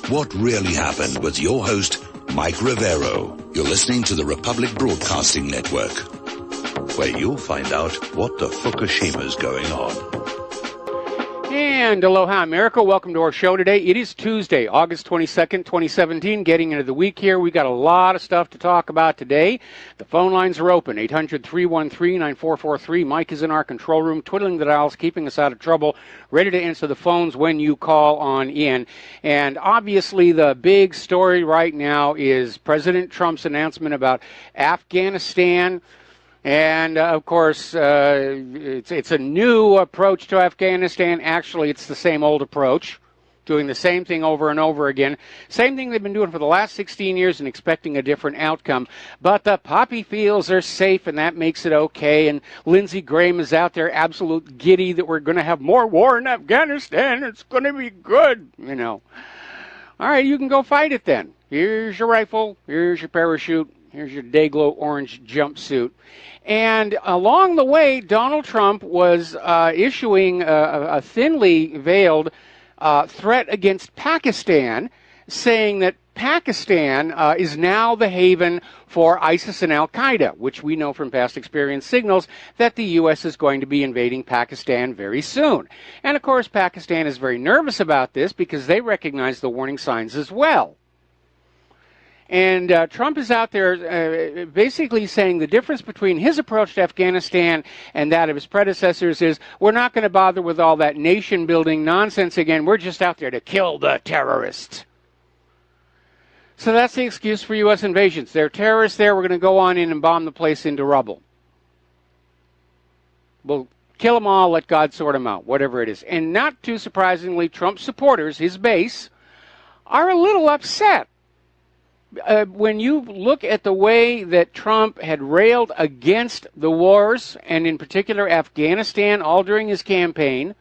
What really happened with your host, Mike Rivero. You're listening to the Republic Broadcasting Network, where you'll find out what the Fukushima's going on. And aloha, America. Welcome to our show today. It is Tuesday, August 22nd, 2017, getting into the week here. We got a lot of stuff to talk about today. The phone lines are open, 800-313-9443. Mike is in our control room, twiddling the dials, keeping us out of trouble, ready to answer the phones when you call on in. And obviously the big story right now is President Trump's announcement about Afghanistan. And, of course, it's a new approach to Afghanistan. Actually, it's the same old approach, doing the same thing over and over again. Same thing they've been doing for the last 16 years and expecting a different outcome. But the poppy fields are safe, and that makes it okay. And Lindsey Graham is out there absolute giddy that we're going to have more war in Afghanistan. It's going to be good, you know. All right, you can go fight it then. Here's your rifle. Here's your parachute. Here's your Dayglow orange jumpsuit. And along the way, Donald Trump was issuing a thinly veiled threat against Pakistan, saying that Pakistan is now the haven for ISIS and Al-Qaeda, which we know from past experience signals that the U.S. is going to be invading Pakistan very soon. And, of course, Pakistan is very nervous about this because they recognize the warning signs as well. And Trump is out there basically saying the difference between his approach to Afghanistan and that of his predecessors is we're not going to bother with all that nation-building nonsense again. We're just out there to kill the terrorists. So that's the excuse for U.S. invasions. There are terrorists there. We're going to go on in and bomb the place into rubble. We'll kill them all, let God sort them out, whatever it is. And not too surprisingly, Trump supporters, his base, are a little upset. When you look at the way that Trump had railed against the wars, and in particular Afghanistan, all during his campaign,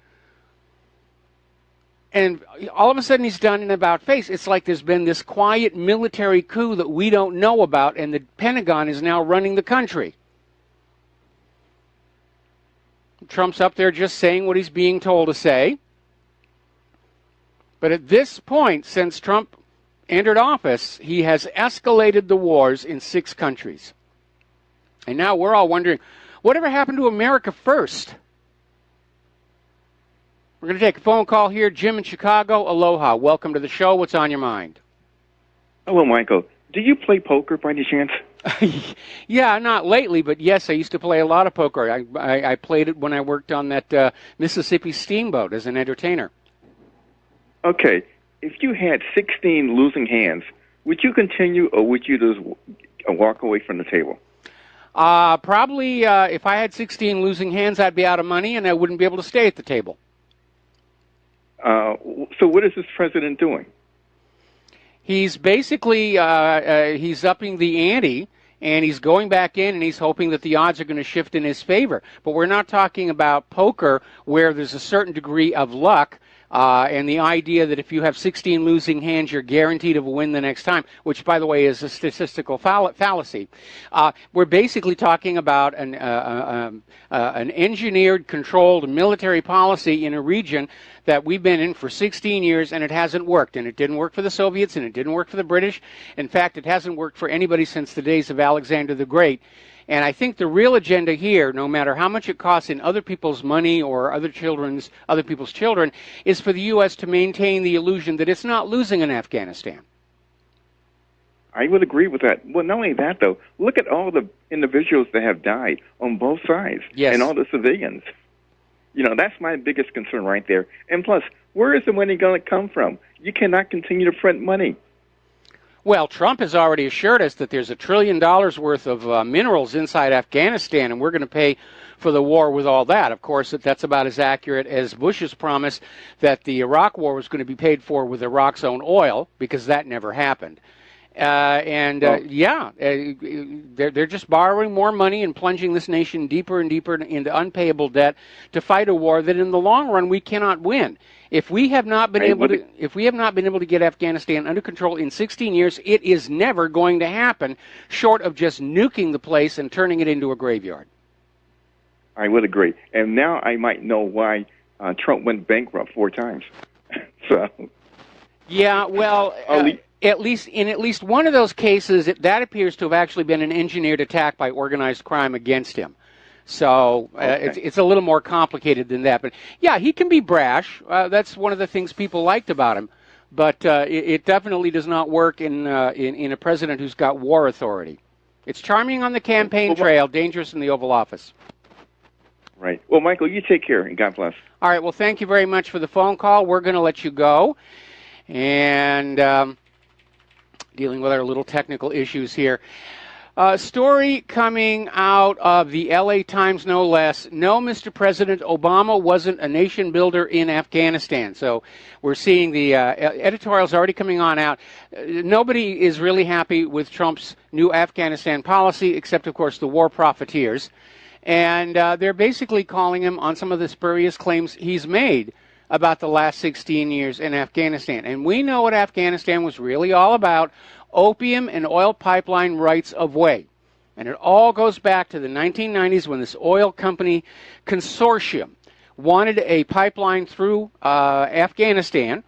and all of a sudden he's done an about-face. It's like there's been this quiet military coup that we don't know about, and the Pentagon is now running the country. Trump's up there just saying what he's being told to say. But at this point, since Trump entered office, he has escalated the wars in 6 countries. And now we're all wondering, whatever happened to America first? We're going to take a phone call here. Jim in Chicago, aloha. Welcome to the show. What's on your mind? Hello, Michael. Do you play poker by any chance? Yeah, not lately, but yes, I used to play a lot of poker. I played it when I worked on that Mississippi Steamboat as an entertainer. Okay. If you had 16 losing hands, would you continue or would you just walk away from the table? Probably if I had 16 losing hands, I'd be out of money and I wouldn't be able to stay at the table. So what is this president doing? He's basically he's upping the ante, and he's going back in and he's hoping that the odds are going to shift in his favor. But we're not talking about poker where there's a certain degree of luck. And the idea that if you have 16 losing hands, you're guaranteed to win the next time, which, by the way, is a statistical fallacy. We're basically talking about an engineered, controlled military policy in a region that we've been in for 16 years, and it hasn't worked. And it didn't work for the Soviets, and it didn't work for the British. In fact, it hasn't worked for anybody since the days of Alexander the Great. And I think the real agenda here, no matter how much it costs in other people's money or other people's children, is for the U.S. to maintain the illusion that it's not losing in Afghanistan. I would agree with that. Well, not only that, though, look at all the individuals that have died on both sides, yes, and all the civilians. You know, that's my biggest concern right there. And plus, where is the money going to come from? You cannot continue to print money. Well, Trump has already assured us that there's $1 trillion worth of minerals inside Afghanistan, and we're going to pay for the war with all that. Of course, that's about as accurate as Bush's promise that the Iraq war was going to be paid for with Iraq's own oil, because that never happened. They're just borrowing more money and plunging this nation deeper and deeper into unpayable debt to fight a war that in the long run we cannot win. If we have not been able to get Afghanistan under control in 16 years, it is never going to happen, short of just nuking the place and turning it into a graveyard. I would agree. And now I might know why Trump went bankrupt 4 times. So Yeah, well, at least one of those cases, that appears to have actually been an engineered attack by organized crime against him. So it's a little more complicated than that. But yeah, he can be brash. That's one of the things people liked about him. But it definitely does not work in a president who's got war authority. It's charming on the campaign trail, dangerous in the Oval Office. Right. Well, Michael, you take care, and God bless. All right. Well, thank you very much for the phone call. We're going to let you go. And dealing with our little technical issues here. Story coming out of the LA Times, no less. No, Mr. President, Obama wasn't a nation builder in Afghanistan. So we're seeing the editorials already coming on out. Nobody is really happy with Trump's new Afghanistan policy, except, of course, the war profiteers. And they're basically calling him on some of the spurious claims he's made about the last 16 years in Afghanistan. And we know what Afghanistan was really all about: opium and oil pipeline rights of way. And it all goes back to the 1990s when this oil company consortium wanted a pipeline through Afghanistan,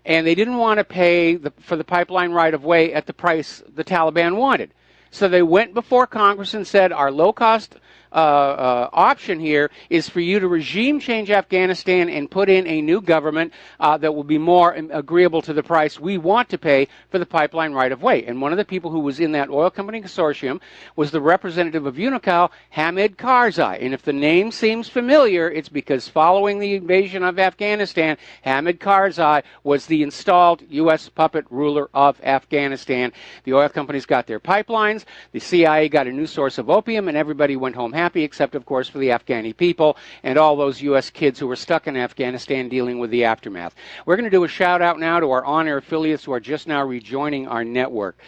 and they didn't want to pay for the pipeline right of way at the price the Taliban wanted. So they went before Congress and said, our low-cost option here is for you to regime change Afghanistan and put in a new government that will be more agreeable to the price we want to pay for the pipeline right of way. And one of the people who was in that oil company consortium was the representative of Unocal, Hamid Karzai. And if the name seems familiar, it's because following the invasion of Afghanistan, Hamid Karzai was the installed U.S. puppet ruler of Afghanistan. The oil companies got their pipelines, the CIA got a new source of opium, and everybody went home happy, except, of course, for the Afghani people and all those U.S. kids who were stuck in Afghanistan dealing with the aftermath. We're going to do a shout-out now to our on-air affiliates who are just now rejoining our network.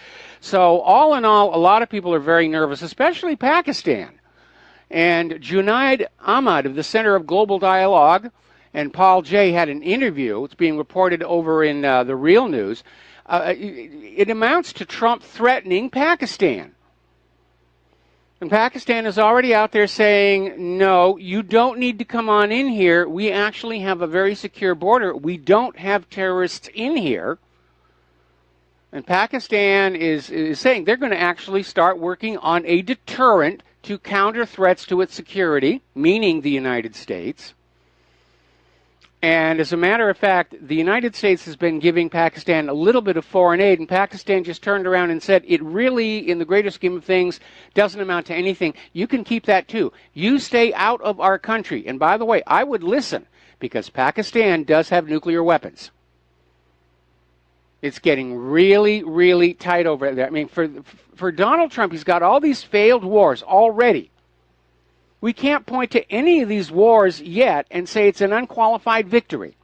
So, all in all, a lot of people are very nervous, especially Pakistan. And Junaid Ahmad of the Center of Global Dialogue and Paul Jay had an interview. It's being reported over in the Real News. It amounts to Trump threatening Pakistan. And Pakistan is already out there saying, no, you don't need to come on in here. We actually have a very secure border. We don't have terrorists in here. And Pakistan is saying they're going to actually start working on a deterrent to counter threats to its security, meaning the United States. And as a matter of fact, the United States has been giving Pakistan a little bit of foreign aid, and Pakistan just turned around and said it really, in the greater scheme of things, doesn't amount to anything. You can keep that too. You stay out of our country. And by the way, I would listen, because Pakistan does have nuclear weapons. It's getting really, really tight over there. I mean, for Donald Trump, he's got all these failed wars already. We can't point to any of these wars yet and say it's an unqualified victory.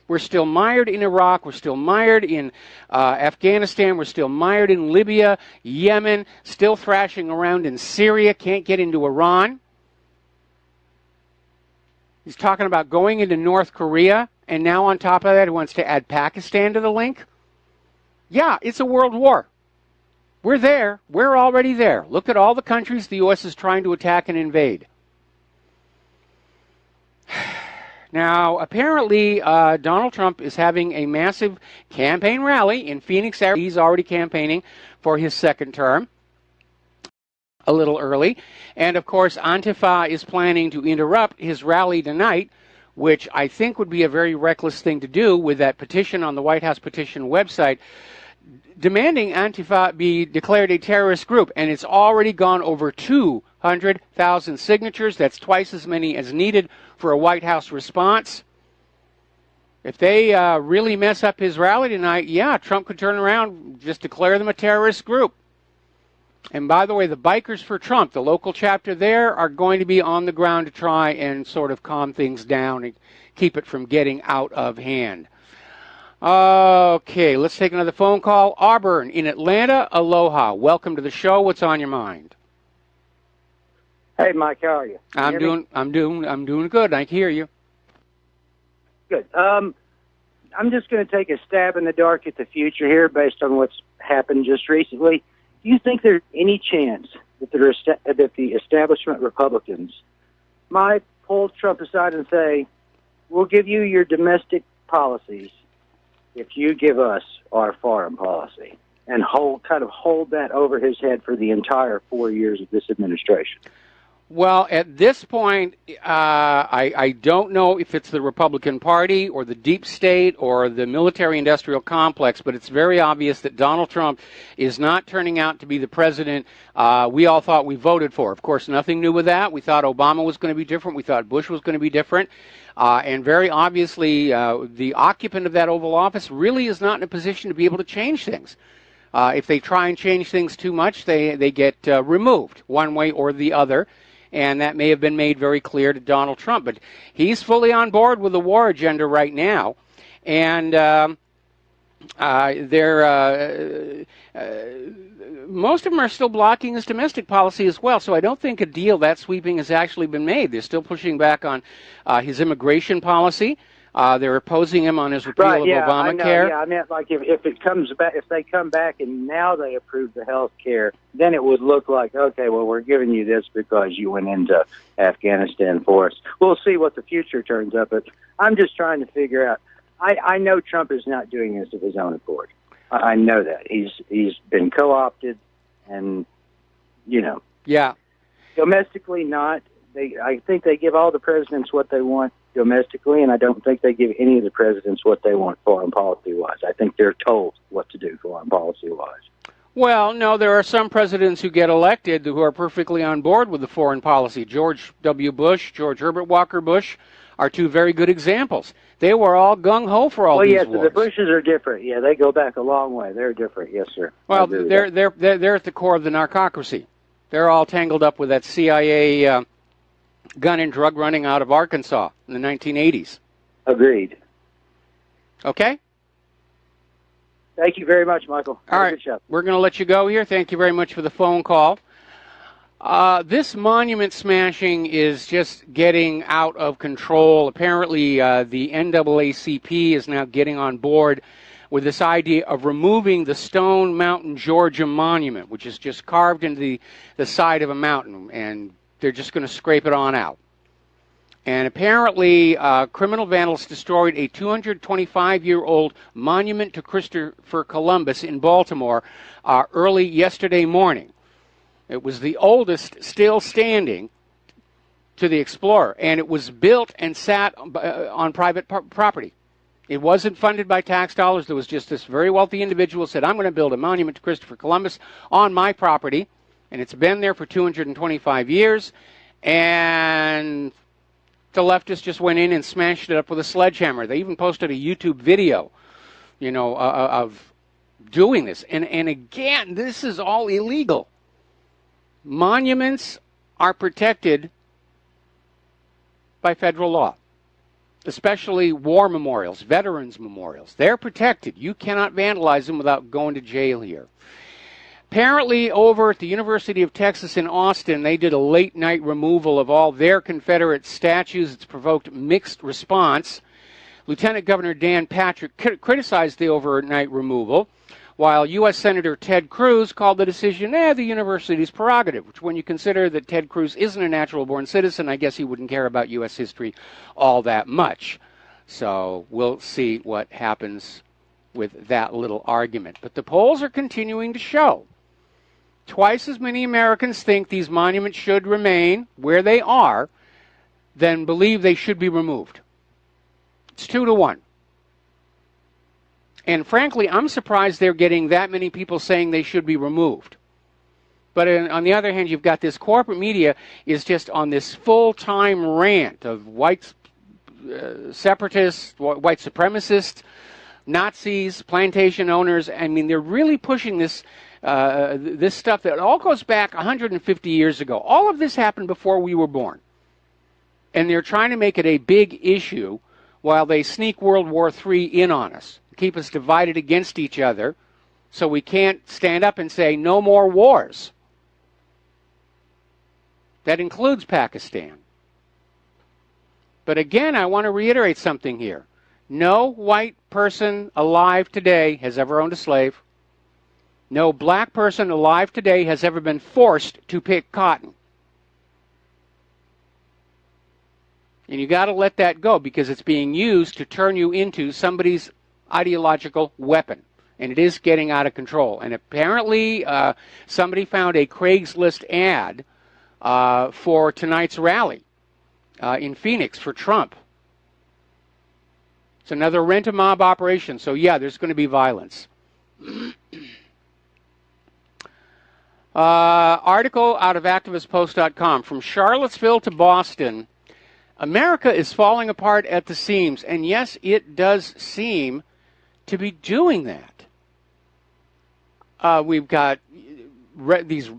We're still mired in Iraq. We're still mired in Afghanistan. We're still mired in Libya, Yemen, still thrashing around in Syria, can't get into Iran. He's talking about going into North Korea, and now on top of that, he wants to add Pakistan to the link. Yeah, it's a world war. We're there. We're already there. Look at all the countries the U.S. is trying to attack and invade. Now, apparently, Donald Trump is having a massive campaign rally in Phoenix, Arizona. He's already campaigning for his second term, a little early. And, of course, Antifa is planning to interrupt his rally tonight, which I think would be a very reckless thing to do with that petition on the White House petition website, demanding Antifa be declared a terrorist group. And it's already gone over 200,000 signatures. That's twice as many as needed for a White House response. If they really mess up his rally tonight, yeah, Trump could turn around, just declare them a terrorist group. And by the way, the Bikers for Trump, the local chapter there, are going to be on the ground to try and sort of calm things down and keep it from getting out of hand. Okay, let's take another phone call. Auburn in Atlanta, aloha. Welcome to the show. What's on your mind? Hey, Mike, how are you? I'm doing good. I can hear you. Good. I'm just going to take a stab in the dark at the future here based on what's happened just recently. Do you think there's any chance that the establishment Republicans might pull Trump aside and say, we'll give you your domestic policies, if you give us our foreign policy and hold that over his head for the entire 4 years of this administration? Well, at this point, I don't know if it's the Republican Party or the deep state or the military-industrial complex, but it's very obvious that Donald Trump is not turning out to be the president we all thought we voted for. Of course, nothing new with that. We thought Obama was going to be different. We thought Bush was going to be different. And very obviously, the occupant of that Oval Office really is not in a position to be able to change things. If they try and change things too much, they get removed one way or the other. And that may have been made very clear to Donald Trump. But he's fully on board with the war agenda right now. And most of them are still blocking his domestic policy as well. So I don't think a deal that sweeping has actually been made. They're still pushing back on his immigration policy. They're opposing him on his repeal of Obamacare. I meant like if it comes back, if they come back and now they approve the health care, then it would look like, okay, well, we're giving you this because you went into Afghanistan for us. We'll see what the future turns up. But I'm just trying to figure out. I know Trump is not doing this of his own accord. I know that he's been co-opted, and domestically not. I think they give all the presidents what they want domestically, and I don't think they give any of the presidents what they want foreign policy-wise. I think they're told what to do foreign policy-wise. Well, no, there are some presidents who get elected who are perfectly on board with the foreign policy. George W. Bush, George Herbert Walker Bush are two very good examples. They were all gung-ho for all these wars. Well, yes, the Bushes are different. Yeah, they go back a long way. They're different, yes, sir. Well, they're at the core of the narcocracy. They're all tangled up with that CIA gun and drug running out of Arkansas in the 1980s. Agreed. Okay? Thank you very much, Michael. All right. We're going to let you go here. Thank you very much for the phone call. This monument smashing is just getting out of control. Apparently, the NAACP is now getting on board with this idea of removing the Stone Mountain, Georgia monument, which is just carved into the side of a mountain, and they're just going to scrape it on out. And apparently, criminal vandals destroyed a 225-year-old monument to Christopher Columbus in Baltimore early yesterday morning. It was the oldest still standing to the explorer, and it was built and sat on private property. It wasn't funded by tax dollars. There was just this very wealthy individual said, I'm going to build a monument to Christopher Columbus on my property, and it's been there for 225 years, and the leftists just went in and smashed it up with a sledgehammer. They even posted a YouTube video, of doing this. And again, this is all illegal. Monuments are protected by federal law, especially war memorials, veterans memorials. They're protected. You cannot vandalize them without going to jail here. Apparently, over at the University of Texas in Austin, they did a late-night removal of all their Confederate statues. It's provoked mixed response. Lieutenant Governor Dan Patrick criticized the overnight removal, while U.S. Senator Ted Cruz called the decision, the university's prerogative, which when you consider that Ted Cruz isn't a natural-born citizen, I guess he wouldn't care about U.S. history all that much. So we'll see what happens with that little argument. But the polls are continuing to show twice as many Americans think these monuments should remain where they are than believe they should be removed. It's 2-1. And frankly, I'm surprised they're getting that many people saying they should be removed. But on the other hand, you've got this corporate media is just on this full-time rant of white separatists, white supremacists, Nazis, plantation owners. I mean, they're really pushing this this stuff that all goes back 150 years ago. All of this happened before we were born. And they're trying to make it a big issue while they sneak World War III in on us, keep us divided against each other, so we can't stand up and say, no more wars. That includes Pakistan. But again, I want to reiterate something here. No white person alive today has ever owned a slave. No black person alive today has ever been forced to pick cotton. And you got to let that go because it's being used to turn you into somebody's ideological weapon, and it is getting out of control. And apparently somebody found a Craigslist ad for tonight's rally in Phoenix for Trump. It's another rent-a-mob operation, so yeah, there's going to be violence. Article out of activistpost.com. From Charlottesville to Boston, America is falling apart at the seams, and yes, it does seem to be doing that. We've got these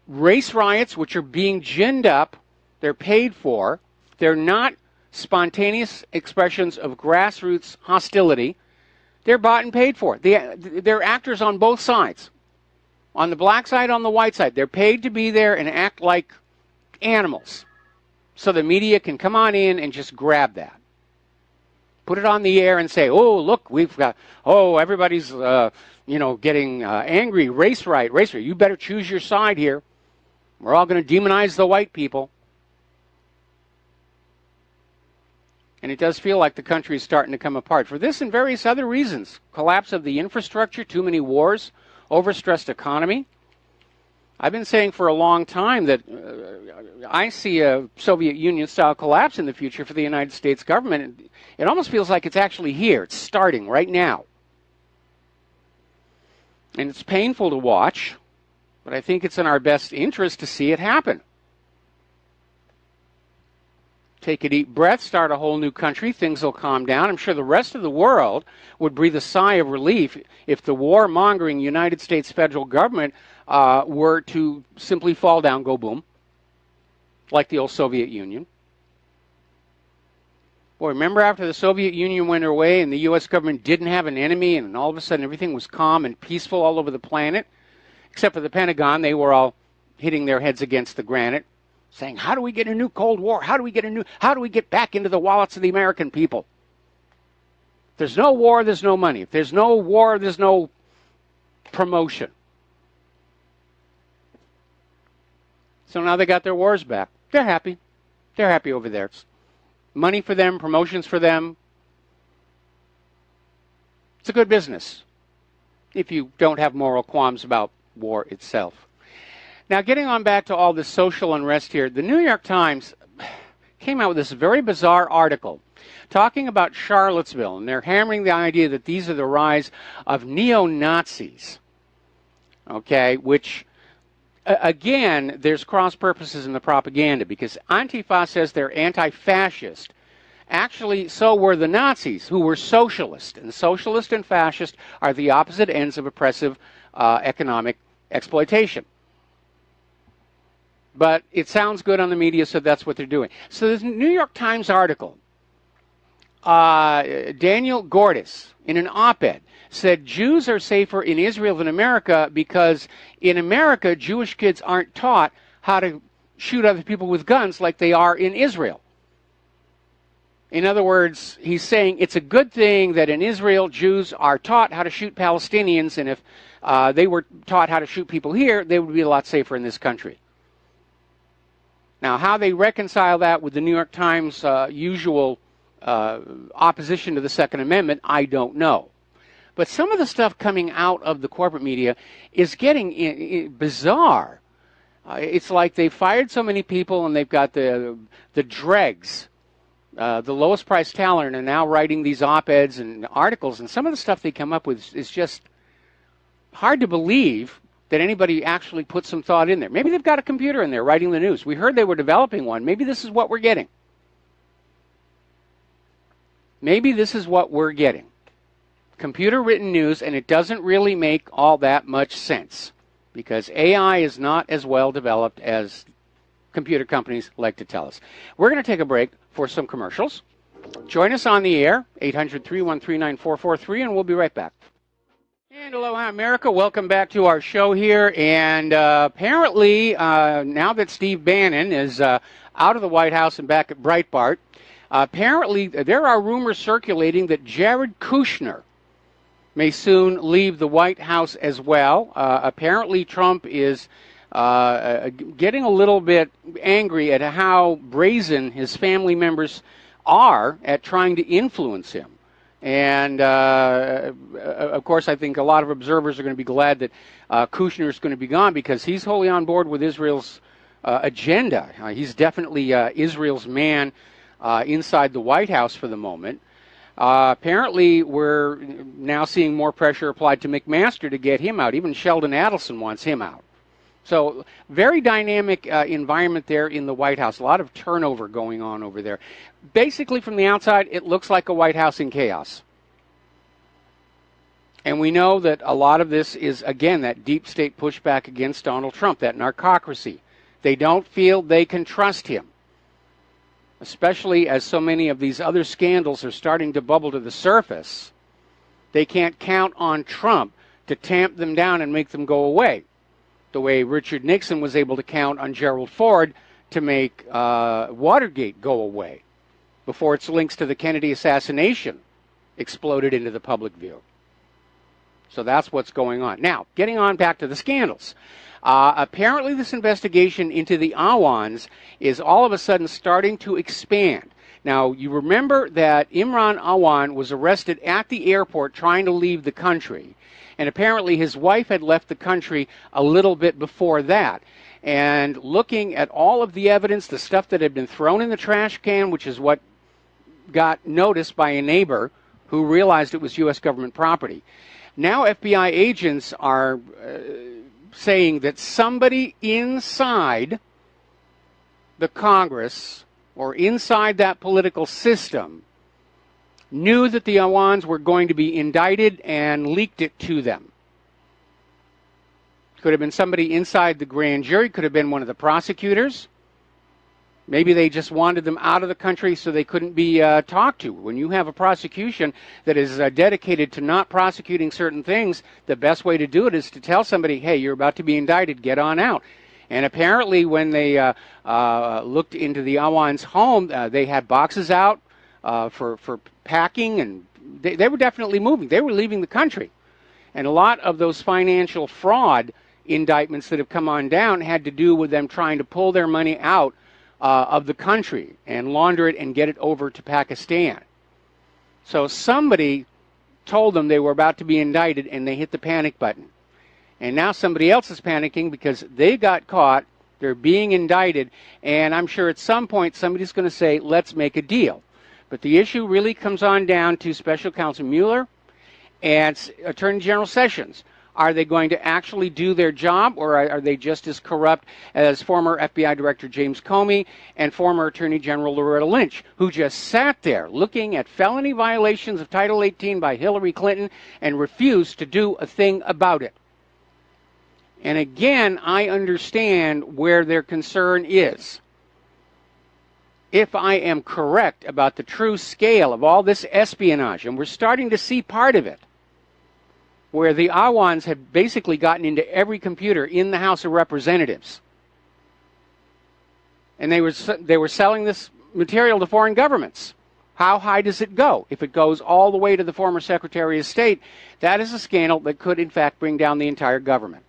race riots, which are being ginned up. They're paid for. They're not spontaneous expressions of grassroots hostility. They're bought and paid for. They're actors on both sides. On the black side, on the white side. They're paid to be there and act like animals. So the media can come on in and just grab that. Put it on the air and say, oh, look, we've got, everybody's, getting angry. Race right. You better choose your side here. We're all going to demonize the white people. And it does feel like the country is starting to come apart. For this and various other reasons. Collapse of the infrastructure, too many wars, overstressed economy. I've been saying for a long time that I see a Soviet Union-style collapse in the future for the United States government. It almost feels like it's actually here. It's starting right now. And it's painful to watch, but I think it's in our best interest to see it happen. Take a deep breath, start a whole new country, things will calm down. I'm sure the rest of the world would breathe a sigh of relief if the warmongering United States federal government were to simply fall down, go boom, like the old Soviet Union. Boy, remember after the Soviet Union went away and the U.S. government didn't have an enemy and all of a sudden everything was calm and peaceful all over the planet? Except for the Pentagon, they were all hitting their heads against the granite, saying, how do we get a new Cold War? How do we get back into the wallets of the American people? If there's no war, there's no money. If there's no war, there's no promotion. So now they got their wars back. They're happy. They're happy over there. It's money for them, promotions for them. It's a good business if you don't have moral qualms about war itself. Now, getting on back to all this social unrest here, the New York Times came out with this very bizarre article talking about Charlottesville, and they're hammering the idea that these are the rise of neo-Nazis, okay, which, again, there's cross-purposes in the propaganda, because Antifa says they're anti-fascist. Actually, so were the Nazis, who were socialist, and socialist and fascist are the opposite ends of oppressive economic exploitation. But it sounds good on the media, so that's what they're doing. So this New York Times article, Daniel Gordis, in an op-ed, said Jews are safer in Israel than America because in America, Jewish kids aren't taught how to shoot other people with guns like they are in Israel. In other words, he's saying it's a good thing that in Israel, Jews are taught how to shoot Palestinians, and if they were taught how to shoot people here, they would be a lot safer in this country. Now, how they reconcile that with the New York Times' usual opposition to the Second Amendment, I don't know. But some of the stuff coming out of the corporate media is getting bizarre. It's like they fired so many people and they've got the dregs, the lowest priced talent, and are now writing these op-eds and articles. And some of the stuff they come up with is just hard to believe that anybody actually put some thought in there. Maybe they've got a computer in there writing the news. We heard they were developing one. Maybe this is what we're getting. Maybe this is what we're getting. Computer-written news, and it doesn't really make all that much sense because AI is not as well developed as computer companies like to tell us. We're going to take a break for some commercials. Join us on the air, 800-313-9443, and we'll be right back. And aloha, America. Welcome back to our show here. And apparently, now that Steve Bannon is out of the White House and back at Breitbart, apparently there are rumors circulating that Jared Kushner may soon leave the White House as well. Apparently, Trump is getting a little bit angry at how brazen his family members are at trying to influence him And, of course, I think a lot of observers are going to be glad that Kushner is going to be gone because he's wholly on board with Israel's agenda. He's definitely Israel's man inside the White House for the moment. Apparently, we're now seeing more pressure applied to McMaster to get him out. Even Sheldon Adelson wants him out. So very dynamic environment there in the White House. A lot of turnover going on over there. Basically, from the outside, it looks like a White House in chaos. And we know that a lot of this is, again, that deep state pushback against Donald Trump, that narcocracy. They don't feel they can trust him, especially as so many of these other scandals are starting to bubble to the surface. They can't count on Trump to tamp them down and make them go away, the way Richard Nixon was able to count on Gerald Ford to make Watergate go away before its links to the Kennedy assassination exploded into the public view. So that's what's going on. Now, getting on back to the scandals. Apparently this investigation into the Awans is all of a sudden starting to expand. Now, you remember that Imran Awan was arrested at the airport trying to leave the country. And apparently his wife had left the country a little bit before that. And looking at all of the evidence, the stuff that had been thrown in the trash can, which is what got noticed by a neighbor who realized it was U.S. government property. Now FBI agents are saying that somebody inside the Congress or inside that political system knew that the Awans were going to be indicted and leaked it to them. Could have been somebody inside the grand jury, could have been one of the prosecutors. Maybe they just wanted them out of the country so they couldn't be talked to. When you have a prosecution that is dedicated to not prosecuting certain things, the best way to do it is to tell somebody, hey, you're about to be indicted, get on out. And apparently when they looked into the Awan's home, they had boxes out for packing, and they were definitely moving. They were leaving the country. And a lot of those financial fraud indictments that have come on down had to do with them trying to pull their money out of the country and launder it and get it over to Pakistan. So somebody told them they were about to be indicted and they hit the panic button. And now somebody else is panicking because they got caught, they're being indicted, and I'm sure at some point somebody's going to say, let's make a deal. But the issue really comes on down to Special Counsel Mueller and Attorney General Sessions. Are they going to actually do their job, or are they just as corrupt as former FBI Director James Comey and former Attorney General Loretta Lynch, who just sat there looking at felony violations of Title 18 by Hillary Clinton and refused to do a thing about it? And again, I understand where their concern is. If I am correct about the true scale of all this espionage, and we're starting to see part of it, where the Awans had basically gotten into every computer in the House of Representatives. And they were selling this material to foreign governments. How high does it go? If it goes all the way to the former Secretary of State, that is a scandal that could, in fact, bring down the entire government.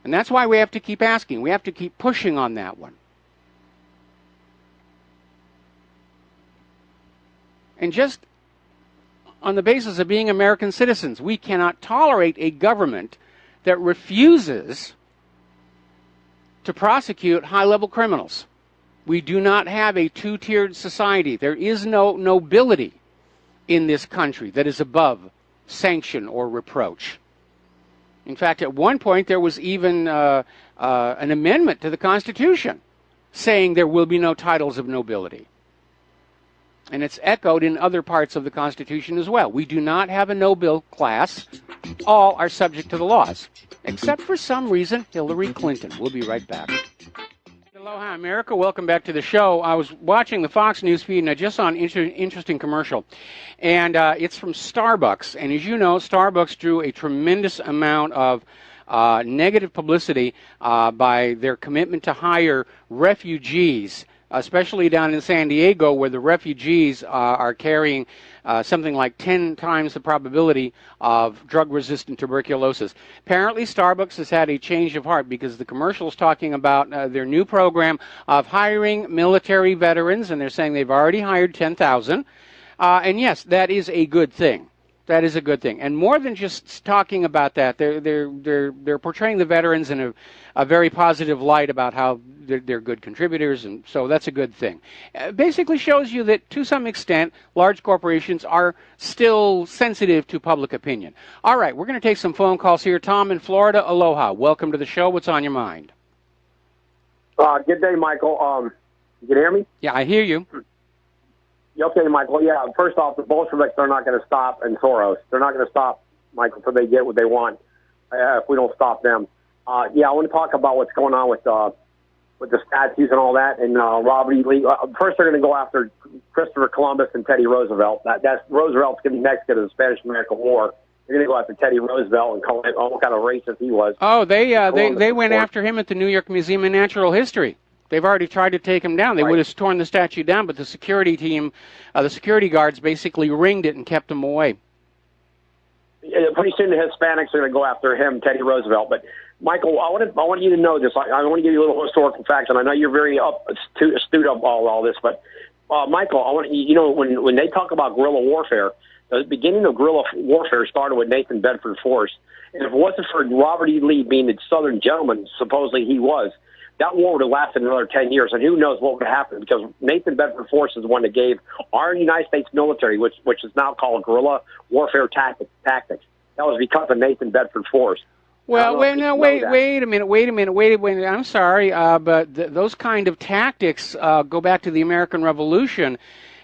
And that's why we have to keep asking. We have to keep pushing on that one. And just on the basis of being American citizens, we cannot tolerate a government that refuses to prosecute high-level criminals. We do not have a two-tiered society. There is no nobility in this country that is above sanction or reproach. In fact, at one point there was even an amendment to the Constitution saying there will be no titles of nobility. And it's echoed in other parts of the Constitution as well. We do not have a noble class. All are subject to the laws, except for some reason, Hillary Clinton. We'll be right back. Aloha, America. Welcome back to the show. I was watching the Fox News feed, and I just saw an interesting commercial. And it's from Starbucks. And as you know, Starbucks drew a tremendous amount of negative publicity by their commitment to hire refugees, especially down in San Diego, where the refugees are carrying something like 10 times the probability of drug-resistant tuberculosis. Apparently, Starbucks has had a change of heart because the commercial is talking about their new program of hiring military veterans, and they're saying they've already hired 10,000. And yes, that is a good thing. That is a good thing. And more than just talking about that, they're portraying the veterans in a very positive light about how they're good contributors, and so that's a good thing. Basically shows you that, to some extent, large corporations are still sensitive to public opinion. All right, we're going to take some phone calls here. Tom in Florida, aloha. Welcome to the show. What's on your mind? Good day, Michael. You can hear me? Yeah, I hear you. Okay, Michael. Yeah, first off, the Bolsheviks are not going to stop, and Soros. They're not going to stop, Michael, until they get what they want, if we don't stop them. Yeah, I want to talk about what's going on with the statues and all that, and Robert E. Lee. First, they're going to go after Christopher Columbus and Teddy Roosevelt. That's Roosevelt's going to be next to the Spanish-American War. They're going to go after Teddy Roosevelt and call him what kind of racist he was. Oh, they went after him at the New York Museum of Natural History. They've already tried to take him down. They would have torn the statue down, but the security team, the security guards basically ringed it and kept him away. Pretty soon the Hispanics are going to go after him, Teddy Roosevelt. But, Michael, I want you to know this. I want to give you a little historical facts, and I know you're very astute of all this. But, Michael, I want when they talk about guerrilla warfare, the beginning of guerrilla warfare started with Nathan Bedford Forrest. And if it wasn't for Robert E. Lee being the Southern gentleman, supposedly he was, that war would have lasted another 10 years, and who knows what would happen, because Nathan Bedford Forrest is the one that gave our United States military, which is now called guerrilla warfare tactics. That was because of Nathan Bedford Forrest. Well, wait a minute. I'm sorry, but those kind of tactics go back to the American Revolution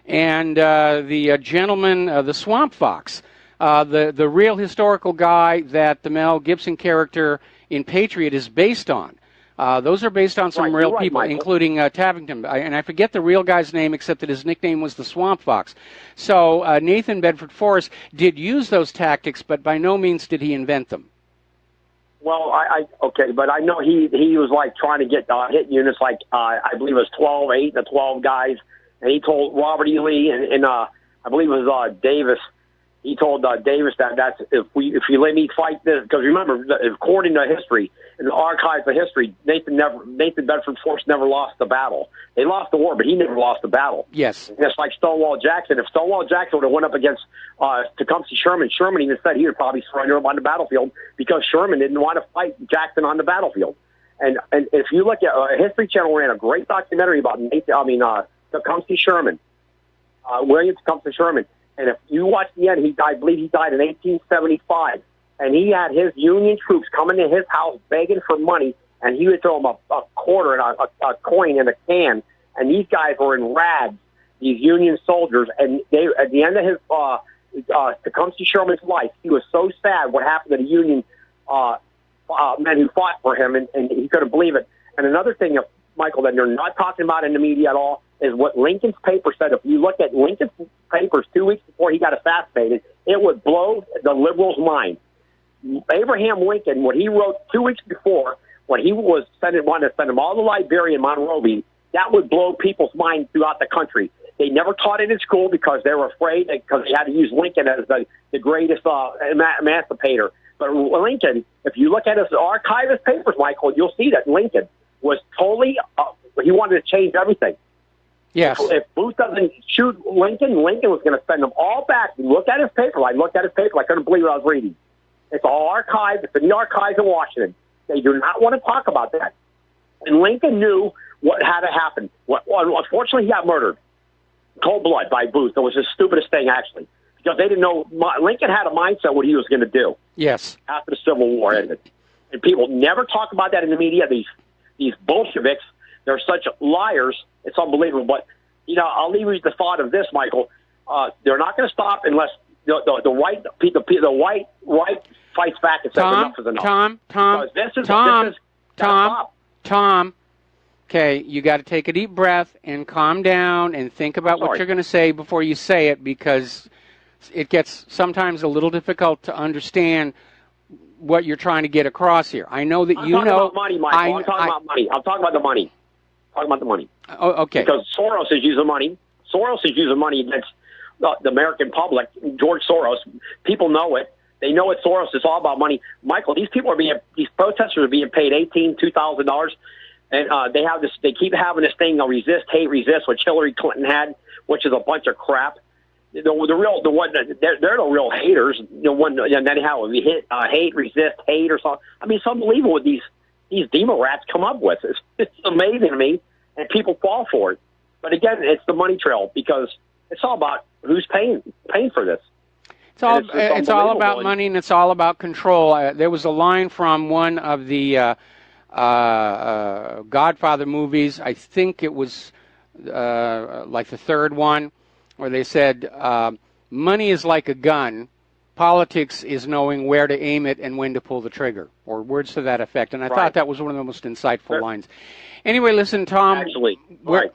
and the gentleman, the Swamp Fox, the real historical guy that the Mel Gibson character in Patriot is based on. Those are based on some real people, including Tavington. And I forget the real guy's name, except that his nickname was the Swamp Fox. So Nathan Bedford Forrest did use those tactics, but by no means did he invent them. Well, okay, but I know he was like trying to get hit units like I believe it was 8 to 12 guys, and he told Robert E. Lee and I believe it was Davis. He told Davis that's if you let me fight this, because remember, according to history, in the archives of history, Nathan Bedford Forrest never lost the battle. They lost the war, but he never lost the battle. Yes, and it's like Stonewall Jackson. If Stonewall Jackson would have went up against Tecumseh Sherman even said he would probably surrender him on the battlefield, because Sherman didn't want to fight Jackson on the battlefield. And if you look at History Channel ran a great documentary about Tecumseh Sherman, William Tecumseh Sherman. And if you watch the end, I believe he died in 1875. And he had his Union troops coming to his house begging for money, and he would throw them a quarter and a coin in a can. And these guys were in rags, these Union soldiers. And they, at the end of his Tecumseh Sherman's life, he was so sad what happened to the Union men who fought for him, and he couldn't believe it. And another thing, Michael, that they're not talking about in the media at all is what Lincoln's paper said. If you look at Lincoln's papers 2 weeks before he got assassinated, it would blow the liberals' mind. Abraham Lincoln, what he wrote 2 weeks before, when he was wanted to send them all to Liberia and Monrovia, that would blow people's minds throughout the country. They never taught it in school because they were afraid, because they had to use Lincoln as the greatest emancipator. But Lincoln, if you look at his archivist papers, Michael, you'll see that Lincoln was totally, he wanted to change everything. Yes. If Booth doesn't shoot Lincoln was going to send them all back. Look at his paper. I looked at his paper. I couldn't believe what I was reading. It's all archived. It's in the archives in Washington. They do not want to talk about that. And Lincoln knew what had to happen. Unfortunately, he got murdered. Cold blood by Booth. It was the stupidest thing, actually, because they didn't know. Lincoln had a mindset what he was going to do. Yes. After the Civil War ended. And people never talk about that in the media. These Bolsheviks, they're such liars. It's unbelievable. But, I'll leave you with the thought of this, Michael. They're not going to stop unless the white right fights back and says enough is enough. Tom. Okay, you got to take a deep breath and calm down and think about what you're going to say before you say it, because it gets sometimes a little difficult to understand what you're trying to get across here. I know that I'm talking about money, Michael. I'm talking about the money. Oh, okay. Because Soros is using money. Soros is using money against the American public. George Soros. People know it. They know it. Soros is all about money. Michael, these protesters are being paid $2,000, and they have this. They keep having this thing, resist, hate, resist, which Hillary Clinton had, which is a bunch of crap. the one they're the real haters. The one, and then how we hate, resist, hate, or something. I mean, it's unbelievable what these demo rats come up with. It's amazing to me, and people fall for it. But again, it's the money trail because it's all about who's paying for this. It's all about money, and it's all about control. There was a line from one of the Godfather movies. I think it was like the third one, where they said, money is like a gun, politics is knowing where to aim it and when to pull the trigger, or words to that effect. And I thought that was one of the most insightful lines. Anyway, listen, Tom. Actually, right.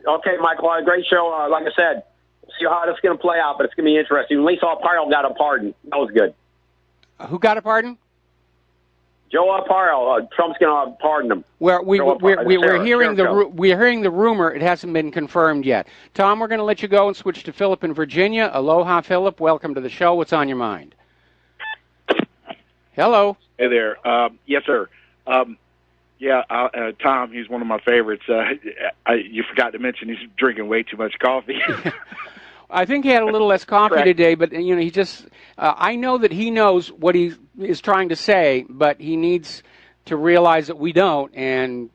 Okay, Michael, great show. Like I said, see how this is going to play out, but it's going to be interesting. At least Arpaio got a pardon. That was good. Who got a pardon? Joe Arpaio. Trump's going to pardon him. We're hearing the rumor. It hasn't been confirmed yet. Tom, we're going to let you go and switch to Philip in Virginia. Aloha, Philip. Welcome to the show. What's on your mind? Hello. Hey there. Yes, sir. Tom, he's one of my favorites. You forgot to mention he's drinking way too much coffee. I think he had a little less coffee today, but he just. I know that he knows what he is trying to say, but he needs to realize that we don't, and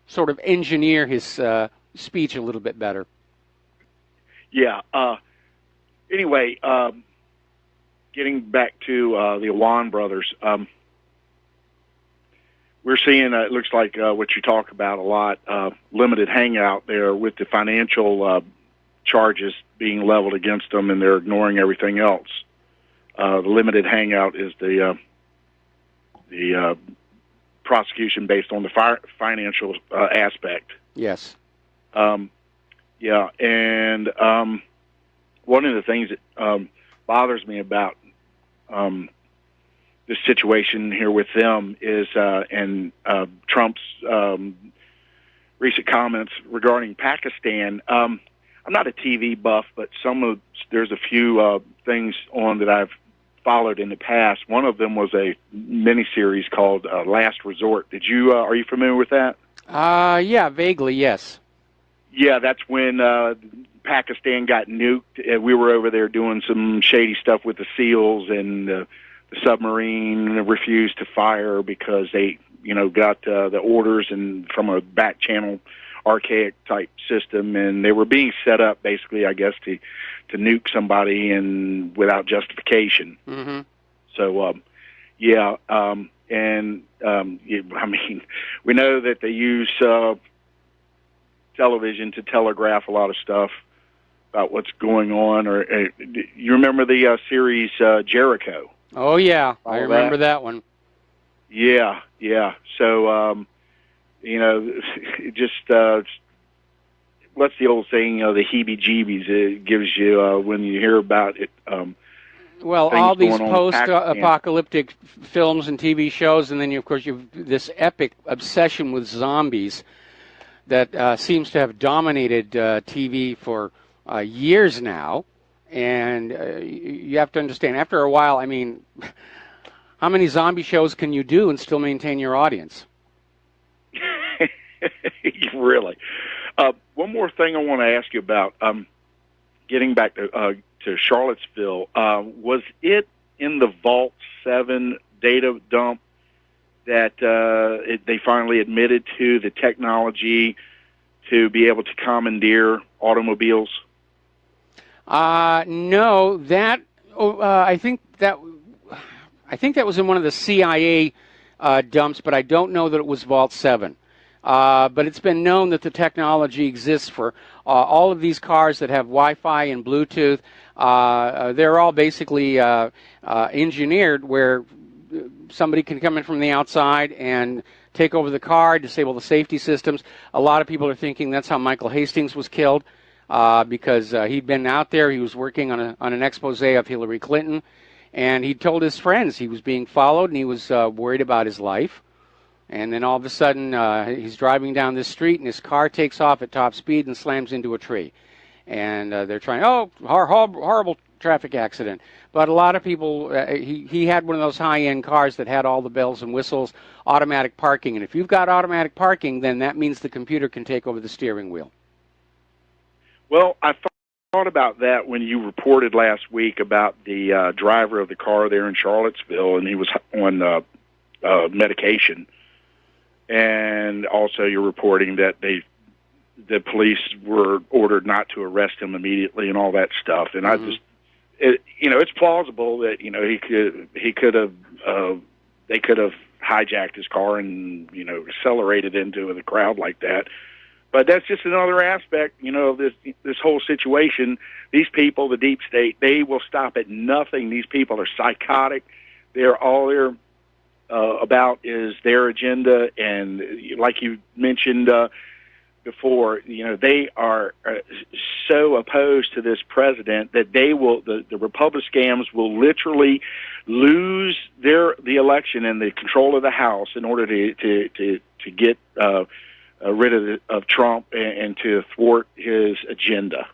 sort of engineer his speech a little bit better. Yeah. Anyway, getting back to the Aiea brothers, we're seeing it looks like what you talk about a lot, limited hangout there with the financial charges being leveled against them, and they're ignoring everything else. The limited hangout is the prosecution based on the financial aspect. Yes. And one of the things that bothers me about this situation here with them is, and Trump's recent comments regarding Pakistan. I'm not a TV buff, but there's a few things on that I've followed in the past. One of them was a miniseries called Last Resort. Are you familiar with that? Yeah, vaguely, yes. Yeah, that's when Pakistan got nuked. We were over there doing some shady stuff with the SEALs, and the submarine refused to fire because they, got the orders and from a back channel archaic type system, and they were being set up basically, I guess, to nuke somebody and without justification. Mm-hmm. So, I mean, we know that they use television to telegraph a lot of stuff about what's going on. Or you remember the series Jericho? Oh yeah, I remember that one. Yeah. So, it just what's the old saying? The heebie-jeebies it gives you when you hear about it. Well, all these post-apocalyptic films and TV shows, and then of course you've this epic obsession with zombies that seems to have dominated TV for years now. And you have to understand, after a while, I mean, how many zombie shows can you do and still maintain your audience? Really. One more thing I want to ask you about, getting back to Charlottesville, was it in the Vault 7 data dump that they finally admitted to the technology to be able to commandeer automobiles? No, that I think that was in one of the CIA dumps, but I don't know that it was Vault 7. But it's been known that the technology exists for all of these cars that have Wi-Fi and Bluetooth. They're all basically engineered where somebody can come in from the outside and take over the car, disable the safety systems. A lot of people are thinking that's how Michael Hastings was killed. Because he'd been out there, he was working on an expose of Hillary Clinton, and he told his friends he was being followed and he was worried about his life. And then all of a sudden, he's driving down this street and his car takes off at top speed and slams into a tree. And they're trying, horrible traffic accident. But a lot of people, he had one of those high-end cars that had all the bells and whistles, automatic parking. And if you've got automatic parking, then that means the computer can take over the steering wheel. Well, I thought thought about that when you reported last week about the driver of the car there in Charlottesville, and he was on medication. And also you're reporting that the police were ordered not to arrest him immediately and all that stuff. And I just, it's plausible that, they could have hijacked his car and, accelerated into the crowd like that. But that's just another aspect, of this whole situation. These people, the deep state, they will stop at nothing. These people are psychotic. All they're about is their agenda. And like you mentioned before, they are so opposed to this president that they will, the Republicans will literally lose the election and the control of the House in order to get rid of Trump and to thwart his agenda.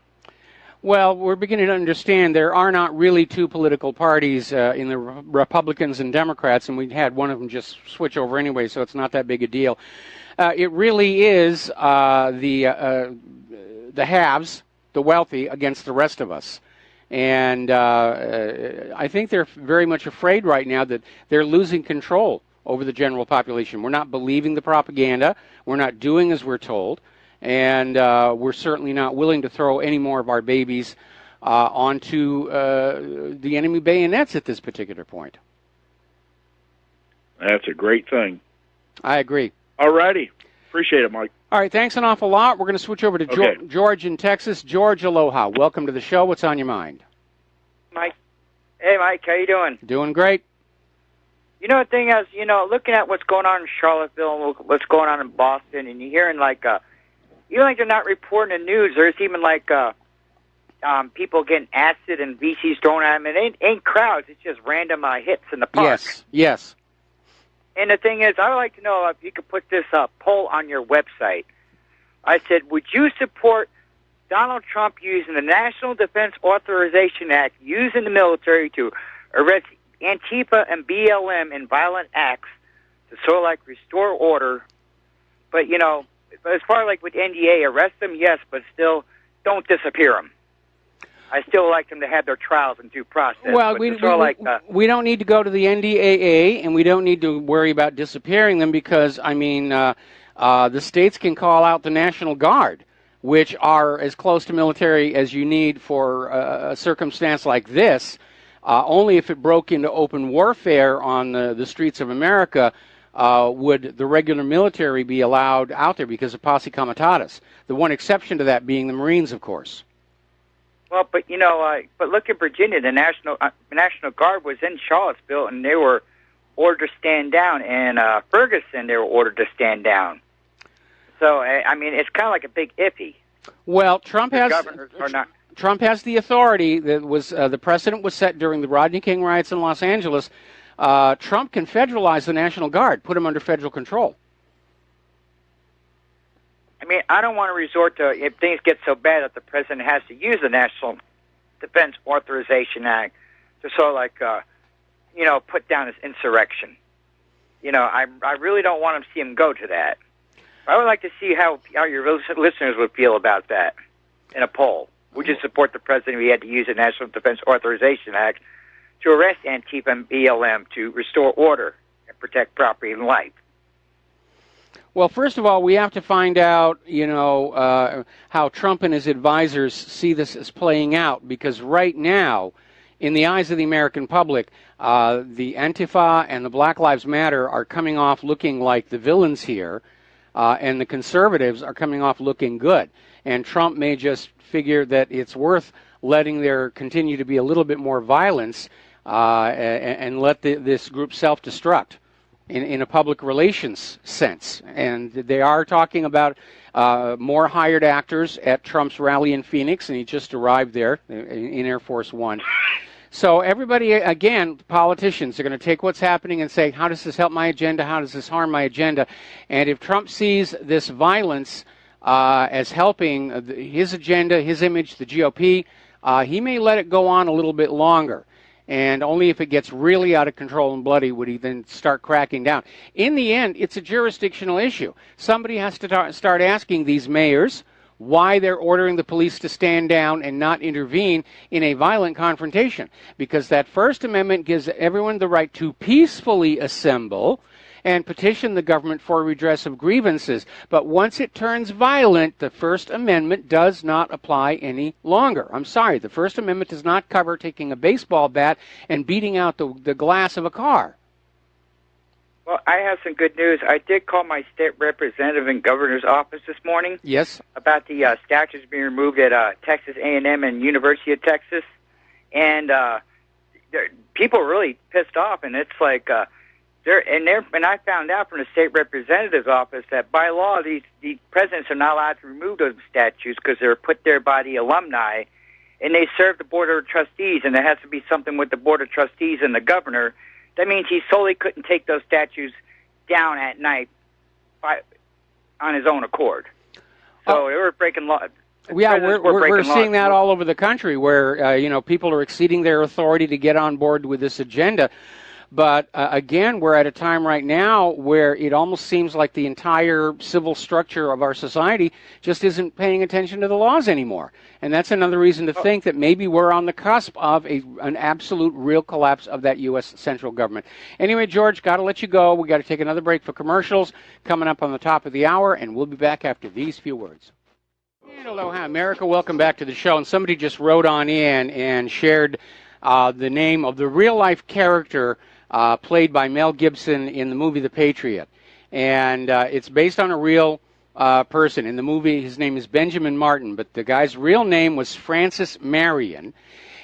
Well, we're beginning to understand there are not really two political parties in the Republicans and Democrats, and we had one of them just switch over anyway, so it's not that big a deal. It really is the haves, the wealthy, against the rest of us. And I think they're very much afraid right now that they're losing control over the general population. We're not believing the propaganda. We're not doing as we're told. And we're certainly not willing to throw any more of our babies onto the enemy bayonets at this particular point. That's a great thing. I agree. All righty. Appreciate it, Mike. All right, thanks an awful lot. We're going to switch over to George in Texas. George, aloha. Welcome to the show. What's on your mind? Mike. Hey, Mike. How you doing? Doing great. The thing is, looking at what's going on in Charlottesville and what's going on in Boston, and you're hearing even like they're not reporting the news. There's even people getting acid and VCs thrown at them. It ain't crowds. It's just random hits in the park. Yes. And the thing is, I would like to know if you could put this poll on your website. I said, would you support Donald Trump using the National Defense Authorization Act, using the military to arrest Antifa and BLM in violent acts to sort of restore order? But, as far as with NDA, arrest them, yes, but still don't disappear them. I still like them to have their trials and due process. Well, we don't need to go to the NDAA, and we don't need to worry about disappearing them because, the states can call out the National Guard, which are as close to military as you need for a circumstance like this. Only if it broke into open warfare on the streets of America would the regular military be allowed out there because of posse comitatus. The one exception to that being the Marines, of course. Well, but but look at Virginia. The National Guard was in Charlottesville, and they were ordered to stand down. And Ferguson, they were ordered to stand down. So it's kind of like a big iffy. Well, Trump has governors are not. Trump has the authority that was the precedent was set during the Rodney King riots in Los Angeles. Trump can federalize the National Guard, put them under federal control. I don't want to resort to, if things get so bad that the president has to use the National Defense Authorization Act to sort of put down his insurrection. I really don't want to see him go to that. I would like to see how your listeners would feel about that in a poll. Would you support the president if he had to use the National Defense Authorization Act to arrest Antifa and BLM to restore order and protect property and life? Well, first of all, we have to find out, how Trump and his advisors see this as playing out, because right now, in the eyes of the American public, the Antifa and the Black Lives Matter are coming off looking like the villains here, and the conservatives are coming off looking good. And Trump may just figure that it's worth letting there continue to be a little bit more violence and let this group self-destruct in a public relations sense. And they are talking about more hired actors at Trump's rally in Phoenix, and he just arrived there in Air Force One. So everybody, again, politicians are going to take what's happening and say, how does this help my agenda? How does this harm my agenda? And if Trump sees this violence as helping his agenda, his image, the GOP, he may let it go on a little bit longer. And only if it gets really out of control and bloody would he then start cracking down. In the end, it's a jurisdictional issue. Somebody has to start asking these mayors why they're ordering the police to stand down and not intervene in a violent confrontation. Because that First Amendment gives everyone the right to peacefully assemble and petition the government for redress of grievances. But once it turns violent, the First Amendment does not apply any longer. I'm sorry, the First Amendment does not cover taking a baseball bat and beating out the glass of a car. Well, I have some good news. I did call my state representative and governor's office this morning. Yes. About the statues being removed at Texas A&M and University of Texas, and people are really pissed off. And it's like and I found out from the state representative's office that by law these presidents are not allowed to remove those statues because they're put there by the alumni, and they serve the board of trustees, and there has to be something with the board of trustees and the governor. That means he solely couldn't take those statues down at night on his own accord. So they were breaking law. Yeah, we're seeing that all over the country where, people are exceeding their authority to get on board with this agenda. But again, we're at a time right now where it almost seems like the entire civil structure of our society just isn't paying attention to the laws anymore. And that's another reason to think that maybe we're on the cusp of an absolute real collapse of that U.S. central government. Anyway, George, got to let you go. We got to take another break for commercials coming up on the top of the hour, and we'll be back after these few words. And aloha, America. Welcome back to the show. And somebody just wrote on in and shared the name of the real-life character played by Mel Gibson in the movie The Patriot. And it's based on a real person. In the movie, his name is Benjamin Martin, but the guy's real name was Francis Marion.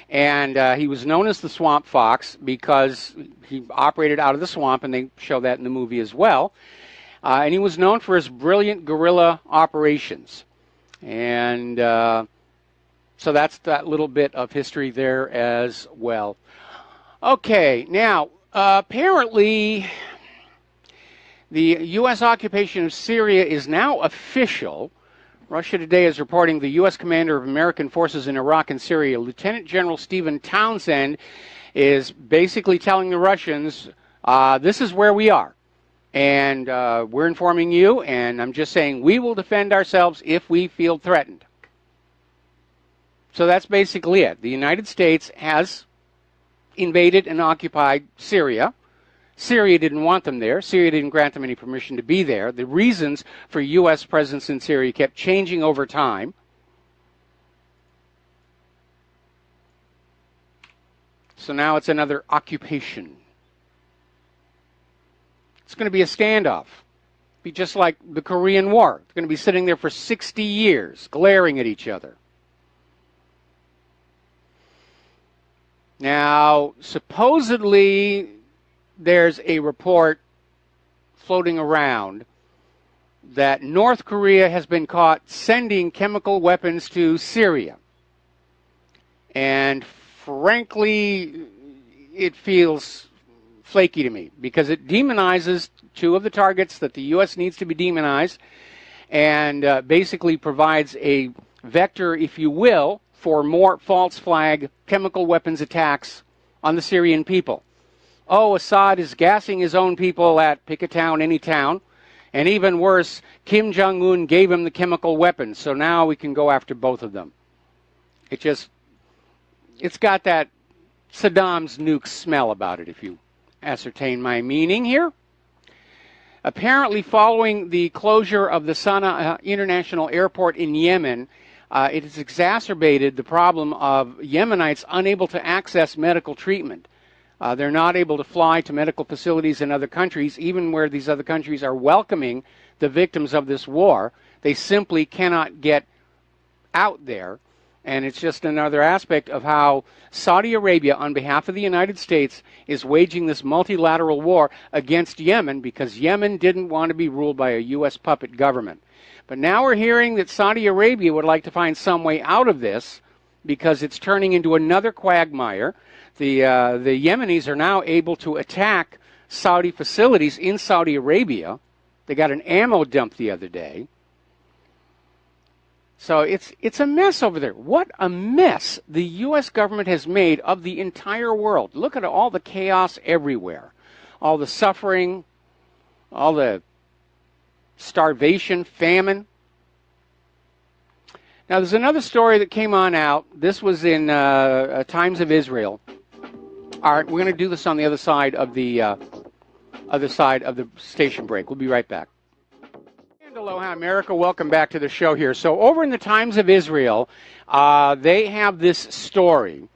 And he was known as the Swamp Fox because he operated out of the swamp, and they show that in the movie as well. And he was known for his brilliant guerrilla operations. And so that's that little bit of history there as well. Okay, now, apparently, the U.S. occupation of Syria is now official. Russia Today is reporting the U.S. commander of American forces in Iraq and Syria, Lieutenant General Stephen Townsend, is basically telling the Russians, this is where we are. And we're informing you, and I'm just saying we will defend ourselves if we feel threatened. So that's basically it. The United States has invaded and occupied Syria. Syria didn't want them there. Syria didn't grant them any permission to be there. The reasons for U.S. presence in Syria kept changing over time. So now it's another occupation. It's going to be a standoff. Be just like the Korean War. It's going to be sitting there for 60 years, glaring at each other. Now, supposedly, there's a report floating around that North Korea has been caught sending chemical weapons to Syria. And frankly, it feels flaky to me because it demonizes two of the targets that the U.S. needs to be demonized and basically provides a vector, if you will, for more false flag chemical weapons attacks on the Syrian people. Oh, Assad is gassing his own people at pick a town, any town. And even worse, Kim Jong-un gave him the chemical weapons, so now we can go after both of them. It's got that Saddam's nuke smell about it, if you ascertain my meaning here. Apparently, following the closure of the Sana'a International Airport in Yemen, it has exacerbated the problem of Yemenites unable to access medical treatment. They're not able to fly to medical facilities in other countries, even where these other countries are welcoming the victims of this war. They simply cannot get out there. And it's just another aspect of how Saudi Arabia, on behalf of the United States, is waging this multilateral war against Yemen because Yemen didn't want to be ruled by a U.S. puppet government. But now we're hearing that Saudi Arabia would like to find some way out of this because it's turning into another quagmire. The Yemenis are now able to attack Saudi facilities in Saudi Arabia. They got an ammo dump the other day. So it's a mess over there. What a mess the U.S. government has made of the entire world. Look at all the chaos everywhere. All the suffering, all the starvation, famine. Now, there's another story that came on out. This was in Times of Israel. All right, we're going to do this on the other side of the station break. We'll be right back. And aloha, America. Welcome back to the show here. So over in the Times of Israel, they have this story.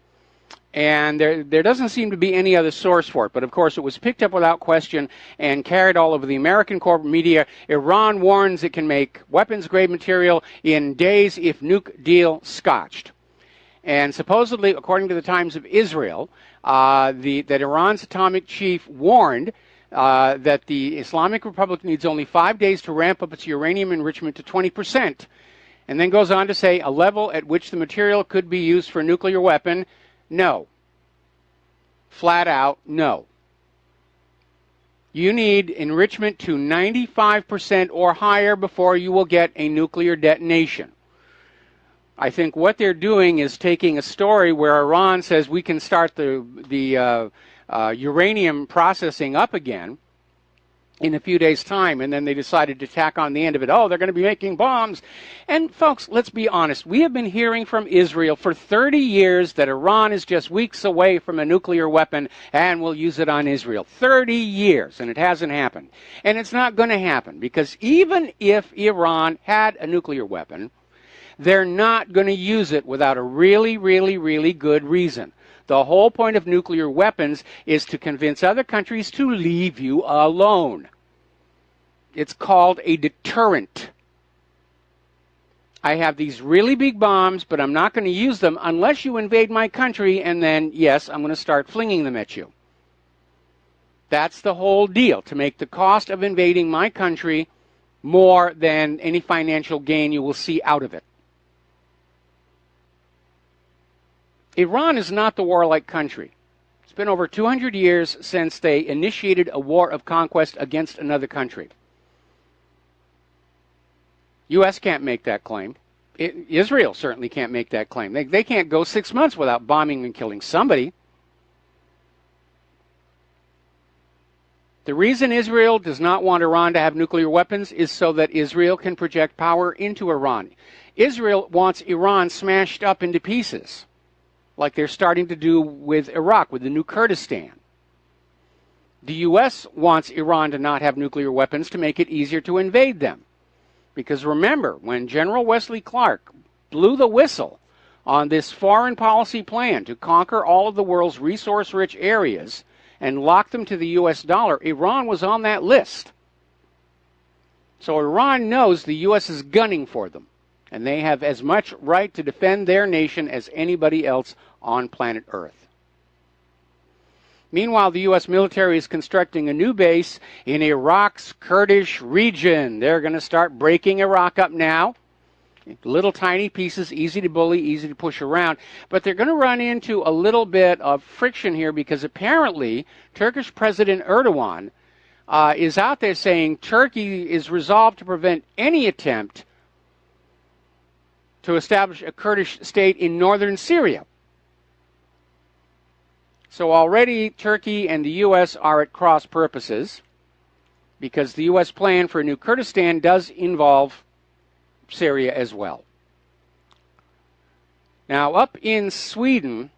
And there doesn't seem to be any other source for it. But, of course, it was picked up without question and carried all over the American corporate media. Iran warns it can make weapons-grade material in days if nuke deal scotched. And supposedly, according to the Times of Israel, that Iran's atomic chief warned that the Islamic Republic needs only 5 days to ramp up its uranium enrichment to 20%. And then goes on to say a level at which the material could be used for a nuclear weapon. No. Flat out, no. You need enrichment to 95% or higher before you will get a nuclear detonation. I think what they're doing is taking a story where Iran says we can start the uranium processing up again in a few days' time, and then they decided to tack on the end of it, oh, they're going to be making bombs. And, folks, let's be honest. We have been hearing from Israel for 30 years that Iran is just weeks away from a nuclear weapon and will use it on Israel. 30 years, and it hasn't happened. And it's not going to happen, because even if Iran had a nuclear weapon, they're not going to use it without a really, really, really good reason. The whole point of nuclear weapons is to convince other countries to leave you alone. It's called a deterrent. I have these really big bombs, but I'm not going to use them unless you invade my country, and then, yes, I'm going to start flinging them at you. That's the whole deal, to make the cost of invading my country more than any financial gain you will see out of it. Iran is not the warlike country. It's been over 200 years since they initiated a war of conquest against another country. U.S. can't make that claim. Israel certainly can't make that claim. They can't go 6 months without bombing and killing somebody. The reason Israel does not want Iran to have nuclear weapons is so that Israel can project power into Iran. Israel wants Iran smashed up into pieces, like they're starting to do with Iraq, with the new Kurdistan. The U.S. wants Iran to not have nuclear weapons to make it easier to invade them. Because remember, when General Wesley Clark blew the whistle on this foreign policy plan to conquer all of the world's resource-rich areas and lock them to the U.S. dollar, Iran was on that list. So Iran knows the U.S. is gunning for them. And they have as much right to defend their nation as anybody else on planet Earth. Meanwhile, the U.S. military is constructing a new base in Iraq's Kurdish region. They're going to start breaking Iraq up now. Little tiny pieces, easy to bully, easy to push around. But they're going to run into a little bit of friction here because apparently Turkish President Erdogan is out there saying Turkey is resolved to prevent any attempt to establish a Kurdish state in northern Syria. So already Turkey and the U.S. are at cross purposes because the U.S. plan for a new Kurdistan does involve Syria as well. Now, up in Sweden,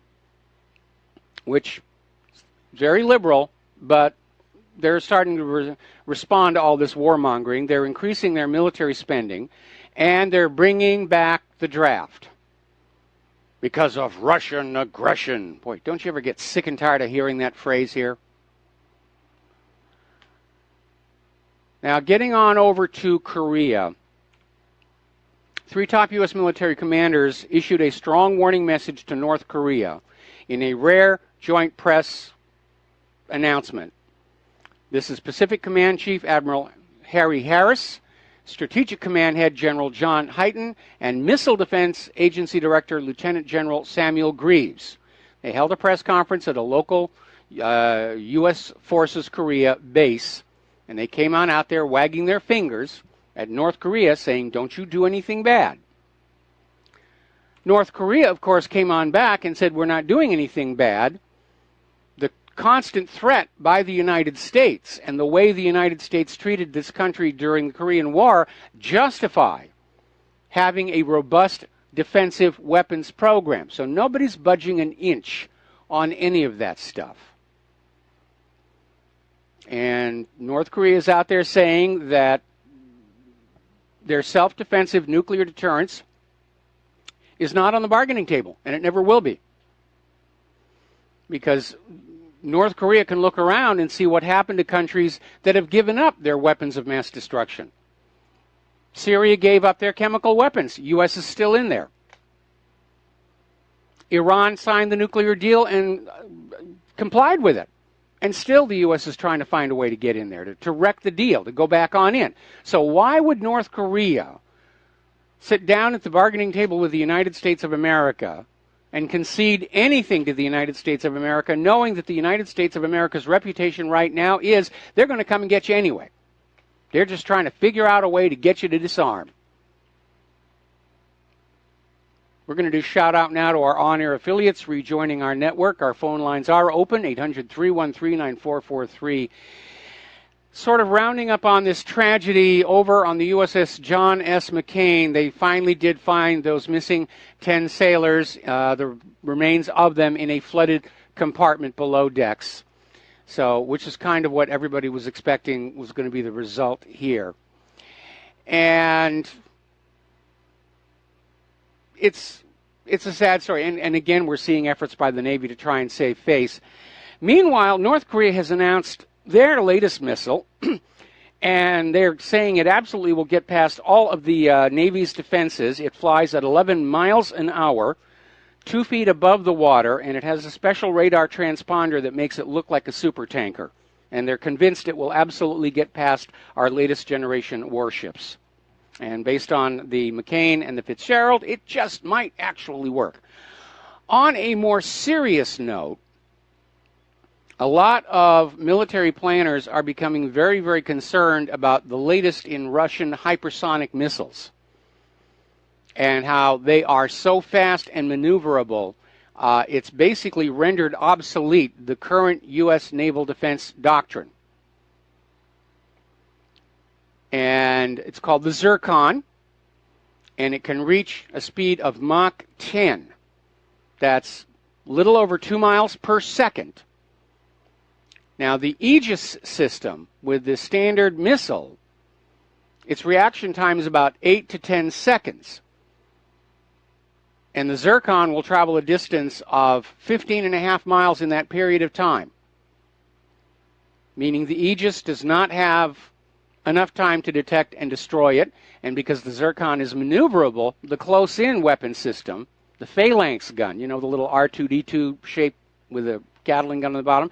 which is very liberal, but they're starting to respond to all this warmongering. They're increasing their military spending, and they're bringing back the draft because of Russian aggression. Boy, don't you ever get sick and tired of hearing that phrase here? Now, getting on over to Korea, 3 top U.S. military commanders issued a strong warning message to North Korea in a rare joint press announcement. This is Pacific Command Chief Admiral Harry Harris, Strategic Command Head General John Hyten, and Missile Defense Agency Director Lieutenant General Samuel Greaves. They held a press conference at a local U.S. Forces Korea base, and they came on out there wagging their fingers at North Korea saying, don't you do anything bad. North Korea, of course, came on back and said, we're not doing anything bad. The constant threat by the United States and the way the United States treated this country during the Korean War justify having a robust defensive weapons program. So nobody's budging an inch on any of that stuff. And North Korea is out there saying that their self-defensive nuclear deterrence is not on the bargaining table, and it never will be. Because North Korea can look around and see what happened to countries that have given up their weapons of mass destruction. Syria gave up their chemical weapons. U.S. is still in there. Iran signed the nuclear deal and complied with it. And still the U.S. is trying to find a way to get in there, to wreck the deal, to go back on in. So why would North Korea sit down at the bargaining table with the United States of America and concede anything to the United States of America, knowing that the United States of America's reputation right now is they're going to come and get you anyway. They're just trying to figure out a way to get you to disarm. We're going to do shout out now to our on-air affiliates rejoining our network. Our phone lines are open, 800-313-9443. Sort of rounding up on this tragedy over on the USS John S. McCain, they finally did find those missing 10 sailors, the remains of them in a flooded compartment below decks. So, which is kind of what everybody was expecting was going to be the result here. And it's a sad story. And again, we're seeing efforts by the Navy to try and save face. Meanwhile, North Korea has announced their latest missile, and they're saying it absolutely will get past all of the Navy's defenses. It flies at 11 miles an hour, 2 feet above the water, and it has a special radar transponder that makes it look like a supertanker. And they're convinced it will absolutely get past our latest generation warships. And based on the McCain and the Fitzgerald, it just might actually work. On a more serious note, a lot of military planners are becoming very, very concerned about the latest in Russian hypersonic missiles and how they are so fast and maneuverable, it's basically rendered obsolete the current U.S. naval defense doctrine. And it's called the Zircon, and it can reach a speed of Mach 10. That's little over 2 miles per second. Now, the Aegis system with the standard missile, its reaction time is about 8 to 10 seconds. And the Zircon will travel a distance of 15.5 miles in that period of time. Meaning the Aegis does not have enough time to detect and destroy it. And because the Zircon is maneuverable, the close-in weapon system, the phalanx gun, you know, the little R2-D2 shape with a Gatling gun on the bottom,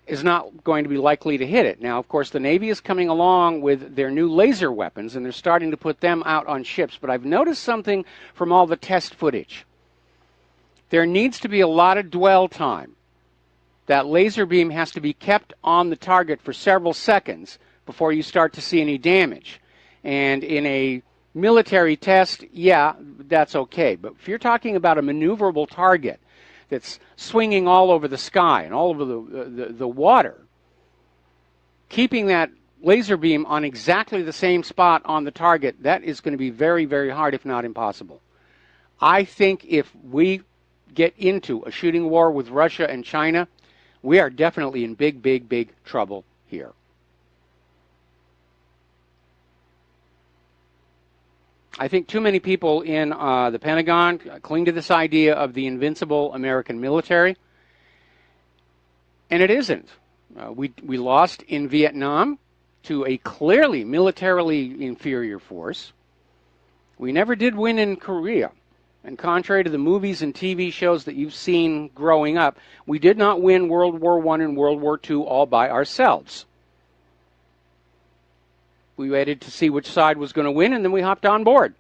is not going to be likely to hit it. Now, of course, the Navy is coming along with their new laser weapons, and they're starting to put them out on ships. But I've noticed something from all the test footage. There needs to be a lot of dwell time. That laser beam has to be kept on the target for several seconds before you start to see any damage. And in a military test, yeah, that's okay. But if you're talking about a maneuverable target that's swinging all over the sky and all over the water, keeping that laser beam on exactly the same spot on the target, that is going to be very, very hard, if not impossible. I think if we get into a shooting war with Russia and China, we are definitely in big, big, big trouble here. I think too many people in the Pentagon cling to this idea of the invincible American military, and it isn't. We lost in Vietnam to a clearly militarily inferior force. We never did win in Korea, and contrary to the movies and TV shows that you've seen growing up, we did not win World War I and World War II all by ourselves. We waited to see which side was going to win, and then we hopped on board.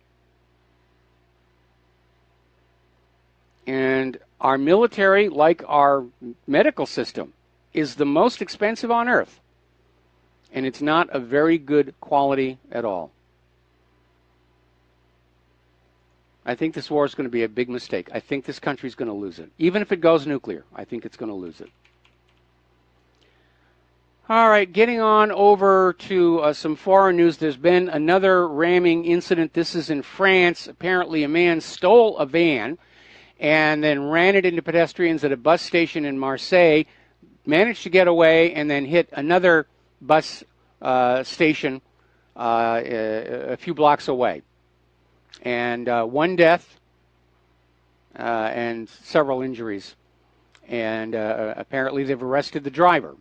And our military, like our medical system, is the most expensive on earth. And it's not a very good quality at all. I think this war is going to be a big mistake. I think this country is going to lose it. Even if it goes nuclear, I think it's going to lose it. All right, getting on over to some foreign news. There's been another ramming incident. This is in France. Apparently, a man stole a van and then ran it into pedestrians at a bus station in Marseille, managed to get away, and then hit another bus station a few blocks away. And one death and several injuries. And apparently they've arrested the driver.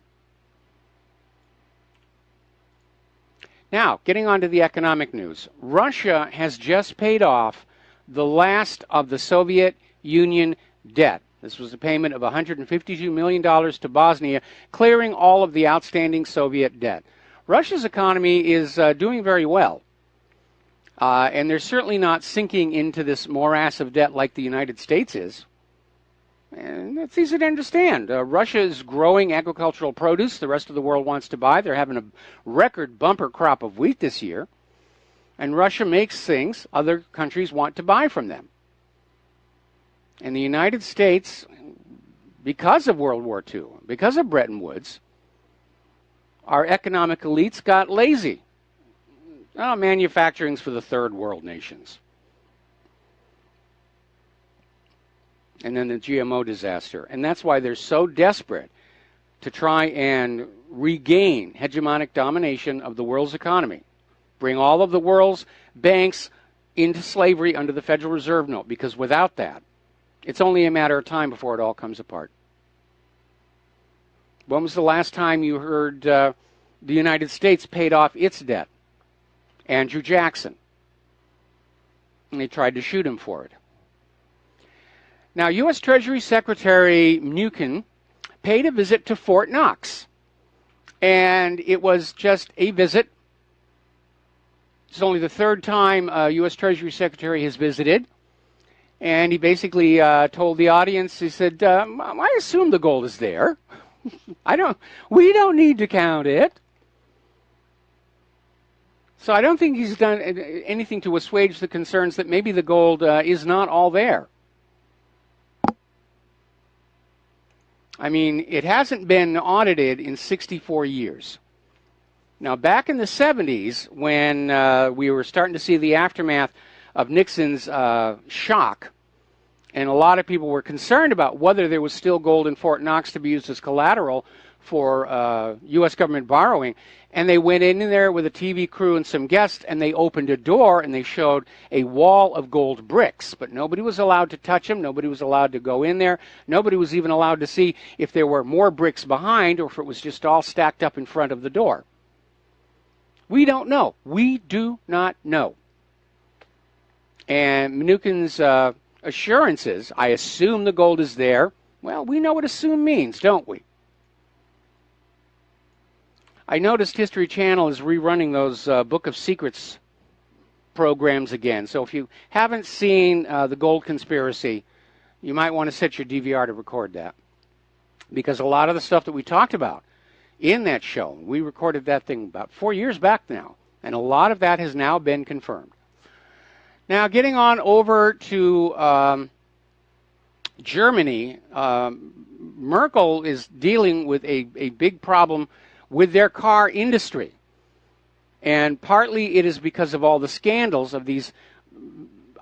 Now, getting on to the economic news. Russia has just paid off the last of the Soviet Union debt. This was a payment of $152 million to Bosnia, clearing all of the outstanding Soviet debt. Russia's economy is doing very well, and they're certainly not sinking into this morass of debt like the United States is. And that's easy to understand. Russia is growing agricultural produce the rest of the world wants to buy. They're having a record bumper crop of wheat this year. And Russia makes things other countries want to buy from them. And the United States, because of World War II, because of Bretton Woods, our economic elites got lazy. Oh, manufacturing's for the third world nations. And then the GMO disaster. And that's why they're so desperate to try and regain hegemonic domination of the world's economy. Bring all of the world's banks into slavery under the Federal Reserve note, because without that, it's only a matter of time before it all comes apart. When was the last time you heard the United States paid off its debt? Andrew Jackson. And they tried to shoot him for it. Now, U.S. Treasury Secretary Mnuchin paid a visit to Fort Knox. And it was just a visit. It's only the third time a U.S. Treasury Secretary has visited. And he basically told the audience, he said, I assume the gold is there. We don't need to count it. So I don't think he's done anything to assuage the concerns that maybe the gold is not all there. I mean, it hasn't been audited in 64 years. Now, back in the 70s, when we were starting to see the aftermath of Nixon's shock, and a lot of people were concerned about whether there was still gold in Fort Knox to be used as collateral for U.S. government borrowing, and they went in there with a TV crew and some guests, and they opened a door, and they showed a wall of gold bricks, but nobody was allowed to touch them. Nobody was allowed to go in there. Nobody was even allowed to see if there were more bricks behind or if it was just all stacked up in front of the door. We don't know. We do not know. And Mnuchin's assurances, I assume the gold is there. Well, we know what assume means, don't we? I noticed History Channel is rerunning those Book of Secrets programs again. So if you haven't seen the gold conspiracy, you might want to set your DVR to record that. Because a lot of the stuff that we talked about in that show, we recorded that thing about 4 years back now, and a lot of that has now been confirmed. Now, getting on over to Germany, Merkel is dealing with a big problem with their car industry. And partly it is because of all the scandals of these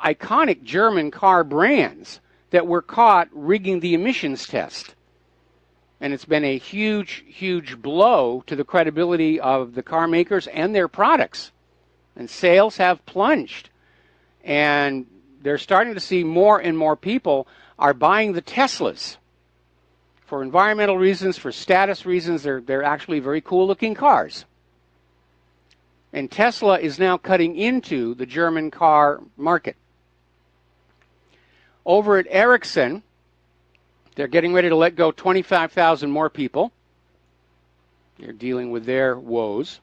iconic German car brands that were caught rigging the emissions test. And it's been a huge, huge blow to the credibility of the car makers and their products. And sales have plunged. And they're starting to see more and more people are buying the Teslas. For environmental reasons, for status reasons, they're actually very cool-looking cars. And Tesla is now cutting into the German car market. Over at Ericsson, they're getting ready to let go 25,000 more people. They're dealing with their woes.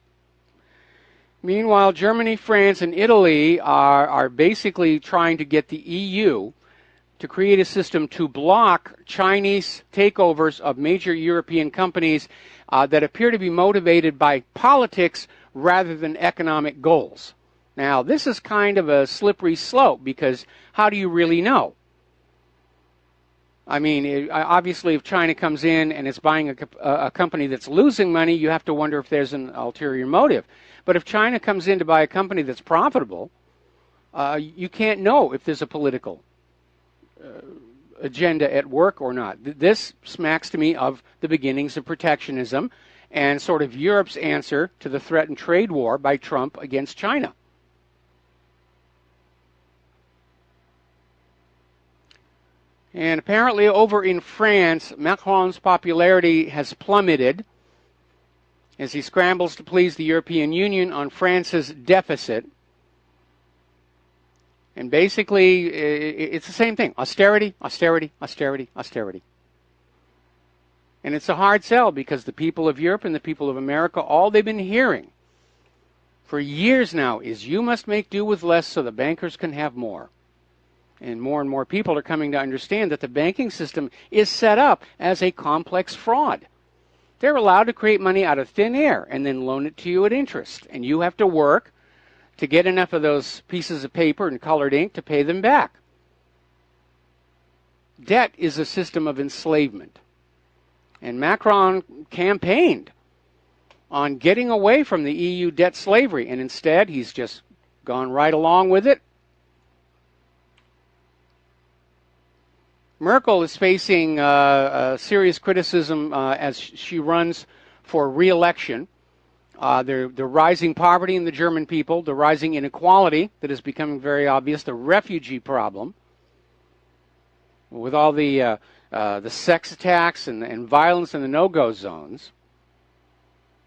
Meanwhile, Germany, France, and Italy are basically trying to get the EU to create a system to block Chinese takeovers of major European companies that appear to be motivated by politics rather than economic goals. Now, this is kind of a slippery slope because how do you really know? I mean, obviously, if China comes in and it's buying a company that's losing money, you have to wonder if there's an ulterior motive. But if China comes in to buy a company that's profitable, you can't know if there's a political agenda at work or not. This smacks to me of the beginnings of protectionism and sort of Europe's answer to the threatened trade war by Trump against China. And apparently over in France, Macron's popularity has plummeted as he scrambles to please the European Union on France's deficit. And basically, it's the same thing. Austerity, austerity, austerity, austerity. And it's a hard sell because the people of Europe and the people of America, all they've been hearing for years now is you must make do with less so the bankers can have more. And more people are coming to understand that the banking system is set up as a complex fraud. They're allowed to create money out of thin air and then loan it to you at interest. And you have to work to get enough of those pieces of paper and colored ink to pay them back. Debt is a system of enslavement. And Macron campaigned on getting away from the EU debt slavery. And instead, he's just gone right along with it. Merkel is facing serious criticism as she runs for re-election. The rising poverty in the German people, the rising inequality that is becoming very obvious, the refugee problem, with all the sex attacks and violence in the no-go zones.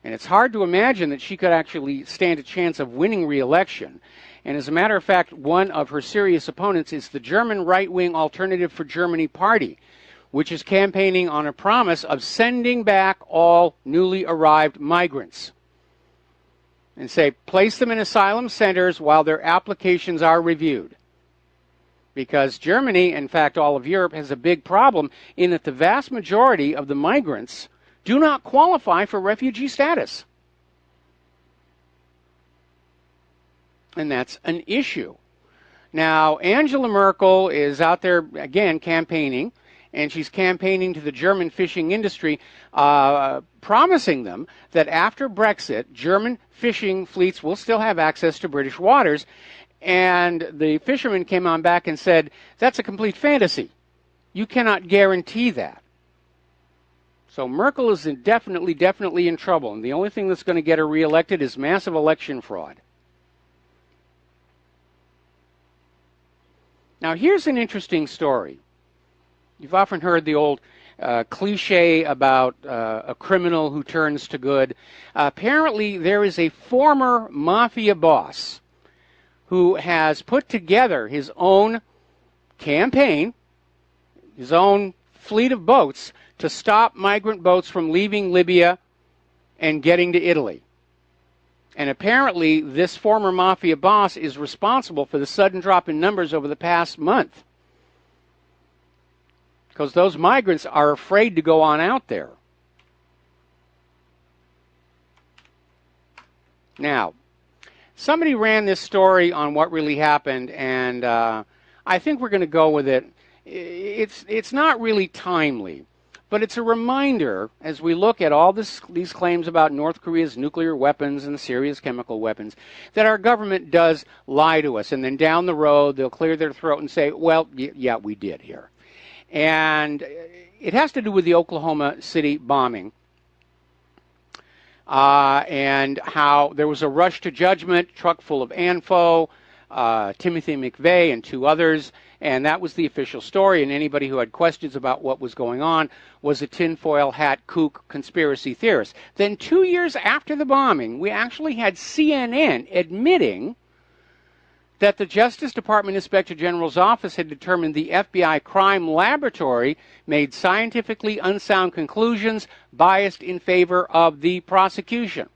And it's hard to imagine that she could actually stand a chance of winning re-election. And as a matter of fact, one of her serious opponents is the German right-wing Alternative for Germany party, which is campaigning on a promise of sending back all newly arrived migrants. And say, place them in asylum centers while their applications are reviewed. Because Germany, in fact all of Europe, has a big problem in that the vast majority of the migrants do not qualify for refugee status. And that's an issue. Now, Angela Merkel is out there, again, campaigning, and she's campaigning to the German fishing industry, promising them that after Brexit, German fishing fleets will still have access to British waters. And the fishermen came on back and said, that's a complete fantasy. You cannot guarantee that. So Merkel is definitely in trouble. And the only thing that's going to get her reelected is massive election fraud. Now, here's an interesting story. You've often heard the old cliche about a criminal who turns to good. Apparently, there is a former mafia boss who has put together his own campaign, his own fleet of boats, to stop migrant boats from leaving Libya and getting to Italy. And apparently, this former mafia boss is responsible for the sudden drop in numbers over the past month. Because those migrants are afraid to go on out there. Now, somebody ran this story on what really happened, and I think we're going to go with it. It's not really timely. But it's a reminder, as we look at all these claims about North Korea's nuclear weapons and Syria's chemical weapons, that our government does lie to us. And then down the road, they'll clear their throat and say, well, yeah, we did here. And it has to do with the Oklahoma City bombing. And how there was a rush to judgment, truck full of ANFO, Timothy McVeigh and two others. And that was the official story, and anybody who had questions about what was going on was a tinfoil hat kook conspiracy theorist. Then 2 years after the bombing, we actually had CNN admitting that the Justice Department Inspector General's office had determined the FBI crime laboratory made scientifically unsound conclusions biased in favor of the prosecution.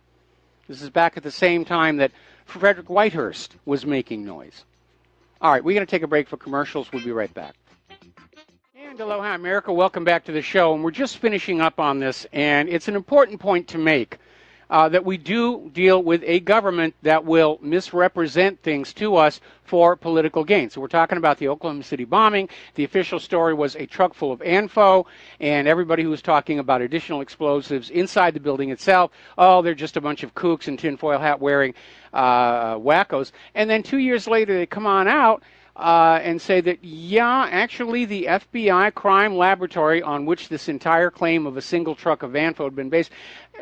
This is back at the same time that Frederick Whitehurst was making noise. All right, we're going to take a break for commercials. We'll be right back. And aloha, America. Welcome back to the show. And we're just finishing up on this, and it's an important point to make. that we do deal with a government that will misrepresent things to us for political gain. So we're talking about the Oklahoma City bombing. The official story was a truck full of ANFO, and everybody who was talking about additional explosives inside the building itself, oh, they're just a bunch of kooks and tinfoil hat wearing wackos. And then 2 years later, they come on out and say that, yeah, actually the FBI crime laboratory on which this entire claim of a single truck of ANFO had been based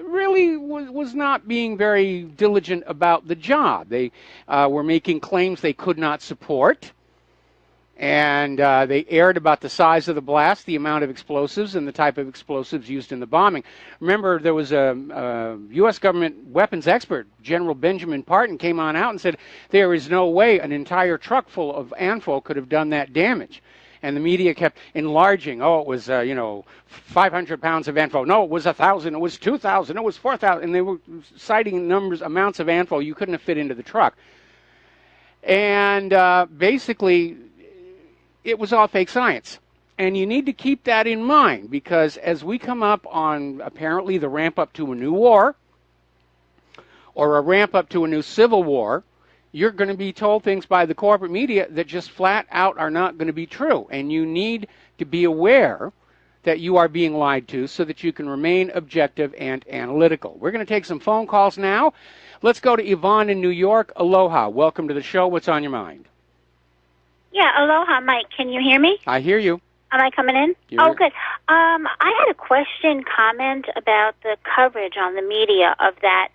really was not being very diligent about the job. They were making claims they could not support, and they erred about the size of the blast, the amount of explosives, and the type of explosives used in the bombing. Remember, there was a U.S. government weapons expert, General Benjamin Parton, came on out and said there is no way an entire truck full of ANFO could have done that damage. And the media kept enlarging. Oh, it was, 500 pounds of ANFO. No, it was 1,000. It was 2,000. It was 4,000. And they were citing amounts of ANFO you couldn't have fit into the truck. And basically, it was all fake science. And you need to keep that in mind, because as we come up on apparently the ramp up to a new war or a ramp up to a new civil war, you're going to be told things by the corporate media that just flat out are not going to be true. And you need to be aware that you are being lied to so that you can remain objective and analytical. We're going to take some phone calls now. Let's go to Yvonne in New York. Aloha. Welcome to the show. What's on your mind? Yeah, aloha, Mike. Can you hear me? I hear you. Am I coming in? You're good. I had a question, comment about the coverage on the media of that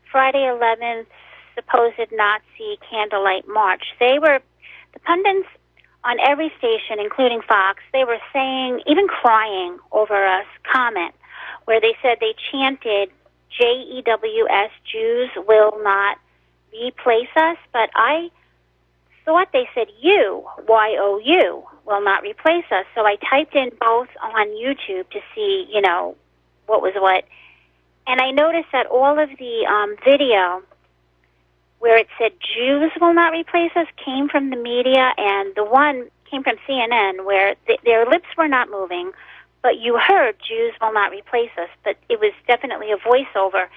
Friday 11th supposed Nazi candlelight march. The pundits on every station, including Fox, they were saying, even crying over a comment where they said they chanted JEWS, Jews will not replace us, but I thought they said YOU will not replace us. So I typed in both on YouTube to see, what was what. And I noticed that all of the video where it said Jews will not replace us came from the media, and the one came from CNN where their lips were not moving, but you heard Jews will not replace us, but it was definitely a voiceover.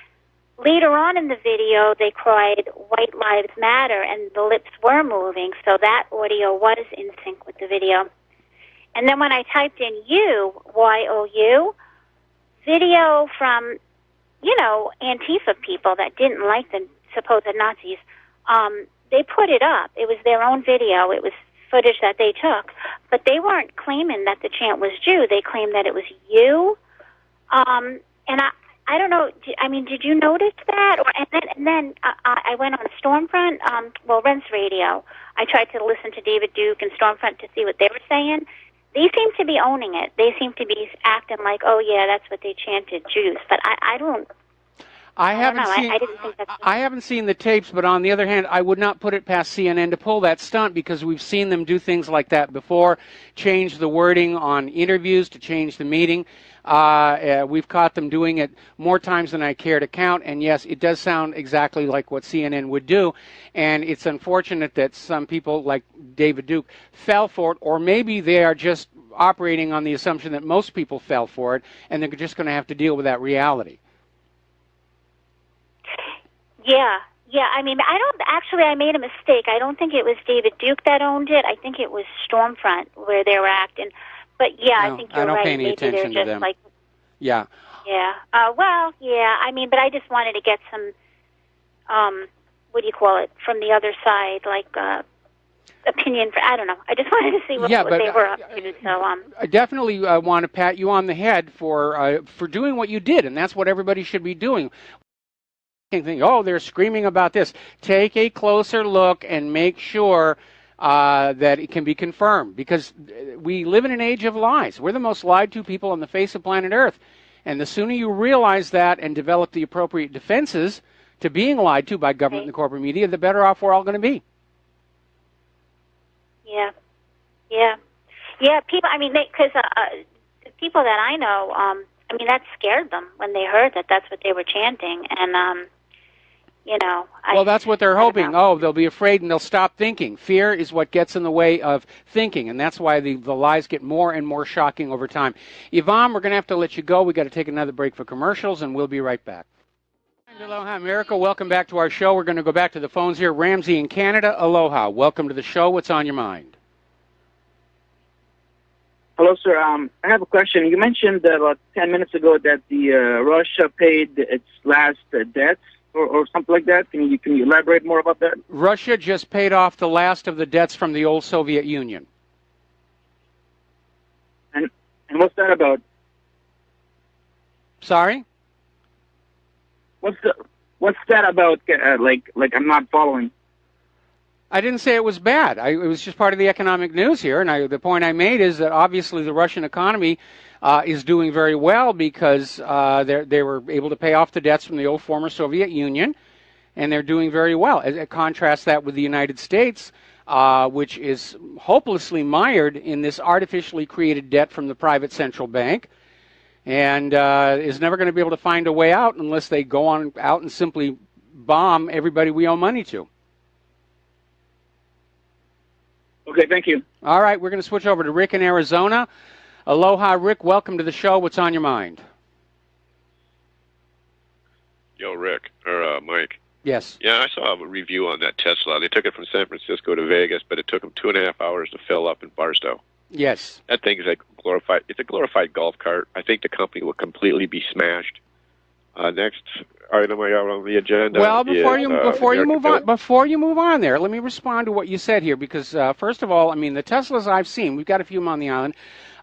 Later on in the video, they cried White Lives Matter, and the lips were moving, so that audio was in sync with the video. And then when I typed in YOU, video from, Antifa people that didn't like the supposed Nazis, they put it up. It was their own video. It was footage that they took. But they weren't claiming that the chant was Jew. They claimed that it was you. And I don't know. Did you notice that? And then I went on Stormfront, Rents Radio. I tried to listen to David Duke and Stormfront to see what they were saying. They seem to be owning it. They seem to be acting like, oh, yeah, that's what they chanted, Jews. But I don't... I haven't seen the tapes, but on the other hand, I would not put it past CNN to pull that stunt, because we've seen them do things like that before, change the wording on interviews to change the meaning. We've caught them doing it more times than I care to count, and yes, it does sound exactly like what CNN would do, and it's unfortunate that some people like David Duke fell for it, or maybe they are just operating on the assumption that most people fell for it, and they're just going to have to deal with that reality. Yeah. I made a mistake. I don't think it was David Duke that owned it. I think it was Stormfront where they were acting. But yeah, I think you're right. I don't pay any Maybe attention they're to them. Yeah. But I just wanted to get some, from the other side, opinion. I don't know. I just wanted to see what they were up to. So, I definitely want to pat you on the head for doing what you did, and that's what everybody should be doing. Think, oh, they're screaming about this. Take a closer look and make sure that it can be confirmed, because we live in an age of lies. We're the most lied to people on the face of planet Earth. And the sooner you realize that and develop the appropriate defenses to being lied to by government and the corporate media, the better off we're all going to be. Yeah. People, because the people that I know, that scared them when they heard that that's what they were chanting. And, that's what they're hoping. Oh, they'll be afraid and they'll stop thinking. Fear is what gets in the way of thinking, and that's why the lies get more and more shocking over time. Yvonne, we're going to have to let you go. We've got to take another break for commercials, and we'll be right back. Aloha, America. Welcome back to our show. We're going to go back to the phones here. Ramsey in Canada. Aloha. Welcome to the show. What's on your mind? Hello, sir. I have a question. You mentioned about 10 minutes ago that the Russia paid its last debts or something like that. Can you elaborate more about that? Russia just paid off the last of the debts from the old Soviet Union. And what's that about? Sorry? What's that about? Like I'm not following. I didn't say it was bad. It was just part of the economic news here, and the point I made is that obviously the Russian economy is doing very well because they were able to pay off the debts from the old former Soviet Union, and they're doing very well. Contrast that with the United States, which is hopelessly mired in this artificially created debt from the private central bank, and is never going to be able to find a way out unless they go on out and simply bomb everybody we owe money to. Okay, thank you. All right, we're going to switch over to Rick in Arizona. Aloha, Rick. Welcome to the show. What's on your mind? Yo, Rick, or Mike. Yes. Yeah, I saw a review on that Tesla. They took it from San Francisco to Vegas, but it took them 2.5 hours to fill up in Barstow. Yes. That thing is it's a glorified golf cart. I think the company will completely be smashed. Next item I got on the agenda. Well, before you move on there, let me respond to what you said here because first of all, I mean the Teslas I've seen, we've got a few of them on the island,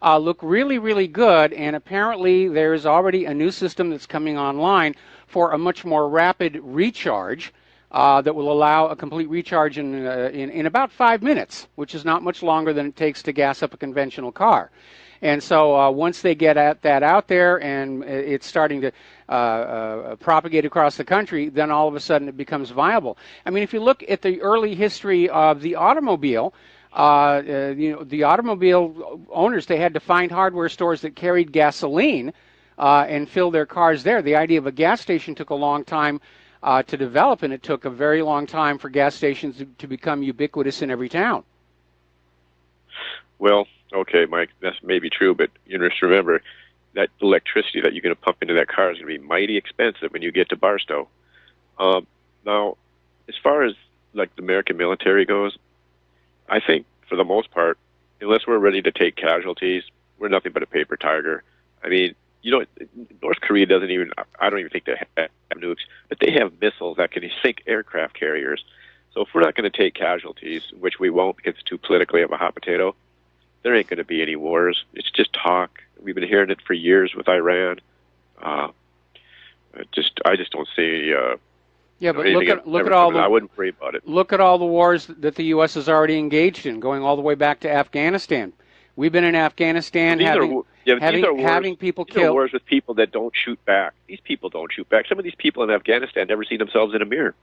look really, really good, and apparently there's already a new system that's coming online for a much more rapid recharge that will allow a complete recharge in about 5 minutes, which is not much longer than it takes to gas up a conventional car. And so once they get that out there and it's starting to propagate across the country, then all of a sudden it becomes viable. I mean, if you look at the early history of the automobile, the automobile owners, they had to find hardware stores that carried gasoline and fill their cars there. The idea of a gas station took a long time to develop, and it took a very long time for gas stations to become ubiquitous in every town. Well, okay, Mike, that's maybe true, but you just remember that electricity that you're going to pump into that car is going to be mighty expensive when you get to Barstow. Now, as far as like the American military goes, I think for the most part, unless we're ready to take casualties, we're nothing but a paper tiger. I mean, North Korea I don't even think they have nukes, but they have missiles that can sink aircraft carriers. So if we're not going to take casualties, which we won't because it's too politically of a hot potato, there ain't going to be any wars. It's just talk. We've been hearing it for years with Iran. I just don't see. Yeah, but look at all the. I wouldn't worry about it. Look at all the wars that the U.S. has already engaged in, going all the way back to Afghanistan. We've been in Afghanistan having people killed. These are wars with people that don't shoot back. These people don't shoot back. Some of these people in Afghanistan never see themselves in a mirror.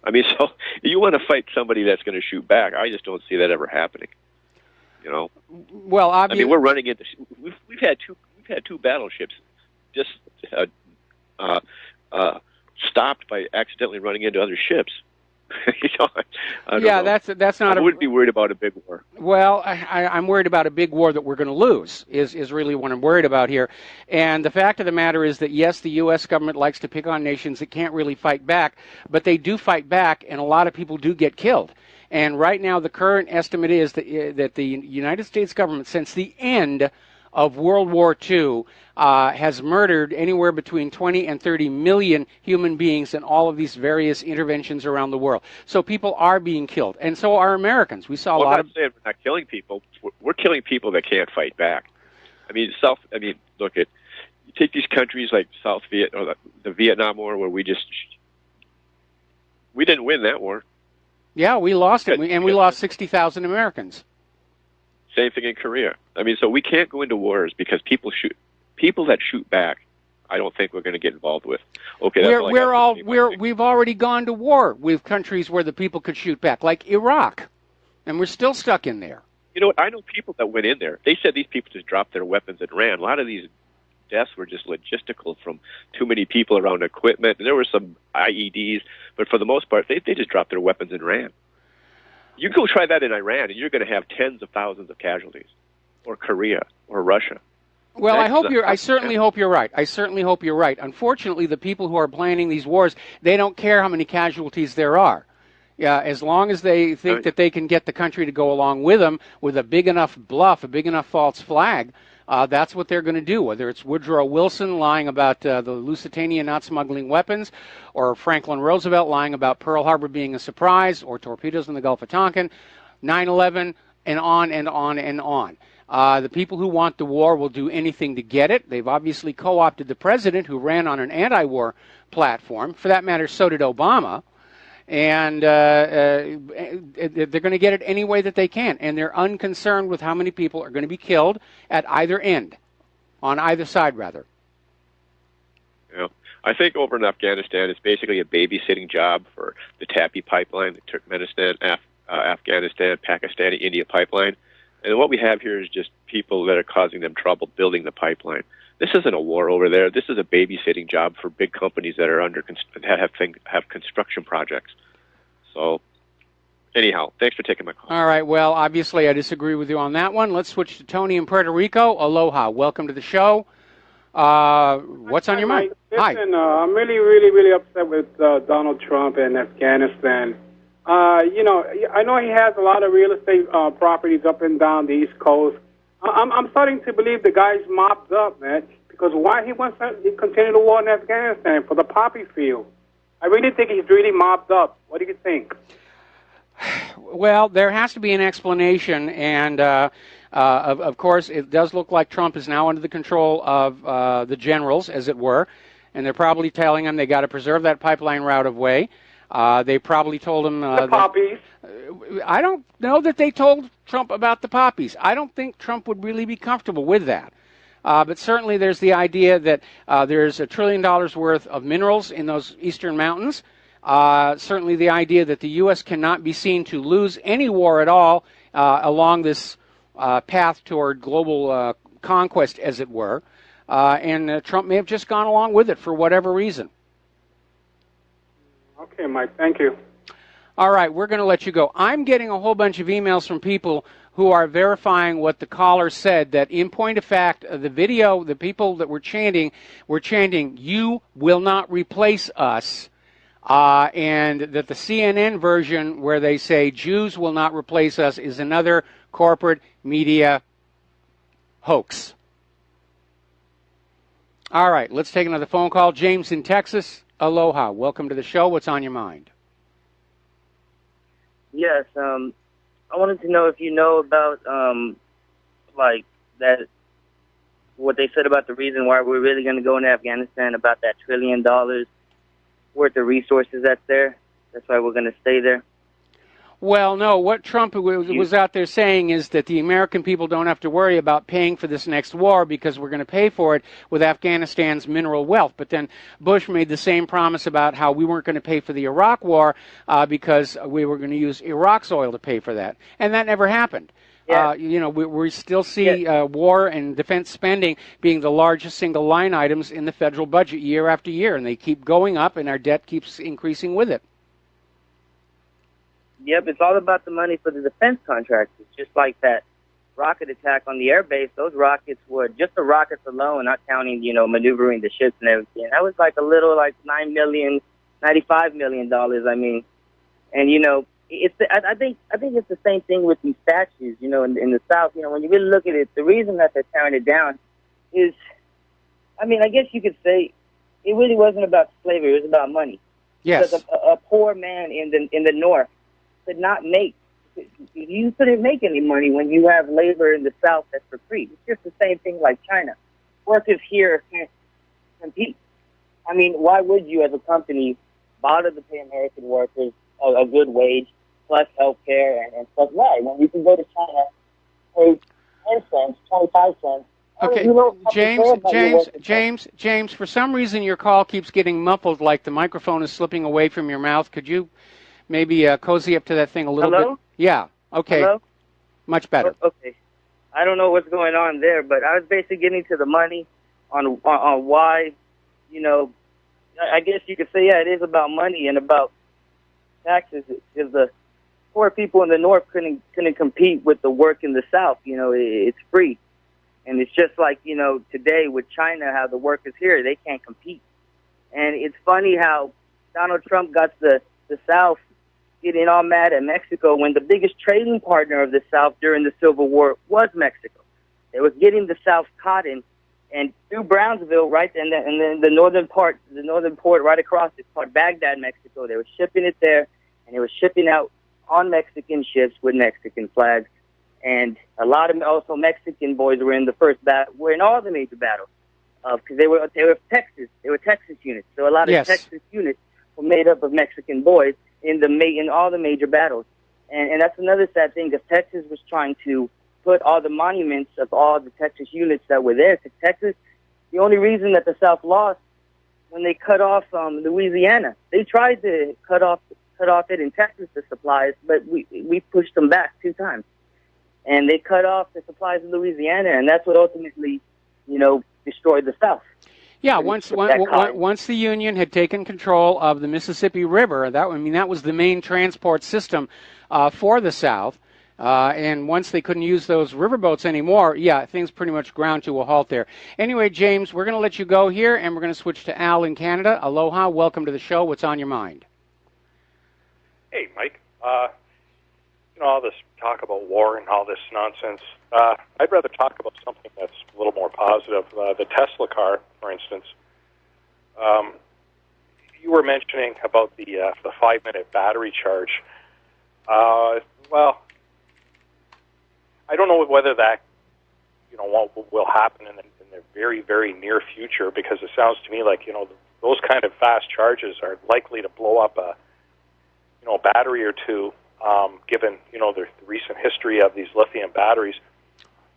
I mean, so you want to fight somebody that's going to shoot back? I just don't see that ever happening. Well, I mean, we're running into. We've had two battleships just stopped by accidentally running into other ships. I don't know. that's not. I wouldn't be worried about a big war. Well, I'm worried about a big war that we're going to lose. Is really what I'm worried about here. And the fact of the matter is that yes, the U.S. government likes to pick on nations that can't really fight back, but they do fight back, and a lot of people do get killed. And right now, the current estimate is that the United States government, since the end of World War II, has murdered anywhere between 20 and 30 million human beings in all of these various interventions around the world. So people are being killed, and so are Americans. We saw a lot of. I'm not saying we're not killing people. We're killing people that can't fight back. I mean, look at you take these countries like South Viet or the Vietnam War, where we didn't win that war. Yeah, we lost it, and we lost 60,000 Americans. Same thing in Korea. I mean, so we can't go into wars because people that shoot back. I don't think we're going to get involved with. Okay, we've already gone to war with countries where the people could shoot back, like Iraq, and we're still stuck in there. You know what? I know people that went in there. They said these people just dropped their weapons and ran. A lot of these deaths were just logistical from too many people around equipment. And there were some IEDs, but for the most part, they just dropped their weapons and ran. You go try that in Iran, and you're going to have tens of thousands of casualties, or Korea, or Russia. Well, I certainly hope you're right. I certainly hope you're right. Unfortunately, the people who are planning these wars, they don't care how many casualties there are. Yeah, as long as they think that they can get the country to go along with them with a big enough bluff, a big enough false flag, that's what they're going to do. Whether it's Woodrow Wilson lying about the Lusitania not smuggling weapons, or Franklin Roosevelt lying about Pearl Harbor being a surprise, or torpedoes in the Gulf of Tonkin, 9/11, and on and on and on. The people who want the war will do anything to get it. They've obviously co-opted the president, who ran on an anti-war platform. For that matter, so did Obama. And they're going to get it any way that they can. And they're unconcerned with how many people are going to be killed at either end, on either side, rather. Yeah. I think over in Afghanistan, it's basically a babysitting job for the TAPI pipeline, the Turkmenistan, Afghanistan, Pakistani, India pipeline. And what we have here is just people that are causing them trouble building the pipeline. This isn't a war over there. This is a babysitting job for big companies that are have construction projects. So, anyhow, thanks for taking my call. All right. Well, obviously, I disagree with you on that one. Let's switch to Tony in Puerto Rico. Aloha. Welcome to the show. What's on your mind? Listen, I'm really upset with Donald Trump and Afghanistan. You know, I know he has a lot of real estate properties up and down the East Coast. I'm starting to believe the guy's mopped up, man, because why he wants to continue the war in Afghanistan for the poppy field? I really think he's really mopped up. What do you think? Well, there has to be an explanation, and of course, it does look like Trump is now under the control of the generals, as it were, and they're probably telling him they got to preserve that pipeline route of way. They probably told him the poppies. I don't know that they told Trump about the poppies. I don't think Trump would really be comfortable with that. But certainly there's the idea that there's $1 trillion worth of minerals in those eastern mountains. Certainly the idea that the U.S. cannot be seen to lose any war at all along this path toward global conquest, as it were. And Trump may have just gone along with it for whatever reason. Okay, Mike, thank you. All right, we're going to let you go. I'm getting a whole bunch of emails from people who are verifying what the caller said, that in point of fact, the video, the people that were chanting, "You will not replace us," and that the CNN version where they say Jews will not replace us is another corporate media hoax. All right, let's take another phone call. James in Texas. Aloha. Welcome to the show. What's on your mind? Yes, I wanted to know if you know about, like, that, what they said about the reason why we're really going to go into Afghanistan, about that $1 trillion worth of resources that's there. That's why we're going to stay there. Well, no, what Trump was out there saying is that the American people don't have to worry about paying for this next war because we're going to pay for it with Afghanistan's mineral wealth. But then Bush made the same promise about how we weren't going to pay for the Iraq war because we were going to use Iraq's oil to pay for that. And that never happened. Yeah. You know, we still see war and defense spending being the largest single line items in the federal budget year after year, and they keep going up, and our debt keeps increasing with it. Yep, it's all about the money for the defense contractors. Just like that rocket attack on the air base, those rockets were, just the rockets alone, not counting, you know, maneuvering the ships and everything. That was like a little, like $95 million, I mean. And, you know, I think it's the same thing with these statues, you know, in the South. You know, when you really look at it, the reason that they're tearing it down is, I mean, I guess you could say it really wasn't about slavery, it was about money. Yes. Because a poor man in the North could not make, you couldn't make any money when you have labor in the South that's for free. It's just the same thing like China. Workers here can't compete. I mean, why would you as a company bother to pay American workers a good wage plus health care and plus why? When you can go to China, pay 10 cents, 25 cents. Okay, James, for some reason your call keeps getting muffled, like the microphone is slipping away from your mouth. Could you maybe cozy up to that thing a little bit? Yeah, okay. Hello? Much better. Okay. I don't know what's going on there, but I was basically getting to the money on why, you know, I guess you could say, yeah, it is about money and about taxes, because the poor people in the North couldn't compete with the work in the South. You know, it's free. And it's just like, today with China, how the workers here, they can't compete. And it's funny how Donald Trump got the South getting all mad at Mexico when the biggest trading partner of the South during the Civil War was Mexico. They was getting the South cotton, and through Brownsville, right, and then the northern port right across, it's called Baghdad, Mexico. They were shipping it there, and they were shipping out on Mexican ships with Mexican flags. And a lot of also Mexican boys were in the first battle, were in all the major battles, because they were Texas units. So a lot of Texas units were made up of Mexican boys in all the major battles. And that's another sad thing, because Texas was trying to put all the monuments of all the Texas units that were there to Texas. The only reason that the South lost when they cut off Louisiana, they tried to cut off it in Texas, the supplies, but we pushed them back 2 times. And they cut off the supplies in Louisiana, and that's what ultimately, destroyed the South. Yeah, once the Union had taken control of the Mississippi River, that was the main transport system for the South. And once they couldn't use those riverboats anymore, things pretty much ground to a halt there. Anyway, James, we're going to let you go here, and we're going to switch to Al in Canada. Aloha, welcome to the show. What's on your mind? Hey, Mike. All this talk about war and all this nonsense. I'd rather talk about something that's a little more positive. The Tesla car, for instance. You were mentioning about the 5-minute battery charge. Well, I don't know whether that what will happen in the very, very near future, because it sounds to me like those kind of fast charges are likely to blow up a battery or two. Given the recent history of these lithium batteries.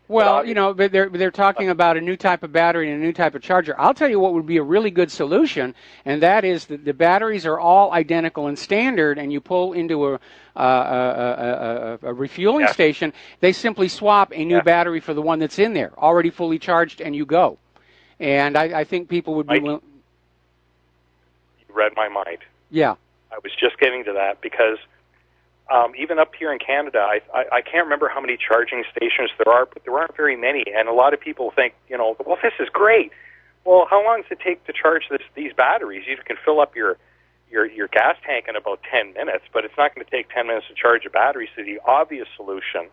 Well, they're talking about a new type of battery and a new type of charger. I'll tell you what would be a really good solution, and that is that the batteries are all identical and standard, and you pull into a refueling station, they simply swap a new battery for the one that's in there, already fully charged, and you go. And I think people would be willing. You read my mind. Yeah. I was just getting to that because even up here in Canada, I can't remember how many charging stations there are, but there aren't very many. And a lot of people think, well, this is great. Well, how long does it take to charge these batteries? You can fill up your gas tank in about 10 minutes, but it's not going to take 10 minutes to charge a battery. So the obvious solution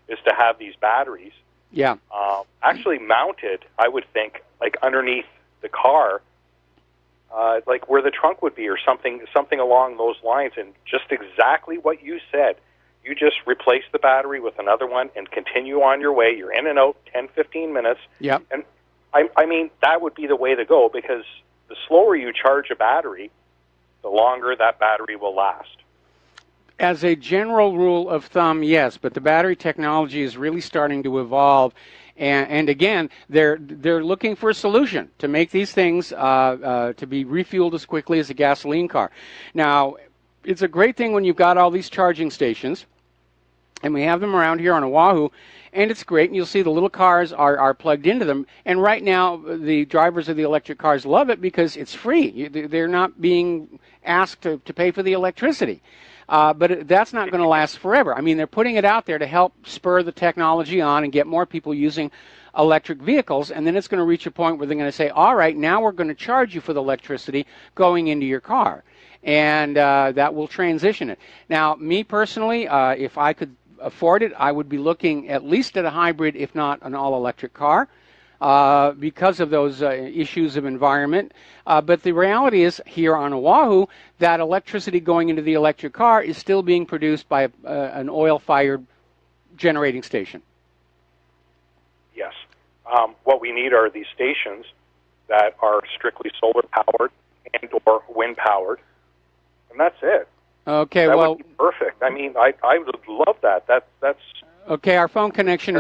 is to have these batteries actually mounted, I would think, like underneath the car, like where the trunk would be, or something along those lines. And just exactly what you said. You just replace the battery with another one and continue on your way. You're in and out 10, 15 minutes. Yep. And I mean, that would be the way to go, because the slower you charge a battery, the longer that battery will last. As a general rule of thumb, yes, but the battery technology is really starting to evolve. And again, they're looking for a solution to make these things to be refueled as quickly as a gasoline car. Now, it's a great thing when you've got all these charging stations, and we have them around here on Oahu, and it's great. And you'll see the little cars are plugged into them. And right now, the drivers of the electric cars love it because it's free. They're not being asked to pay for the electricity. But that's not going to last forever. I mean, they're putting it out there to help spur the technology on and get more people using electric vehicles, and then it's going to reach a point where they're going to say, all right, now we're going to charge you for the electricity going into your car, and that will transition it. Now, me personally, if I could afford it, I would be looking at least at a hybrid, if not an all-electric car. Because of those issues of environment. But the reality is, here on Oahu, that electricity going into the electric car is still being produced by an oil-fired generating station. Yes. What we need are these stations that are strictly solar-powered and or wind-powered, and that's it. Okay, that well, would be perfect. I mean, I would love that. That's okay. Our phone connection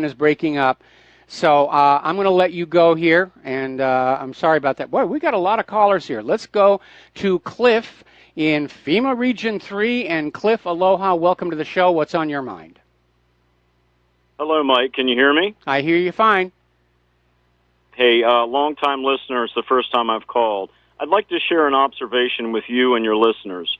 is breaking up. So I'm going to let you go here, and I'm sorry about that. Boy, we got a lot of callers here. Let's go to Cliff in FEMA Region 3. And Cliff, aloha, welcome to the show. What's on your mind? Hello, Mike. Can you hear me? I hear you fine. Hey, long-time listener. It's the first time I've called. I'd like to share an observation with you and your listeners.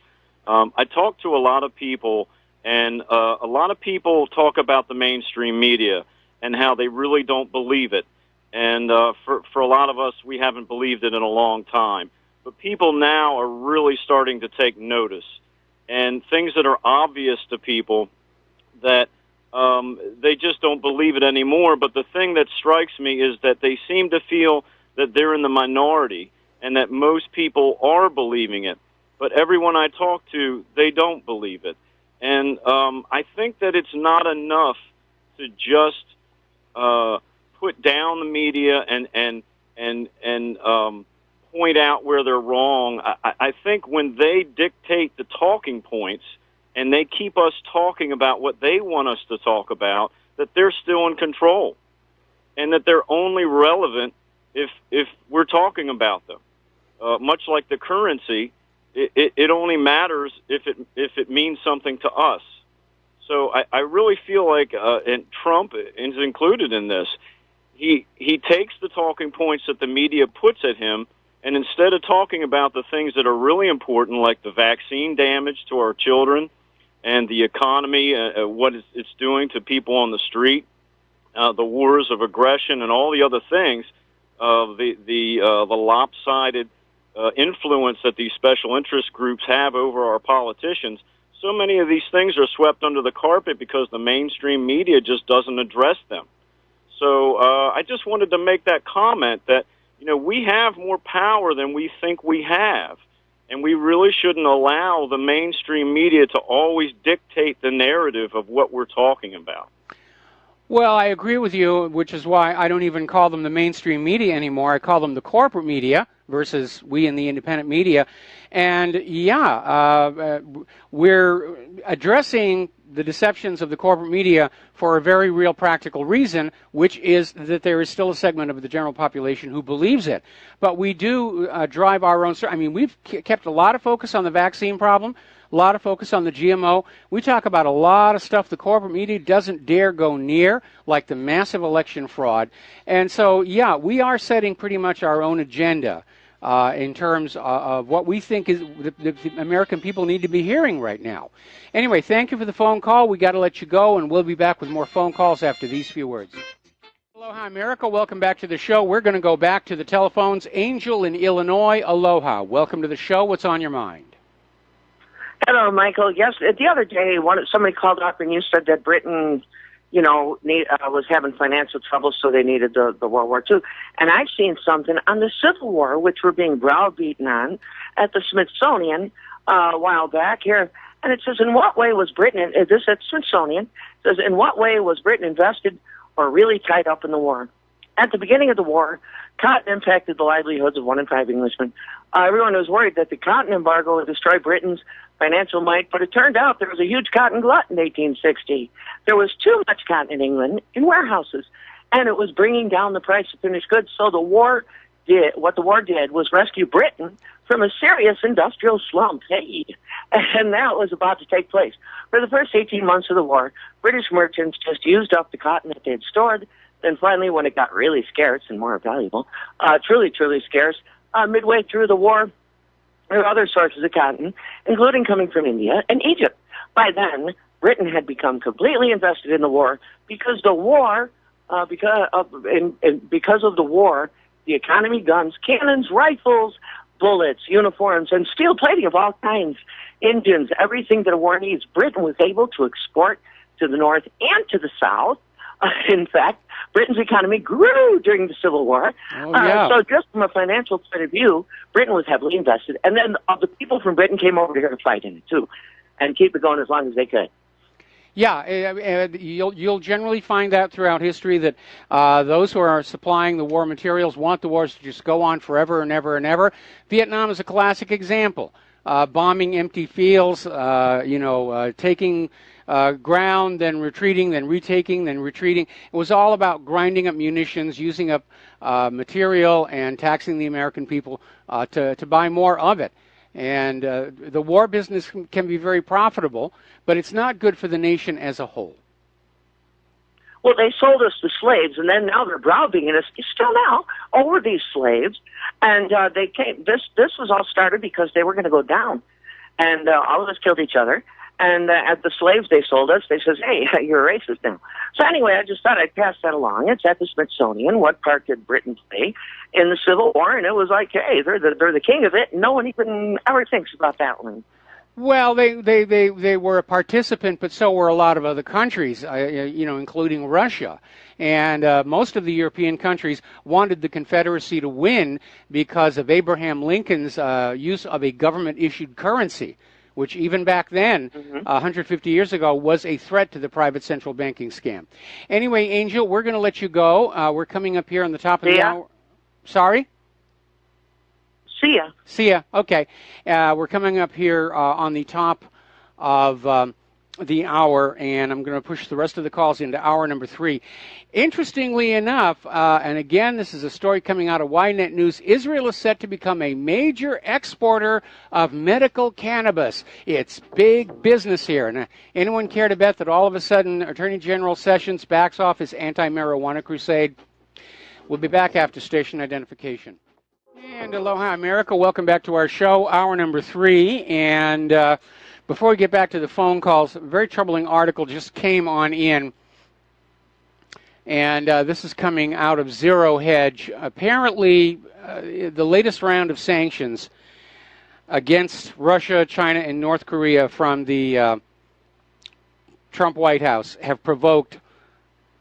I talk to a lot of people, and a lot of people talk about the mainstream media. and how they really don't believe it. And for a lot of us, we haven't believed it in a long time. But people now are really starting to take notice. And things that are obvious to people that they just don't believe it anymore. But the thing that strikes me is that they seem to feel that they're in the minority and that most people are believing it. But everyone I talk to, they don't believe it. And I think that it's not enough to just put down the media and point out where they're wrong. I think when they dictate the talking points and they keep us talking about what they want us to talk about, that they're still in control and that they're only relevant if we're talking about them. Much like the currency, it only matters if it means something to us. So I really feel like, and Trump is included in this, he takes the talking points that the media puts at him, and instead of talking about the things that are really important, like the vaccine damage to our children and the economy, what it's doing to people on the street, the wars of aggression and all the other things, the lopsided influence that these special interest groups have over our politicians, so many of these things are swept under the carpet because the mainstream media just doesn't address them. So I just wanted to make that comment that, we have more power than we think we have, and we really shouldn't allow the mainstream media to always dictate the narrative of what we're talking about. Well, I agree with you, which is why I don't even call them the mainstream media anymore. I call them the corporate media versus we in the independent media. And we're addressing the deceptions of the corporate media for a very real practical reason, which is that there is still a segment of the general population who believes it. But we do drive our own... we've kept a lot of focus on the vaccine problem, a lot of focus on the GMO. We talk about a lot of stuff the corporate media doesn't dare go near, like the massive election fraud. And so, we are setting pretty much our own agenda in terms of what we think is the American people need to be hearing right now. Anyway, thank you for the phone call. We got to let you go, and we'll be back with more phone calls after these few words. Aloha, America. Welcome back to the show. We're going to go back to the telephones. Angel in Illinois, aloha. Welcome to the show. What's on your mind? Hello, Michael. Yes, the other day, somebody called up and you said that Britain, was having financial trouble, so they needed the World War II. And I've seen something on the Civil War, which we're being browbeaten on, at the Smithsonian a while back here. And it says, in what way was Britain, this at Smithsonian, says, in what way was Britain invested or really tied up in the war? At the beginning of the war, cotton impacted the livelihoods of 1 in 5 Englishmen. Everyone was worried that the cotton embargo would destroy Britain's financial might, but it turned out there was a huge cotton glut in 1860. There was too much cotton in England in warehouses, and it was bringing down the price of finished goods. So what the war did was rescue Britain from a serious industrial slump. And that was about to take place. For the first 18 months of the war, British merchants just used up the cotton that they had stored. Then finally, when it got really scarce and more valuable, truly, truly scarce, midway through the war, there were other sources of cotton, including coming from India and Egypt. By then, Britain had become completely invested in the war because of the war, the economy, guns, cannons, rifles, bullets, uniforms, and steel plating of all kinds, engines, everything that a war needs. Britain was able to export to the north and to the south. In fact, Britain's economy grew during the Civil War. So just from a financial point of view, Britain was heavily invested. And then the people from Britain came over here to fight in it, too, and keep it going as long as they could. You'll generally find that throughout history that those who are supplying the war materials want the wars to just go on forever and ever and ever. Vietnam is a classic example. Bombing empty fields, taking ground, then retreating, then retaking, then retreating. It was all about grinding up munitions, using up material, and taxing the American people to buy more of it. And the war business can be very profitable, but it's not good for the nation as a whole. Well, they sold us the slaves, and then now they're browbeating us still now over these slaves. And they came. This was all started because they were going to go down, and all of us killed each other. And at the slaves they sold us, they says, hey, you're a racist now. So anyway, I just thought I'd pass that along. It's at the Smithsonian. What part did Britain play in the Civil War? And it was like, hey, they're the king of it. No one even ever thinks about that one. Well, they were a participant, but so were a lot of other countries, including Russia. And most of the European countries wanted the Confederacy to win because of Abraham Lincoln's use of a government-issued currency, which even back then, 150 years ago, was a threat to the private central banking scam. Anyway, Angel, we're going to let you go. We're coming up here on the top of the hour. Sorry? See ya. See ya. Okay. We're coming up here on the top of the hour, and I'm going to push the rest of the calls into hour number 3. Interestingly enough, and again, this is a story coming out of Ynet News, Israel is set to become a major exporter of medical cannabis. It's big business here. And anyone care to bet that all of a sudden Attorney General Sessions backs off his anti-marijuana crusade? We'll be back after station identification. And aloha, America. Welcome back to our show, hour number 3. And before we get back to the phone calls, a very troubling article just came on in. And this is coming out of Zero Hedge. Apparently, the latest round of sanctions against Russia, China, and North Korea from the Trump White House have provoked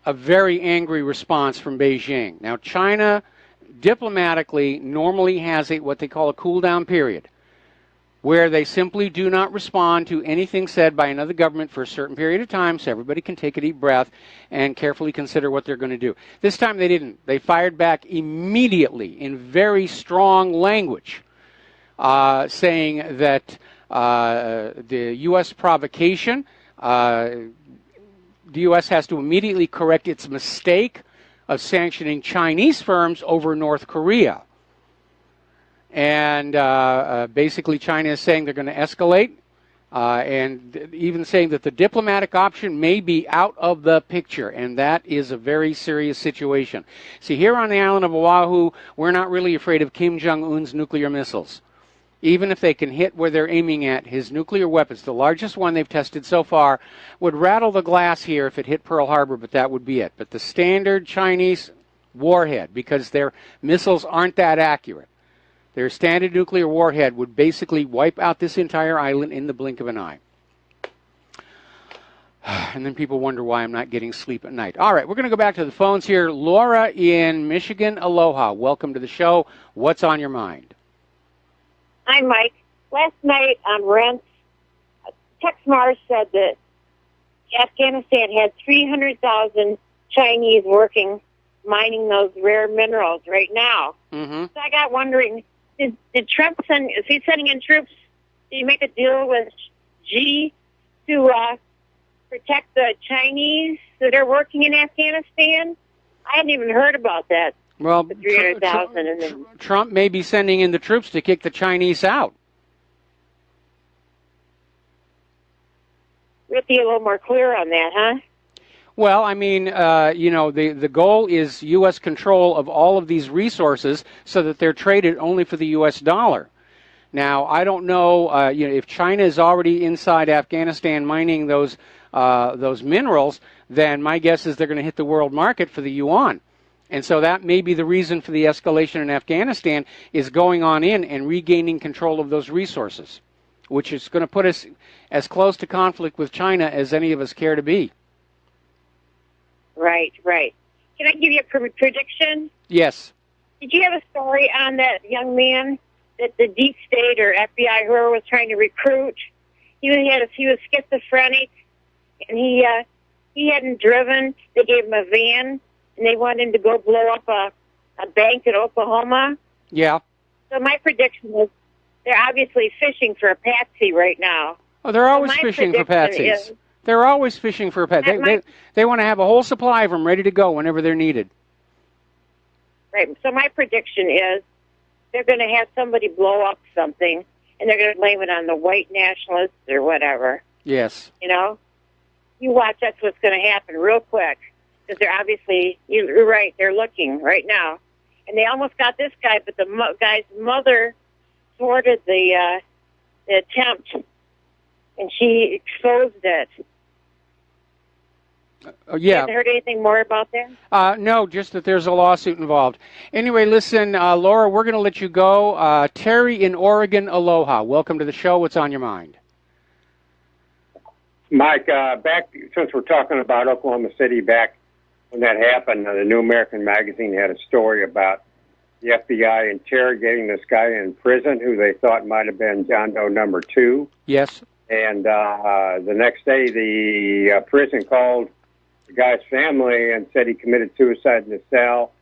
a very angry response from Beijing. Now, China diplomatically normally has what they call a cool-down period, where they simply do not respond to anything said by another government for a certain period of time, so everybody can take a deep breath and carefully consider what they're going to do. This time they didn't. They fired back immediately in very strong language, saying that the U.S. provocation, the U.S. has to immediately correct its mistake of sanctioning Chinese firms over North Korea. And basically China is saying they're going to escalate, and even saying that the diplomatic option may be out of the picture, and that is a very serious situation. See, here on the island of Oahu, we're not really afraid of Kim Jong-un's nuclear missiles. Even if they can hit where they're aiming at, his nuclear weapons, the largest one they've tested so far, would rattle the glass here if it hit Pearl Harbor, but that would be it. But the standard Chinese warhead, because their missiles aren't that accurate, their standard nuclear warhead would basically wipe out this entire island in the blink of an eye. And then people wonder why I'm not getting sleep at night. All right, we're going to go back to the phones here. Laura in Michigan, aloha. Welcome to the show. What's on your mind? Hi, Mike. Last night on Rents, Tex Mars said that Afghanistan had 300,000 Chinese working, mining those rare minerals right now. Mm-hmm. So I got wondering, did Trump send, is he sending in troops? Did he make a deal with Xi to protect the Chinese that are working in Afghanistan? I hadn't even heard about that. Well, 300,000. Trump may be sending in the troops to kick the Chinese out. We have to be a little more clear on that, huh? Well, I mean, the goal is U.S. control of all of these resources so that they're traded only for the U.S. dollar. Now, I don't know, if China is already inside Afghanistan mining those minerals, then my guess is they're going to hit the world market for the yuan. And so that may be the reason for the escalation in Afghanistan is going on in and regaining control of those resources, which is going to put us as close to conflict with China as any of us care to be. Right. Can I give you a prediction? Yes. Did you have a story on that young man that the deep state or FBI, whoever was trying to recruit? He was schizophrenic, and he hadn't driven. They gave him a van, and they wanted him to go blow up a bank in Oklahoma. Yeah. So my prediction is they're obviously fishing for a patsy right now. Oh, they're always fishing for patsies. They're always fishing for a patsy. They want to have a whole supply of them ready to go whenever they're needed. Right. So my prediction is they're going to have somebody blow up something, and they're going to blame it on the white nationalists or whatever. Yes. You watch, that's what's going to happen real quick. Because they're obviously, you're right, they're looking right now. And they almost got this guy, but the guy's mother thwarted the attempt. and she exposed it. Yeah. You haven't heard anything more about that? No, just that there's a lawsuit involved. Anyway, listen, Laura, we're going to let you go. Terry in Oregon, aloha. Welcome to the show. What's on your mind? Mike, back since we're talking about Oklahoma City, back when that happened, the New American Magazine had a story about the FBI interrogating this guy in prison who they thought might have been John Doe number 2. Yes. And the next day, the prison called the guy's family and said he committed suicide in the cell.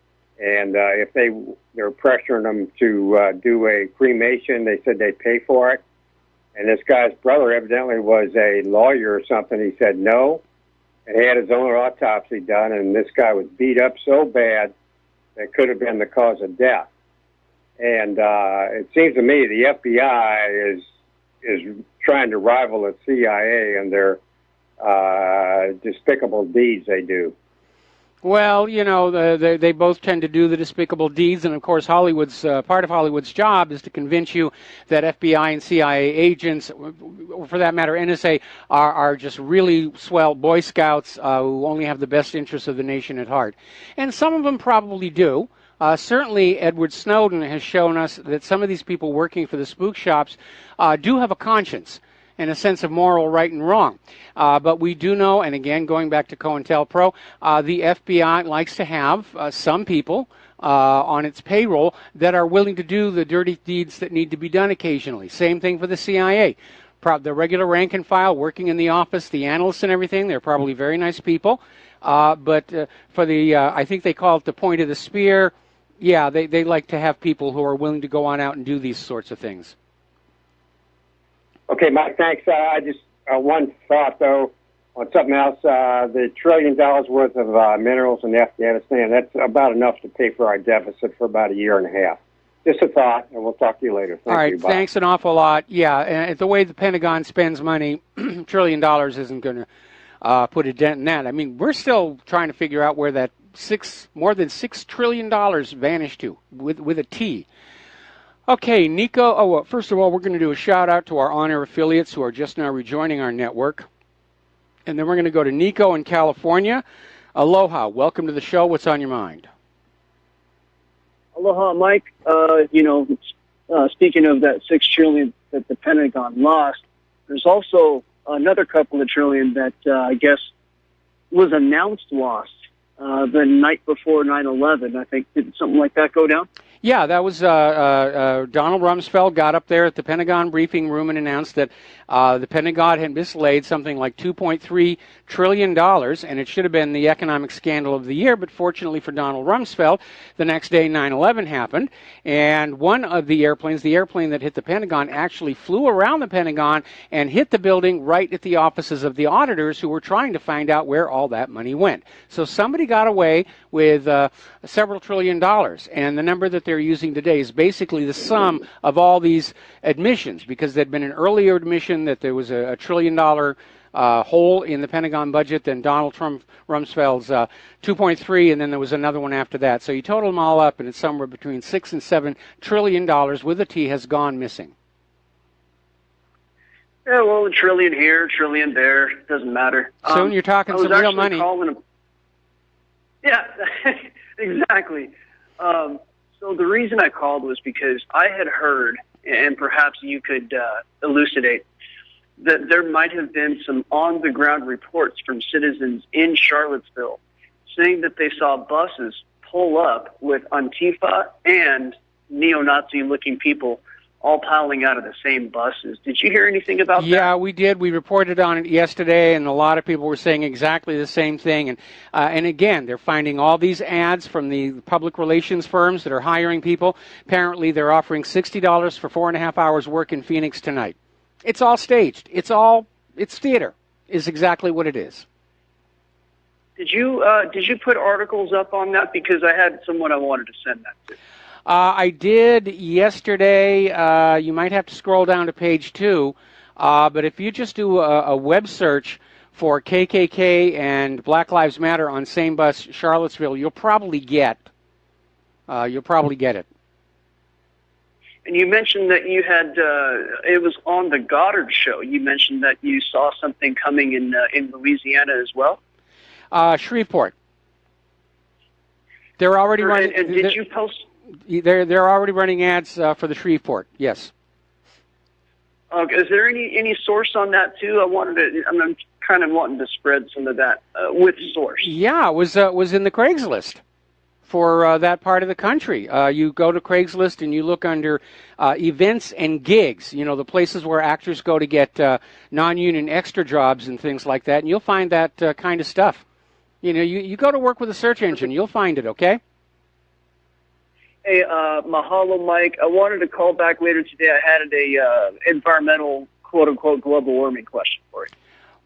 And if they were pressuring him to do a cremation, they said they'd pay for it. And this guy's brother evidently was a lawyer or something. He said no, and he had his own autopsy done, and this guy was beat up so bad that could have been the cause of death. And it seems to me the FBI is trying to rival the CIA and their despicable deeds they do. Well, you know, they both tend to do the despicable deeds, and of course, Hollywood's part of Hollywood's job is to convince you that FBI and CIA agents, or for that matter, NSA, are just really swell Boy Scouts who only have the best interests of the nation at heart, and some of them probably do. Certainly, Edward Snowden has shown us that some of these people working for the spook shops do have a conscience and a sense of moral right and wrong. But we do know, and again, going back to COINTELPRO, the FBI likes to have some people on its payroll that are willing to do the dirty deeds that need to be done occasionally. Same thing for the CIA. The regular rank and file working in the office, the analysts and everything, they're probably very nice people. But for the, I think they call it the point of the spear, yeah, they like to have people who are willing to go on out and do these sorts of things. Okay, Mike, thanks. I just one thought, though, on something else. The $1 trillion worth of minerals in Afghanistan, that's about enough to pay for our deficit for about a year and a half. Just a thought, and we'll talk to you later. All right, thanks an awful lot. Yeah, and the way the Pentagon spends money, $1 trillion isn't going to put a dent in that. I mean, we're still trying to figure out where that more than $6 trillion vanished to, with a T. Okay, Nico, first of all, we're going to do a shout-out to our on-air affiliates who are just now rejoining our network. And then we're going to go to Nico in California. Aloha, welcome to the show. What's on your mind? Aloha, Mike. Speaking of that $6 trillion that the Pentagon lost, there's also another couple of trillion that I guess was announced lost the night before 9/11. I think, did something like that go down? Yeah, that was Donald Rumsfeld got up there at the Pentagon briefing room and announced that the Pentagon had mislaid something like $2.3 trillion, and it should have been the economic scandal of the year, but fortunately for Donald Rumsfeld, the next day 9/11 happened, and one of the airplanes, the airplane that hit the Pentagon, actually flew around the Pentagon and hit the building right at the offices of the auditors who were trying to find out where all that money went. So somebody got away with several $1 trillion, and the number that they're using today is basically the sum of all these admissions, because there'd been an earlier admission that there was a $1 trillion hole in the Pentagon budget, then Donald Trump Rumsfeld's 2.3, and then there was another one after that. So you total them all up, and it's somewhere between $6 and $7 trillion with a T has gone missing. Yeah, well, a trillion here, a trillion there, doesn't matter. Soon you're talking some real money. Yeah, exactly. So the reason I called was because I had heard, and perhaps you could elucidate, that there might have been some on-the-ground reports from citizens in Charlottesville saying that they saw buses pull up with Antifa and neo-Nazi-looking people all piling out of the same buses. Did you hear anything about that? Yeah, we did. We reported on it yesterday, and a lot of people were saying exactly the same thing. And again, they're finding all these ads from the public relations firms that are hiring people. Apparently, they're offering $60 for 4.5 hours work in Phoenix tonight. It's all staged. It's theater, is exactly what it is. Did you put articles up on that? Because I had someone I wanted to send that to. I did yesterday. You might have to scroll down to page 2. But if you just do a web search for KKK and Black Lives Matter on same bus Charlottesville, you'll probably get it. And you mentioned that you had, it was on the Goddard show. You mentioned that you saw something coming in Louisiana as well. Shreveport. They're already running. And did you post? They're already running ads for the Shreveport. Yes. Is there any source on that too? I'm kind of wanting to spread some of that with source. Yeah, it was in the Craigslist for that part of the country. You go to Craigslist and you look under events and gigs, the places where actors go to get non-union extra jobs and things like that, and you'll find that kind of stuff. You go to work with a search engine, you'll find it, okay? Hey, mahalo, Mike. I wanted to call back later today. I had a environmental, quote-unquote, global warming question for you.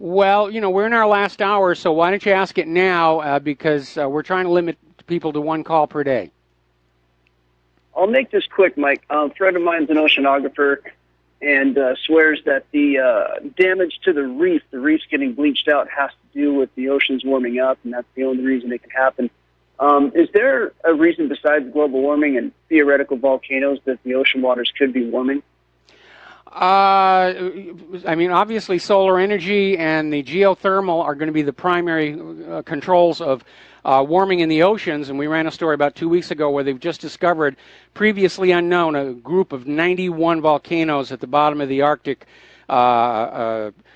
Well, we're in our last hour, so why don't you ask it now, because we're trying to limit people to one call per day. I'll make this quick, Mike. A friend of mine's an oceanographer and swears that the damage to the reef's getting bleached out, has to do with the oceans warming up, and that's the only reason it can happen. Is there a reason besides global warming and theoretical volcanoes that the ocean waters could be warming? Obviously solar energy and the geothermal are going to be the primary controls of warming in the oceans, and we ran a story about 2 weeks ago where they've just discovered, previously unknown, a group of 91 volcanoes at the bottom of the Arctic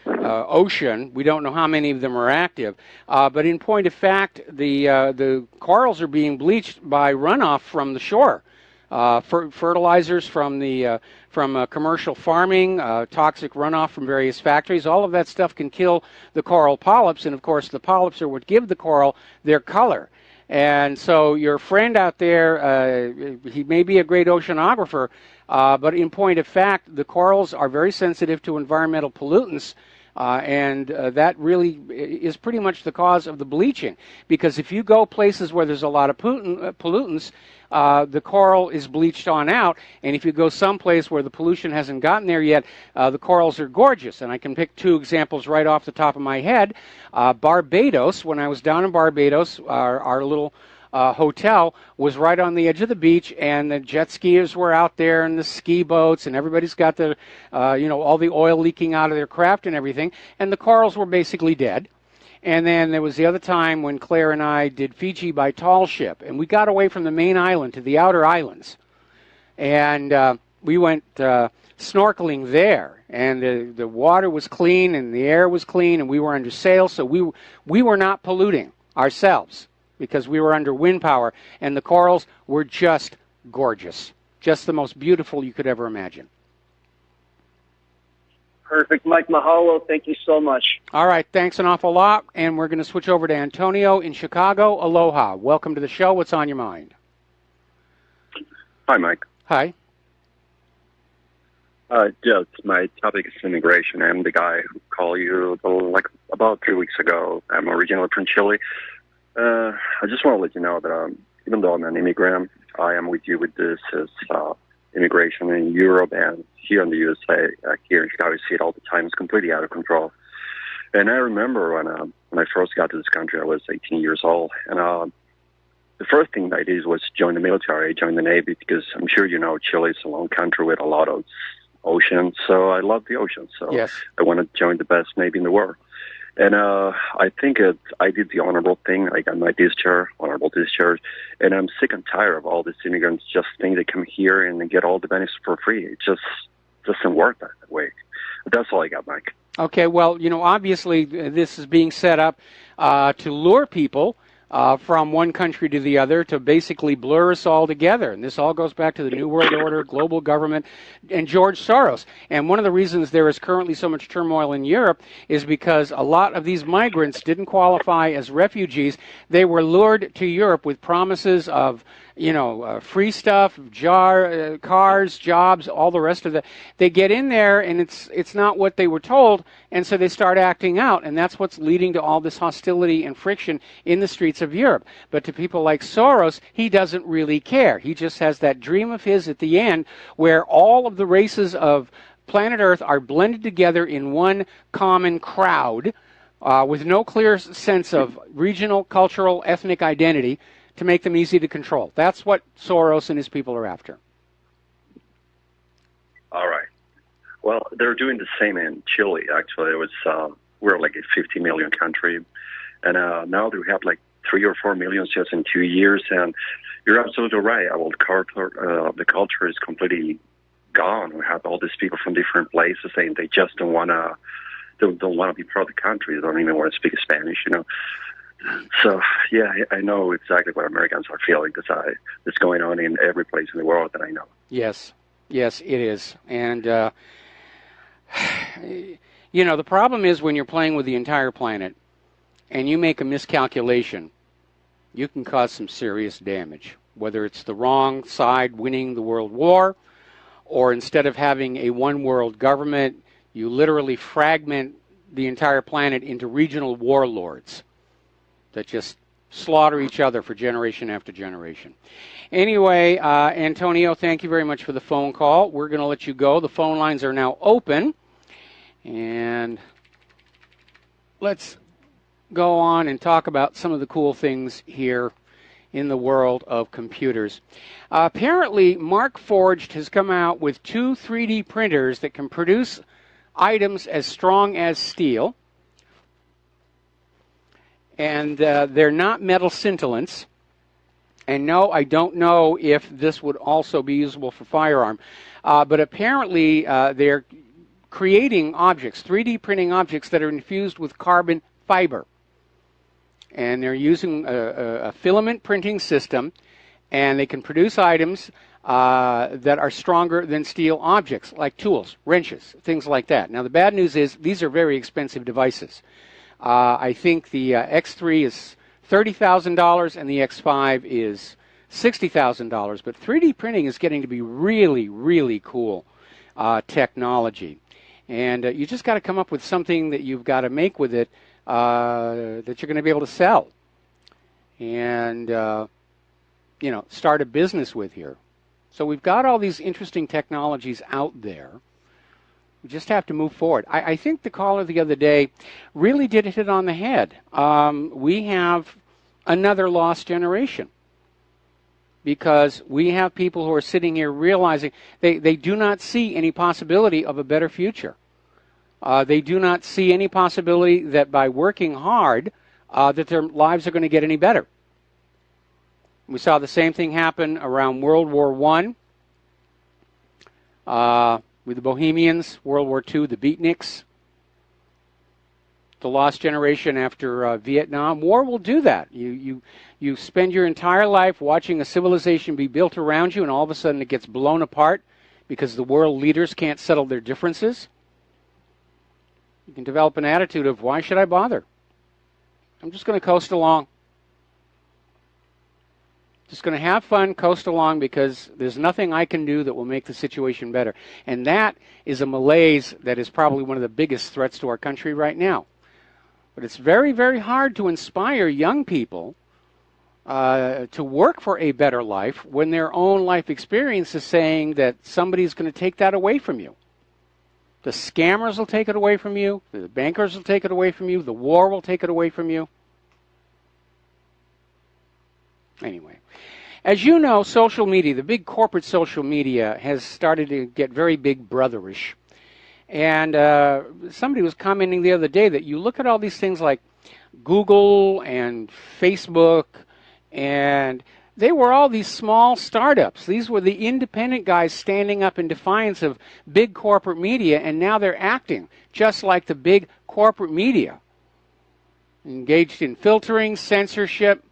ocean. We don't know how many of them are active, but in point of fact, the corals are being bleached by runoff from the shore. Fertilizers from commercial farming, toxic runoff from various factories. All of that stuff can kill the coral polyps, and of course the polyps are what give the coral their color. And so your friend out there, he may be a great oceanographer, but in point of fact, the corals are very sensitive to environmental pollutants. And that really is pretty much the cause of the bleaching. Because if you go places where there's a lot of pollutants, the coral is bleached on out. And if you go someplace where the pollution hasn't gotten there yet, the corals are gorgeous. And I can pick two examples right off the top of my head. Barbados, when I was down in Barbados, our little hotel was right on the edge of the beach, and the jet skiers were out there, and the ski boats, and everybody's got the, all the oil leaking out of their craft and everything, and the corals were basically dead. And then there was the other time when Claire and I did Fiji by tall ship, and we got away from the main island to the outer islands, and we went snorkeling there, and the water was clean, and the air was clean, and we were under sail, so we were not polluting ourselves, because we were under wind power, and the corals were just gorgeous. Just the most beautiful you could ever imagine. Perfect. Mike, mahalo. Thank you so much. All right, thanks an awful lot, and we're going to switch over to Antonio in Chicago. Aloha. Welcome to the show. What's on your mind? Hi, Mike. Hi. Just my topic is immigration. I'm the guy who called you about 3 weeks ago. I'm originally from Chile. I just want to let you know that even though I'm an immigrant, I am with you with this immigration in Europe and here in the USA. Here in Chicago, we see it all the time. It's completely out of control. And I remember when I first got to this country, I was 18 years old. And the first thing I did was join the military, join the Navy, because I'm sure you know Chile is a long country with a lot of ocean. So I love the ocean. So yes. I want to join the best Navy in the world. And I think I did the honorable thing. I got my honorable discharge. And I'm sick and tired of all these immigrants just think they come here and get all the benefits for free. It just doesn't work that way. But that's all I got, Mike. Okay, well, obviously this is being set up to lure people from one country to the other to basically blur us all together. And this all goes back to the New World Order, global government, and George Soros. And one of the reasons there is currently so much turmoil in Europe is because a lot of these migrants didn't qualify as refugees. They were lured to Europe with promises of free stuff, cars, jobs, all the rest of it. They get in there, and it's not what they were told, and so they start acting out, and that's what's leading to all this hostility and friction in the streets of Europe. But to people like Soros, he doesn't really care. He just has that dream of his at the end where all of the races of planet Earth are blended together in one common crowd with no clear sense of regional, cultural, ethnic identity, to make them easy to control. That's what Soros and his people are after. All right. Well, they're doing the same in Chile. Actually, it was we're like a 50 million country, and now we have like 3 or 4 million just in 2 years. And you're absolutely right. The culture is completely gone. We have all these people from different places saying they just don't want to be part of the country. They don't even want to speak Spanish. So yeah, I know exactly what Americans are feeling because it's going on in every place in the world that I know. Yes, it is. And, the problem is when you're playing with the entire planet and you make a miscalculation, you can cause some serious damage, whether it's the wrong side winning the world war, or instead of having a one-world government, you literally fragment the entire planet into regional warlords that just slaughter each other for generation after generation. Anyway, Antonio, thank you very much for the phone call. We're going to let you go. The phone lines are now open. And let's go on and talk about some of the cool things here in the world of computers. Apparently, Markforged has come out with 2 3D printers that can produce items as strong as steel. And they're not metal scintillants. And no, I don't know if this would also be usable for firearm. But apparently, they're creating objects, 3D printing objects that are infused with carbon fiber. And they're using a filament printing system, and they can produce items that are stronger than steel objects, like tools, wrenches, things like that. Now, the bad news is these are very expensive devices. I think the X3 is $30,000 and the X5 is $60,000. But 3D printing is getting to be really, really cool technology. And you just got to come up with something that you've got to make with it that you're going to be able to sell and, start a business with here. So we've got all these interesting technologies out there. We just have to move forward. I think the caller the other day really did hit it on the head. We have another lost generation because we have people who are sitting here realizing they do not see any possibility of a better future. They do not see any possibility that by working hard that their lives are going to get any better. We saw the same thing happen around World War I. With the Bohemians, World War II, the Beatniks, the lost generation after Vietnam. War will do that. You spend your entire life watching a civilization be built around you, and all of a sudden it gets blown apart because the world leaders can't settle their differences. You can develop an attitude of, why should I bother? I'm just going to coast along. Just going to have fun, coast along, because there's nothing I can do that will make the situation better. And that is a malaise that is probably one of the biggest threats to our country right now. But it's very, very hard to inspire young people to work for a better life when their own life experience is saying that somebody's going to take that away from you. The scammers will take it away from you. The bankers will take it away from you. The war will take it away from you. Anyway, as you know, social media, the big corporate social media, has started to get very big brotherish. And somebody was commenting the other day that you look at all these things like Google and Facebook, and they were all these small startups. These were the independent guys standing up in defiance of big corporate media, and now they're acting just like the big corporate media, engaged in filtering, censorship.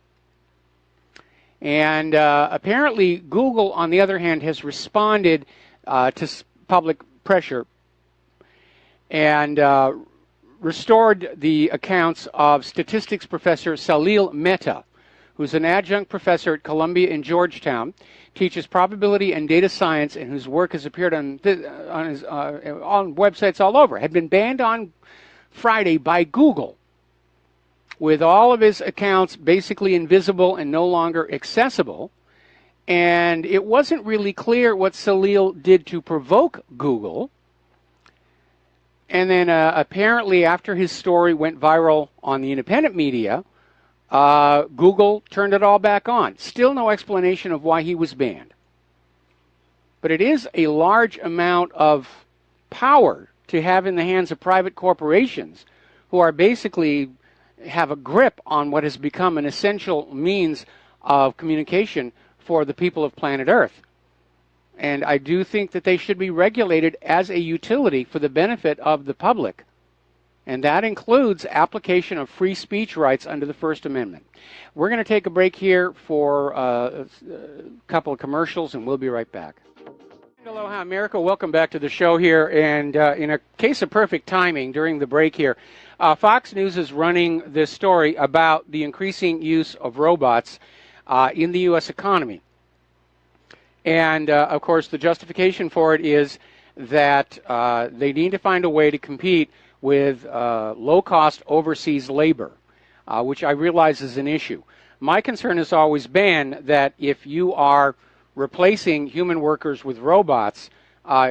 And apparently Google, on the other hand, has responded to public pressure and restored the accounts of statistics professor Salil Mehta, who's an adjunct professor at Columbia in Georgetown, teaches probability and data science, and whose work has appeared on websites all over, had been banned on Friday by Google, with all of his accounts basically invisible and no longer accessible. And it wasn't really clear what Salil did to provoke Google. And then apparently after his story went viral on the independent media, Google turned it all back on. Still no explanation of why he was banned. but it is a large amount of power to have in the hands of private corporations who are basically have a grip on what has become an essential means of communication for the people of planet Earth. And I do think that they should be regulated as a utility for the benefit of the public. And that includes application of free speech rights under the First Amendment. We're going to take a break here for a couple of commercials, and we'll be right back. Aloha, America. Welcome back to the show here. And in a case of perfect timing during the break here, Fox News is running this story about the increasing use of robots in the U.S. economy. And, of course, the justification for it is that they need to find a way to compete with low-cost overseas labor, which I realize is an issue. My concern has always been that if you are replacing human workers with robots,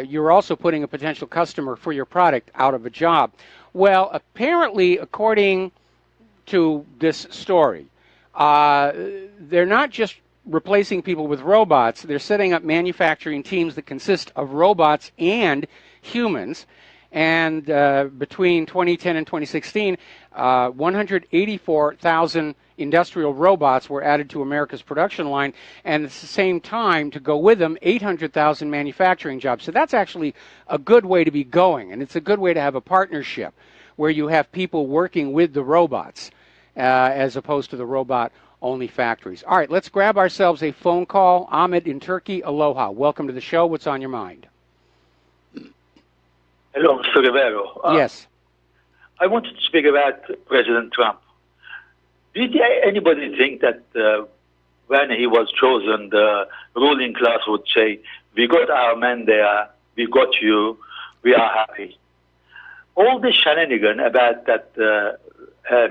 you're also putting a potential customer for your product out of a job. Well, apparently, according to this story, they're not just replacing people with robots. They're setting up manufacturing teams that consist of robots and humans. And between 2010 and 2016, 184,000 industrial robots were added to America's production line, and at the same time, to go with them, 800,000 manufacturing jobs. So that's actually a good way to be going, and it's a good way to have a partnership where you have people working with the robots as opposed to the robot-only factories. All right, let's grab ourselves a phone call. Ahmed in Turkey, aloha. Welcome to the show. What's on your mind? Hello, Mr. Rivero. Yes. I wanted to speak about President Trump. Did anybody think that when he was chosen, the ruling class would say, we got our men there, we got you, we are happy? All this shenanigan about that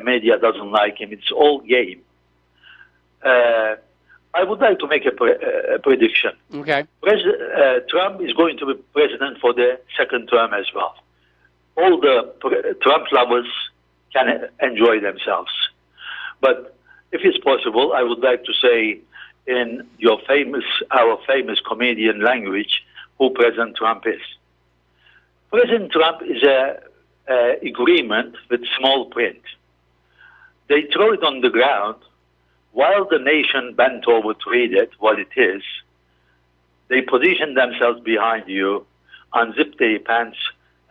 media doesn't like him, it's all game. I would like to make a prediction. Okay. Trump is going to be president for the second term as well. All the Trump lovers can enjoy themselves. But if it's possible, I would like to say in our famous comedian language, who President Trump is. President Trump is a agreement with small print. They throw it on the ground while the nation bent over to read it, what it is. They position themselves behind you, unzip their pants,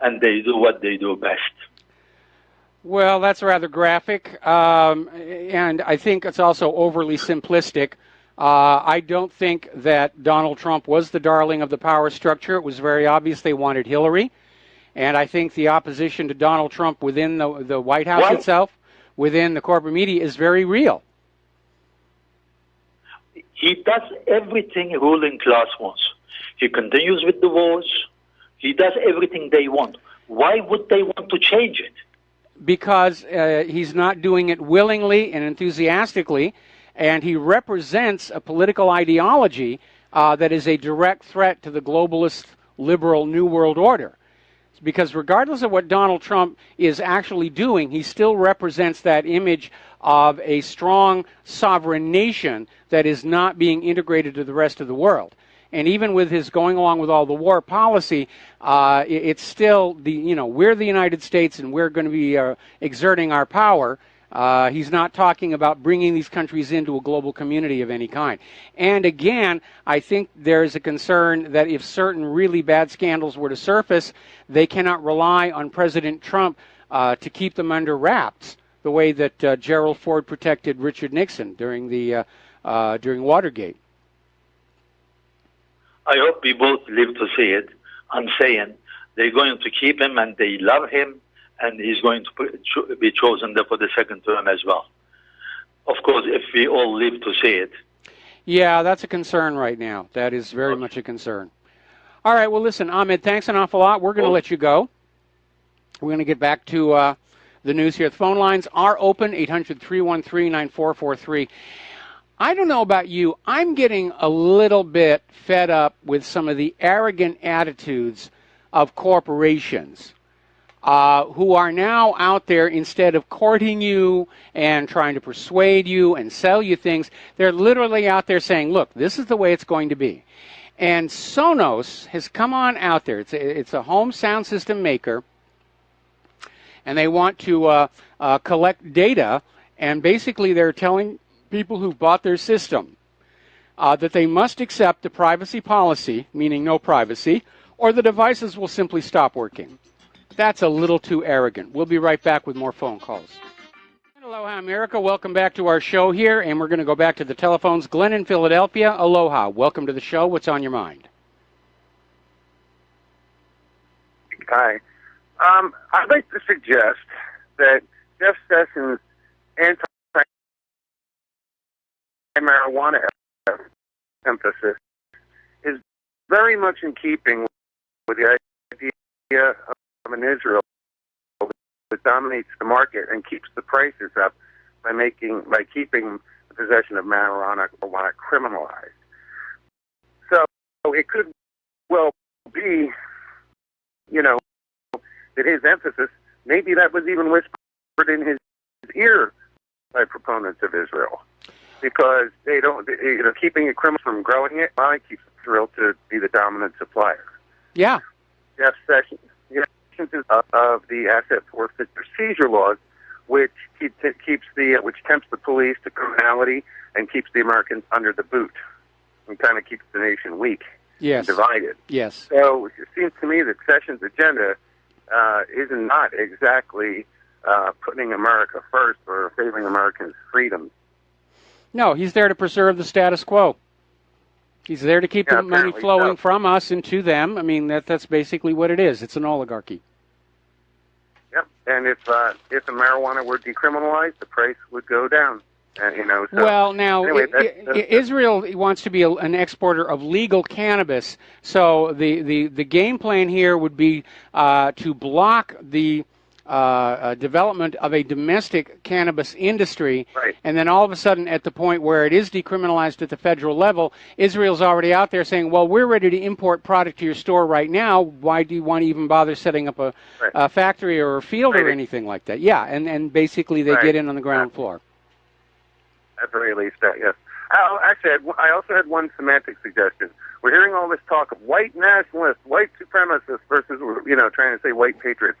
and they do what they do best. Well, that's rather graphic, and I think it's also overly simplistic. I don't think that Donald Trump was the darling of the power structure. It was very obvious they wanted Hillary, and I think the opposition to Donald Trump within the White House itself, within the corporate media, is very real. He does everything ruling class wants. He continues with the wars. He does everything they want. Why would they want to change it? Because he's not doing it willingly and enthusiastically, and he represents a political ideology that is a direct threat to the globalist, liberal New World Order. Because regardless of what Donald Trump is actually doing, he still represents that image of a strong sovereign nation that is not being integrated to the rest of the world. And even with his going along with all the war policy, it's still we're the United States and we're going to be exerting our power. He's not talking about bringing these countries into a global community of any kind. And again, I think there is a concern that if certain really bad scandals were to surface, they cannot rely on President Trump to keep them under wraps, the way that Gerald Ford protected Richard Nixon during Watergate. I hope we both live to see it. I'm saying they're going to keep him and they love him, and he's going to be chosen for the second term as well. Of course, if we all live to see it. Yeah, that's a concern right now. That is very much a concern. All right, well, listen, Ahmed, thanks an awful lot. We're going to let you go. We're going to get back to the news here. The phone lines are open, 800-313-9443. I don't know about you. I'm getting a little bit fed up with some of the arrogant attitudes of corporations who are now out there, instead of courting you and trying to persuade you and sell you things, they're literally out there saying, look, this is the way it's going to be. And Sonos has come on out there. It's a home sound system maker, and they want to collect data, and basically they're telling people who bought their system that they must accept the privacy policy, meaning no privacy, or the devices will simply stop working. That's a little too arrogant. We'll be right back with more phone calls. Aloha, America. Welcome back to our show here, and we're going to go back to the telephones. Glenn in Philadelphia. Aloha. Welcome to the show. What's on your mind? Hi. I'd like to suggest that Jeff Sessions' anti-marijuana emphasis is very much in keeping with the idea of an Israel that dominates the market and keeps the prices up by keeping the possession of marijuana criminalized. So it could well be, that his emphasis, maybe that was even whispered in his ear by proponents of Israel, because they don't, keeping a criminal from growing it, keeps Israel to be the dominant supplier. Yeah. Jeff Sessions of the asset forfeiture seizure laws, which which tempts the police to criminality and keeps the Americans under the boot and kind of keeps the nation weak and divided. Yes. So it seems to me that Sessions' agenda is not exactly putting America first or favoring Americans' freedom. No, he's there to preserve the status quo. He's there to keep the money flowing from us and to them. I mean, that's basically what it is. It's an oligarchy. Yep. And if the marijuana were decriminalized, the price would go down. So, well, now, anyway, Israel wants to be an exporter of legal cannabis, so the game plan here would be to block the development of a domestic cannabis industry, right. And then all of a sudden, at the point where it is decriminalized at the federal level, Israel's already out there saying, well, we're ready to import product to your store right now. Why do you want to even bother setting up a factory or a field or anything like that? Yeah, and basically they get in on the ground floor. At the very least, yes. Actually, I also had one semantic suggestion. We're hearing all this talk of white nationalists, white supremacists versus, trying to say white patriots.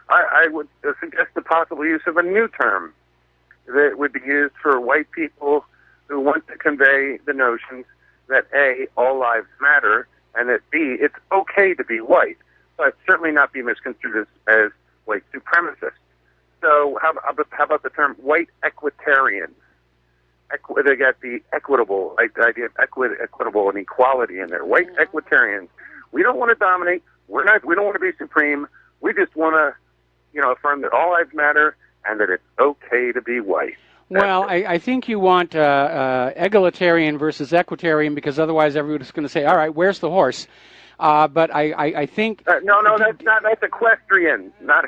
I would suggest the possible use of a new term that would be used for white people who want to convey the notions that A, all lives matter, and that B, it's okay to be white, but certainly not be misconstrued as white supremacists. So how about the term white equitarian? They got the equitable, the idea of equitable and equality in there. White equitarians. We don't want to dominate. We don't want to be supreme. We just want to, affirm that all lives matter and that it's okay to be white. Well, I think you want egalitarian versus equitarian, because otherwise everyone's going to say, all right, where's the horse? But I think... No, that's equestrian, not...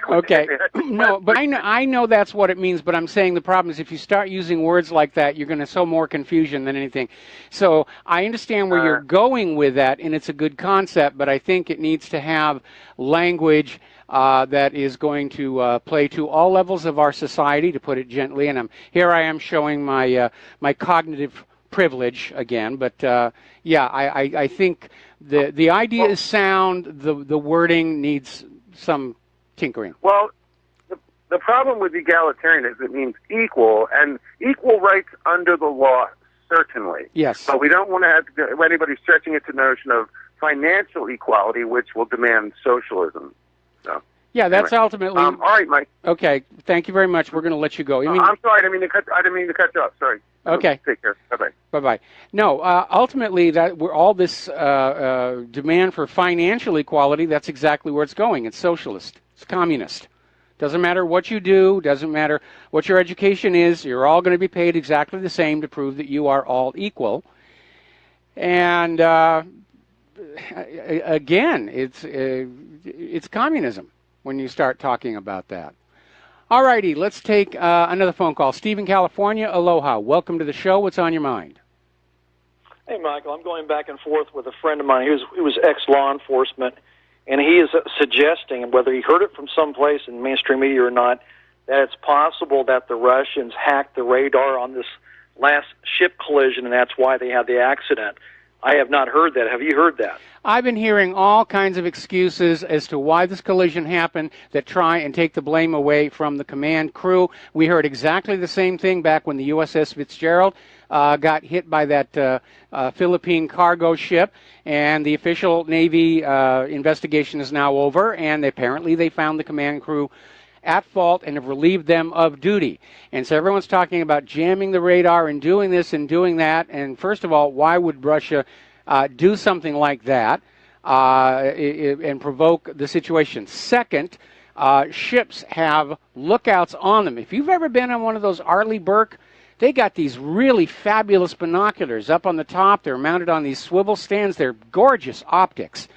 Okay, no, but I know that's what it means, but I'm saying the problem is if you start using words like that, you're going to sow more confusion than anything. So I understand where you're going with that, and it's a good concept, but I think it needs to have language that is going to play to all levels of our society, to put it gently, and here I am showing my my cognitive privilege again, but I think the idea is sound, the wording needs some tinkering. Well, the problem with egalitarian is it means equal, and equal rights under the law, certainly. Yes. But we don't want to have anybody stretching it to the notion of financial equality, which will demand socialism. So, yeah, that's anyway. ultimately... all right, Mike. Okay, thank you very much. We're going to let you go. I'm sorry, I didn't mean to cut you off. Sorry. Okay. Take care. Bye-bye. Bye-bye. No, ultimately, all this demand for financial equality, that's exactly where it's going. It's socialist. It's communist. Doesn't matter what you do, doesn't matter what your education is, you're all going to be paid exactly the same to prove that you are all equal. And again, it's communism when you start talking about that. All righty, let's take another phone call. Steve in California, aloha. Welcome to the show. What's on your mind? Hey, Michael, I'm going back and forth with a friend of mine. He was ex-law enforcement. And he is suggesting, and whether he heard it from someplace in mainstream media or not, that it's possible that the Russians hacked the radar on this last ship collision, and that's why they had the accident. I have not heard that. Have you heard that? I've been hearing all kinds of excuses as to why this collision happened that try and take the blame away from the command crew. We heard exactly the same thing back when the USS Fitzgerald got hit by that Philippine cargo ship, and the official Navy investigation is now over, and apparently they found the command crew at fault and have relieved them of duty. And so everyone's talking about jamming the radar and doing this and doing that. And first of all, why would Russia do something like that and provoke the situation? Second, ships have lookouts on them. If you've ever been on one of those Arleigh Burke, they got these really fabulous binoculars up on the top. They're mounted on these swivel stands. They're gorgeous optics.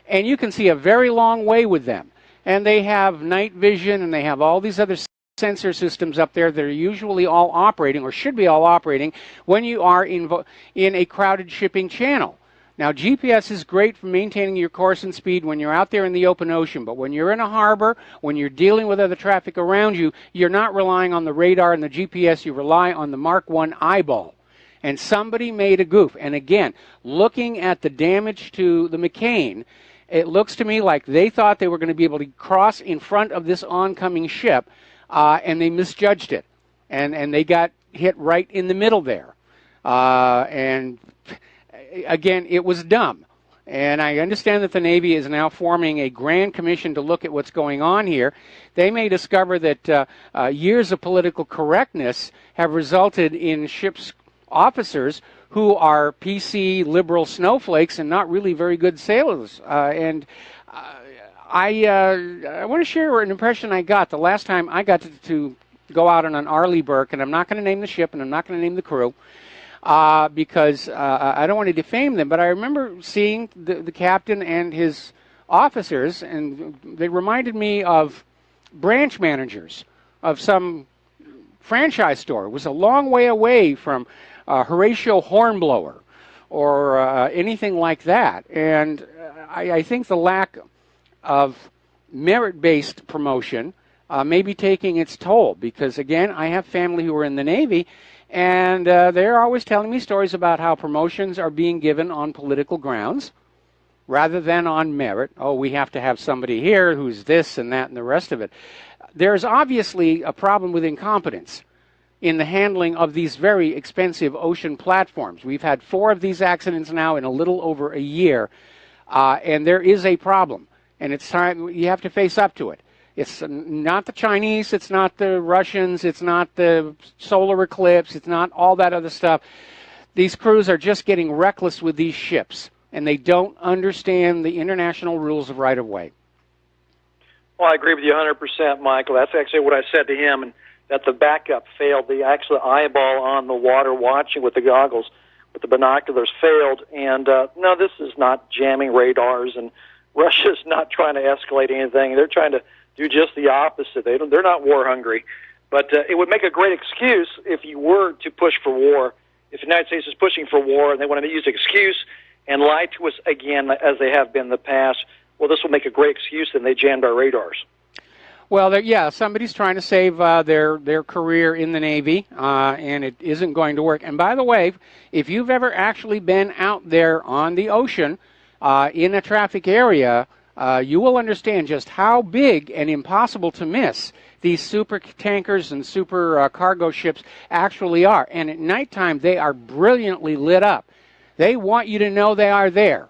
And you can see a very long way with them. And they have night vision, and they have all these other sensor systems up there that are usually all operating, or should be all operating, when you are in a crowded shipping channel. Now, GPS is great for maintaining your course and speed when you're out there in the open ocean, but when you're in a harbor, when you're dealing with other traffic around you, you're not relying on the radar and the GPS, you rely on the Mark I eyeball. And somebody made a goof. And again, looking at the damage to the McCain, it looks to me like they thought they were going to be able to cross in front of this oncoming ship, and they misjudged it. And they got hit right in the middle there. And again, it was dumb. And I understand that the Navy is now forming a grand commission to look at what's going on here. They may discover that years of political correctness have resulted in ships' officers who are PC liberal snowflakes and not really very good sailors. I want to share an impression I got the last time I got to go out on an Arleigh Burke, and I'm not going to name the ship and I'm not going to name the crew because I don't want to defame them, but I remember seeing the captain and his officers, and they reminded me of branch managers of some franchise store. It was a long way away from Horatio Hornblower or anything like that. And I think the lack of merit-based promotion may be taking its toll because, again, I have family who are in the Navy, and they're always telling me stories about how promotions are being given on political grounds rather than on merit. Oh, we have to have somebody here who's this and that and the rest of it. There's obviously a problem with incompetence in the handling of these very expensive ocean platforms. We've had 4 of these accidents now in a little over a year, and there is a problem, and it's time you have to face up to it. It's not the Chinese, it's not the Russians, it's not the solar eclipse, it's not all that other stuff. These crews are just getting reckless with these ships, and they don't understand the international rules of right-of-way. Well, I agree with you 100%, Michael. That's actually what I said to him, and that the backup failed. The actual eyeball on the water watching with the goggles, with the binoculars failed. And no, this is not jamming radars, and Russia's not trying to escalate anything. They're trying to do just the opposite. They're not war hungry. But it would make a great excuse if you were to push for war. If the United States is pushing for war and they want to use an excuse and lie to us again as they have been in the past, well, this will make a great excuse, and they jammed our radars. Well, yeah, somebody's trying to save their career in the Navy, and it isn't going to work. And by the way, if you've ever actually been out there on the ocean in a traffic area, you will understand just how big and impossible to miss these super tankers and super cargo ships actually are. And at nighttime, they are brilliantly lit up. They want you to know they are there.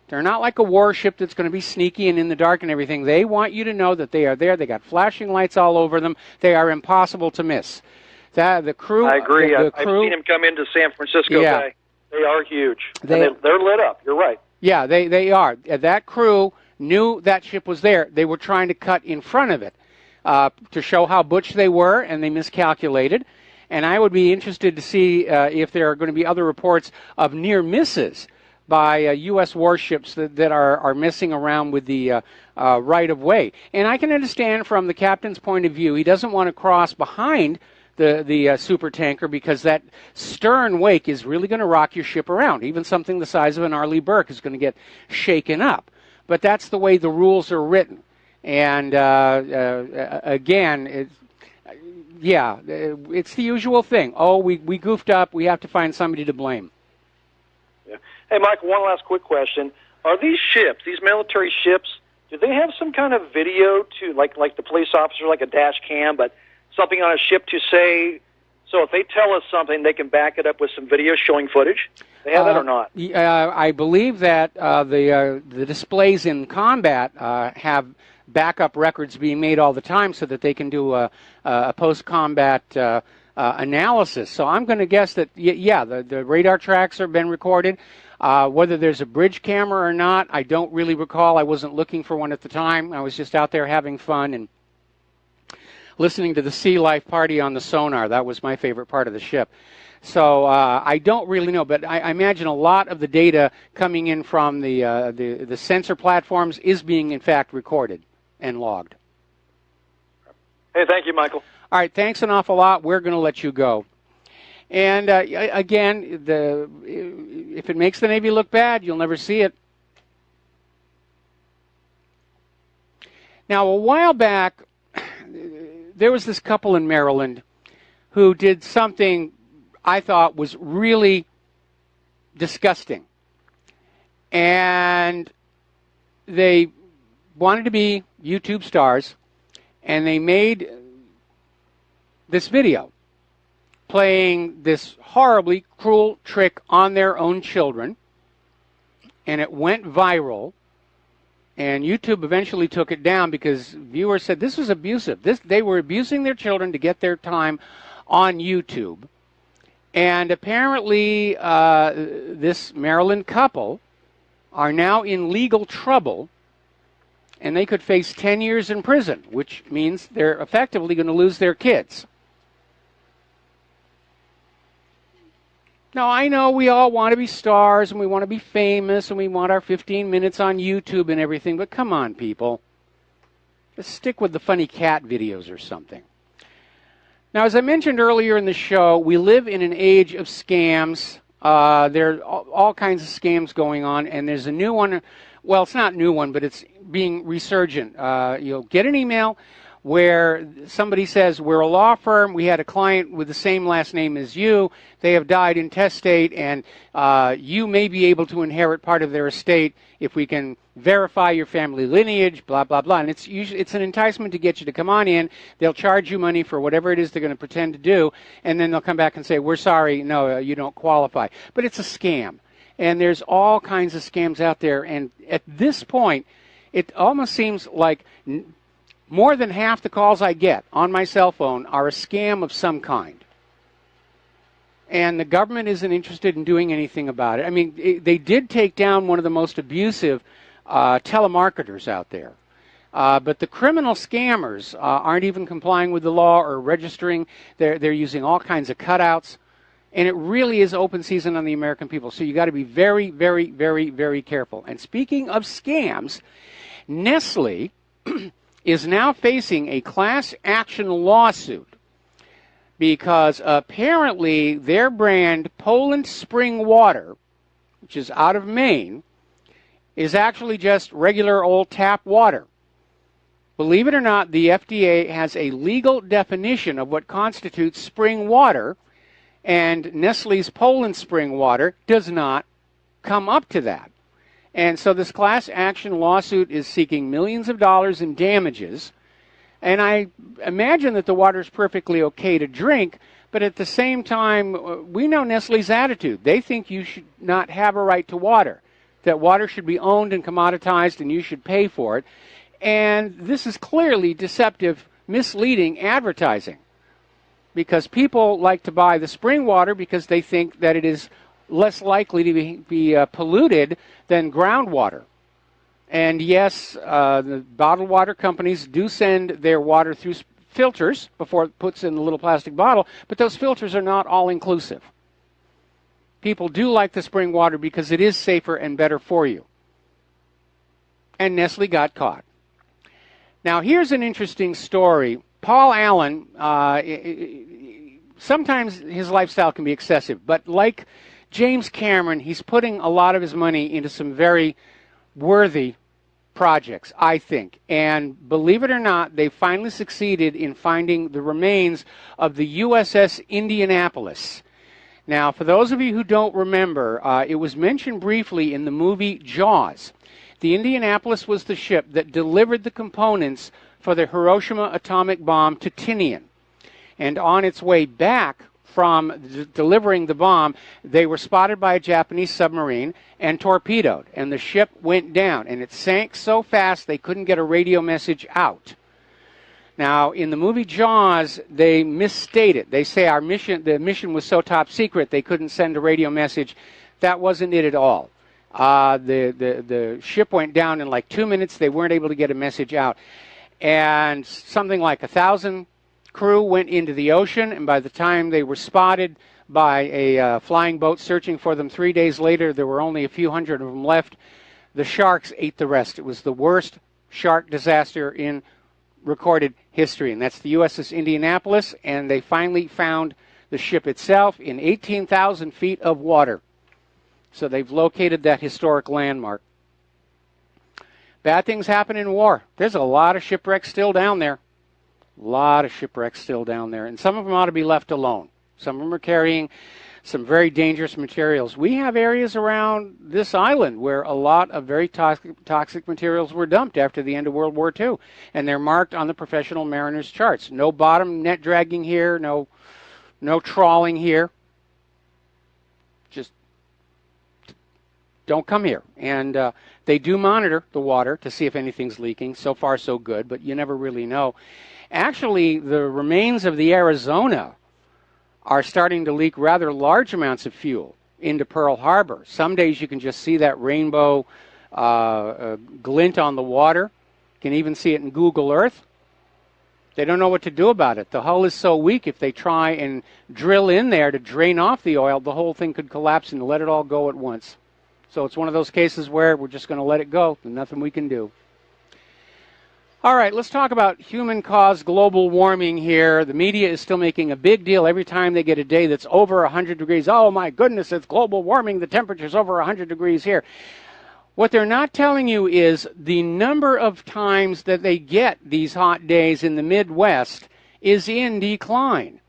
They're not like a warship that's going to be sneaky and in the dark and everything. They want you to know that they are there. They got flashing lights all over them. They are impossible to miss. The crew. I agree. The I've crew, seen them come into San Francisco Bay. They are huge. They're lit up. You're right. Yeah, they are. That crew knew that ship was there. They were trying to cut in front of it to show how butch they were, and they miscalculated. And I would be interested to see if there are going to be other reports of near misses by U.S. warships that are messing around with the right-of-way. And I can understand from the captain's point of view, he doesn't want to cross behind the super tanker because that stern wake is really going to rock your ship around. Even something the size of an Arleigh Burke is going to get shaken up. But that's the way the rules are written. And again, it's the usual thing. Oh, we goofed up. We have to find somebody to blame. Yeah. Hey, Mike, one last quick question. Are these ships, these military ships, do they have some kind of video to, like the police officer, like a dash cam, but something on a ship to say, so if they tell us something, they can back it up with some video showing footage? They have that or not? I believe that the displays in combat have backup records being made all the time so that they can do a post-combat analysis. So I'm going to guess that, the radar tracks have been recorded. Whether there's a bridge camera or not, I don't really recall. I wasn't looking for one at the time. I was just out there having fun and listening to the sea life party on the sonar. That was my favorite part of the ship. So I don't really know, but I imagine a lot of the data coming in from the sensor platforms is being, in fact, recorded and logged. Hey, thank you, Michael. All right, thanks an awful lot. We're going to let you go. And again, if it makes the Navy look bad, you'll never see it. Now, a while back, there was this couple in Maryland who did something I thought was really disgusting. And they wanted to be YouTube stars, and they made this video playing this horribly cruel trick on their own children, and it went viral. And YouTube eventually took it down because viewers said this was abusive. They were abusing their children to get their time on YouTube. And apparently this Maryland couple are now in legal trouble, and they could face 10 years in prison, which means they're effectively going to lose their kids. Now, I know we all want to be stars, and we want to be famous, and we want our 15 minutes on YouTube and everything, but come on, people. Let's stick with the funny cat videos or something. Now, as I mentioned earlier in the show, we live in an age of scams. There are all kinds of scams going on, and there's a new one. Well, it's not a new one, but it's being resurgent. You'll get an email where somebody says, we're a law firm, we had a client with the same last name as you, they have died intestate, and you may be able to inherit part of their estate if we can verify your family lineage, blah, blah, blah. And it's an enticement to get you to come on in. They'll charge you money for whatever it is they're going to pretend to do, and then they'll come back and say, we're sorry, no, you don't qualify. But it's a scam. And there's all kinds of scams out there, and at this point, it almost seems like more than half the calls I get on my cell phone are a scam of some kind. And the government isn't interested in doing anything about it. I mean, they did take down one of the most abusive telemarketers out there. But the criminal scammers aren't even complying with the law or registering. They're using all kinds of cutouts. And it really is open season on the American people. So you got to be very, very, very, very careful. And speaking of scams, Nestle is now facing a class action lawsuit because apparently their brand Poland Spring Water, which is out of Maine, is actually just regular old tap water. Believe it or not, the FDA has a legal definition of what constitutes spring water, and Nestle's Poland Spring Water does not come up to that. And so this class action lawsuit is seeking millions of dollars in damages. And I imagine that the water is perfectly okay to drink, but at the same time, we know Nestle's attitude. They think you should not have a right to water, that water should be owned and commoditized and you should pay for it. And this is clearly deceptive, misleading advertising, because people like to buy the spring water because they think that it is less likely to be polluted than groundwater. And yes, the bottled water companies do send their water through filters before it puts in the little plastic bottle, but those filters are not all inclusive. People do like the spring water because it is safer and better for you. And Nestle got caught. Now, here's an interesting story. Paul Allen, sometimes his lifestyle can be excessive, but like James Cameron, he's putting a lot of his money into some very worthy projects, I think. And believe it or not, they finally succeeded in finding the remains of the USS Indianapolis. Now, for those of you who don't remember, it was mentioned briefly in the movie Jaws. The Indianapolis was the ship that delivered the components for the Hiroshima atomic bomb to Tinian. And on its way back from delivering the bomb, they were spotted by a Japanese submarine and torpedoed. And the ship went down, and it sank so fast they couldn't get a radio message out. Now, in the movie Jaws, they misstate it. They say the mission was so top secret they couldn't send a radio message. That wasn't it at all. The ship went down in like 2 minutes. They weren't able to get a message out. And something like 1,000 crew went into the ocean, and by the time they were spotted by a flying boat searching for them 3 days later, there were only a few hundred of them left. The sharks ate the rest. It was the worst shark disaster in recorded history, and that's the USS Indianapolis, and they finally found the ship itself in 18,000 feet of water. So they've located that historic landmark. Bad things happen in war. There's a lot of shipwrecks still down there. A lot of shipwrecks still down there, and some of them ought to be left alone. Some of them are carrying some very dangerous materials. We have areas around this island where a lot of very toxic materials were dumped after the end of World War II, and they're marked on the professional mariners' charts. No bottom net dragging here, no trawling here. Just don't come here. And they do monitor the water to see if anything's leaking. So far, so good, but you never really know. Actually, the remains of the Arizona are starting to leak rather large amounts of fuel into Pearl Harbor. Some days you can just see that rainbow glint on the water. You can even see it in Google Earth. They don't know what to do about it. The hull is so weak, if they try and drill in there to drain off the oil, the whole thing could collapse and let it all go at once. So it's one of those cases where we're just going to let it go. There's nothing we can do. All right, let's talk about human-caused global warming here. The media is still making a big deal every time they get a day that's over 100 degrees. Oh, my goodness, it's global warming. The temperature's over 100 degrees here. What they're not telling you is the number of times that they get these hot days in the Midwest is in decline.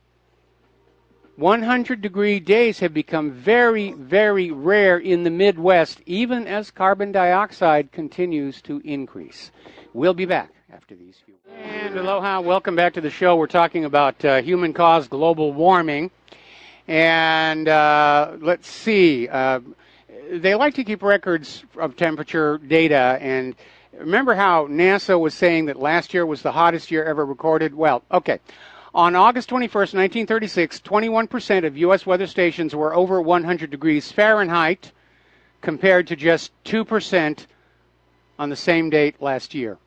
100-degree days have become very, very rare in the Midwest, even as carbon dioxide continues to increase. We'll be back after these few. And aloha, welcome back to the show. We're talking about human-caused global warming. And let's see. They like to keep records of temperature data. And remember how NASA was saying that last year was the hottest year ever recorded? Well, okay. On August 21st, 1936, 21% of U.S. weather stations were over 100 degrees Fahrenheit, compared to just 2% on the same date last year.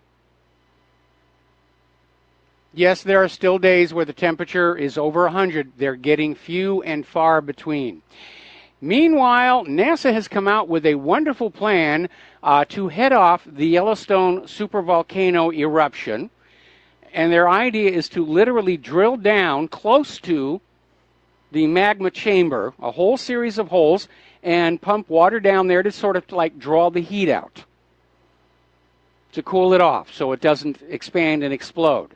Yes, there are still days where the temperature is over 100. They're getting few and far between. Meanwhile, NASA has come out with a wonderful plan to head off the Yellowstone supervolcano eruption. And their idea is to literally drill down close to the magma chamber, a whole series of holes, and pump water down there to sort of like draw the heat out, to cool it off so it doesn't expand and explode.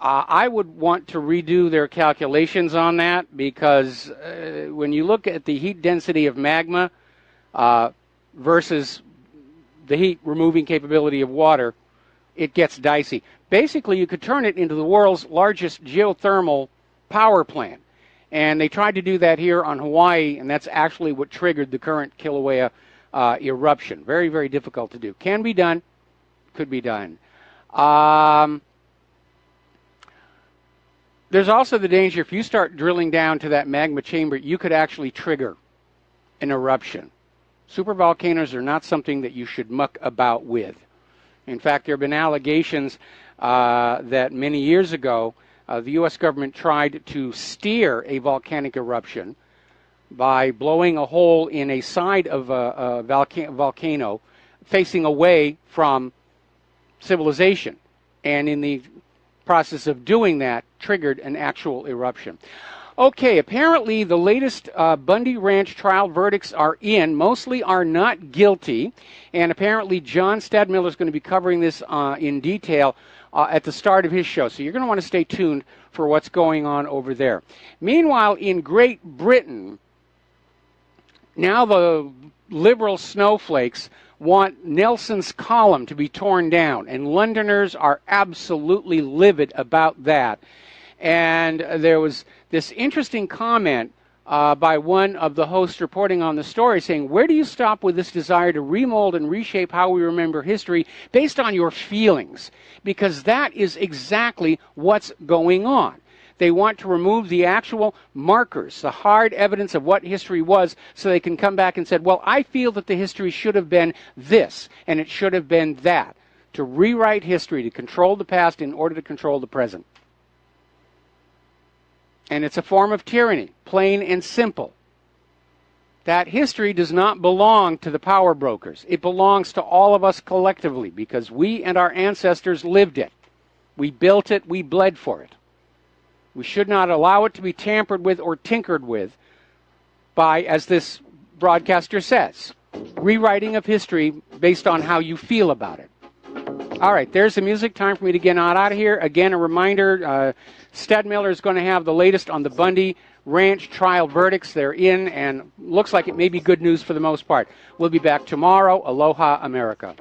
I would want to redo their calculations on that, because when you look at the heat density of magma versus the heat removing capability of water, it gets dicey. Basically, you could turn it into the world's largest geothermal power plant. And they tried to do that here on Hawaii, and that's actually what triggered the current Kilauea eruption. Very, very difficult to do. Can be done. Could be done. There's also the danger, if you start drilling down to that magma chamber, you could actually trigger an eruption. Supervolcanoes are not something that you should muck about with. In fact, there have been allegations that many years ago, the U.S. government tried to steer a volcanic eruption by blowing a hole in a side of a volcano facing away from civilization. And in the process of doing that, triggered an actual eruption. Okay, apparently the latest Bundy Ranch trial verdicts are in. Mostly are not guilty. And apparently John Stadmiller is going to be covering this in detail at the start of his show. So you're going to want to stay tuned for what's going on over there. Meanwhile, in Great Britain, now the liberal snowflakes want Nelson's column to be torn down. And Londoners are absolutely livid about that. And there was this interesting comment by one of the hosts reporting on the story saying, where do you stop with this desire to remold and reshape how we remember history based on your feelings? Because that is exactly what's going on. They want to remove the actual markers, the hard evidence of what history was, so they can come back and say, well, I feel that the history should have been this, and it should have been that. To rewrite history, to control the past in order to control the present. And it's a form of tyranny, plain and simple. That history does not belong to the power brokers. It belongs to all of us collectively because we and our ancestors lived it. We built it, we bled for it. We should not allow it to be tampered with or tinkered with by, as this broadcaster says, rewriting of history based on how you feel about it. All right, there's the music. Time for me to get on out of here. Again, a reminder, Stadmiller is going to have the latest on the Bundy Ranch trial verdicts. They're in, and looks like it may be good news for the most part. We'll be back tomorrow. Aloha, America.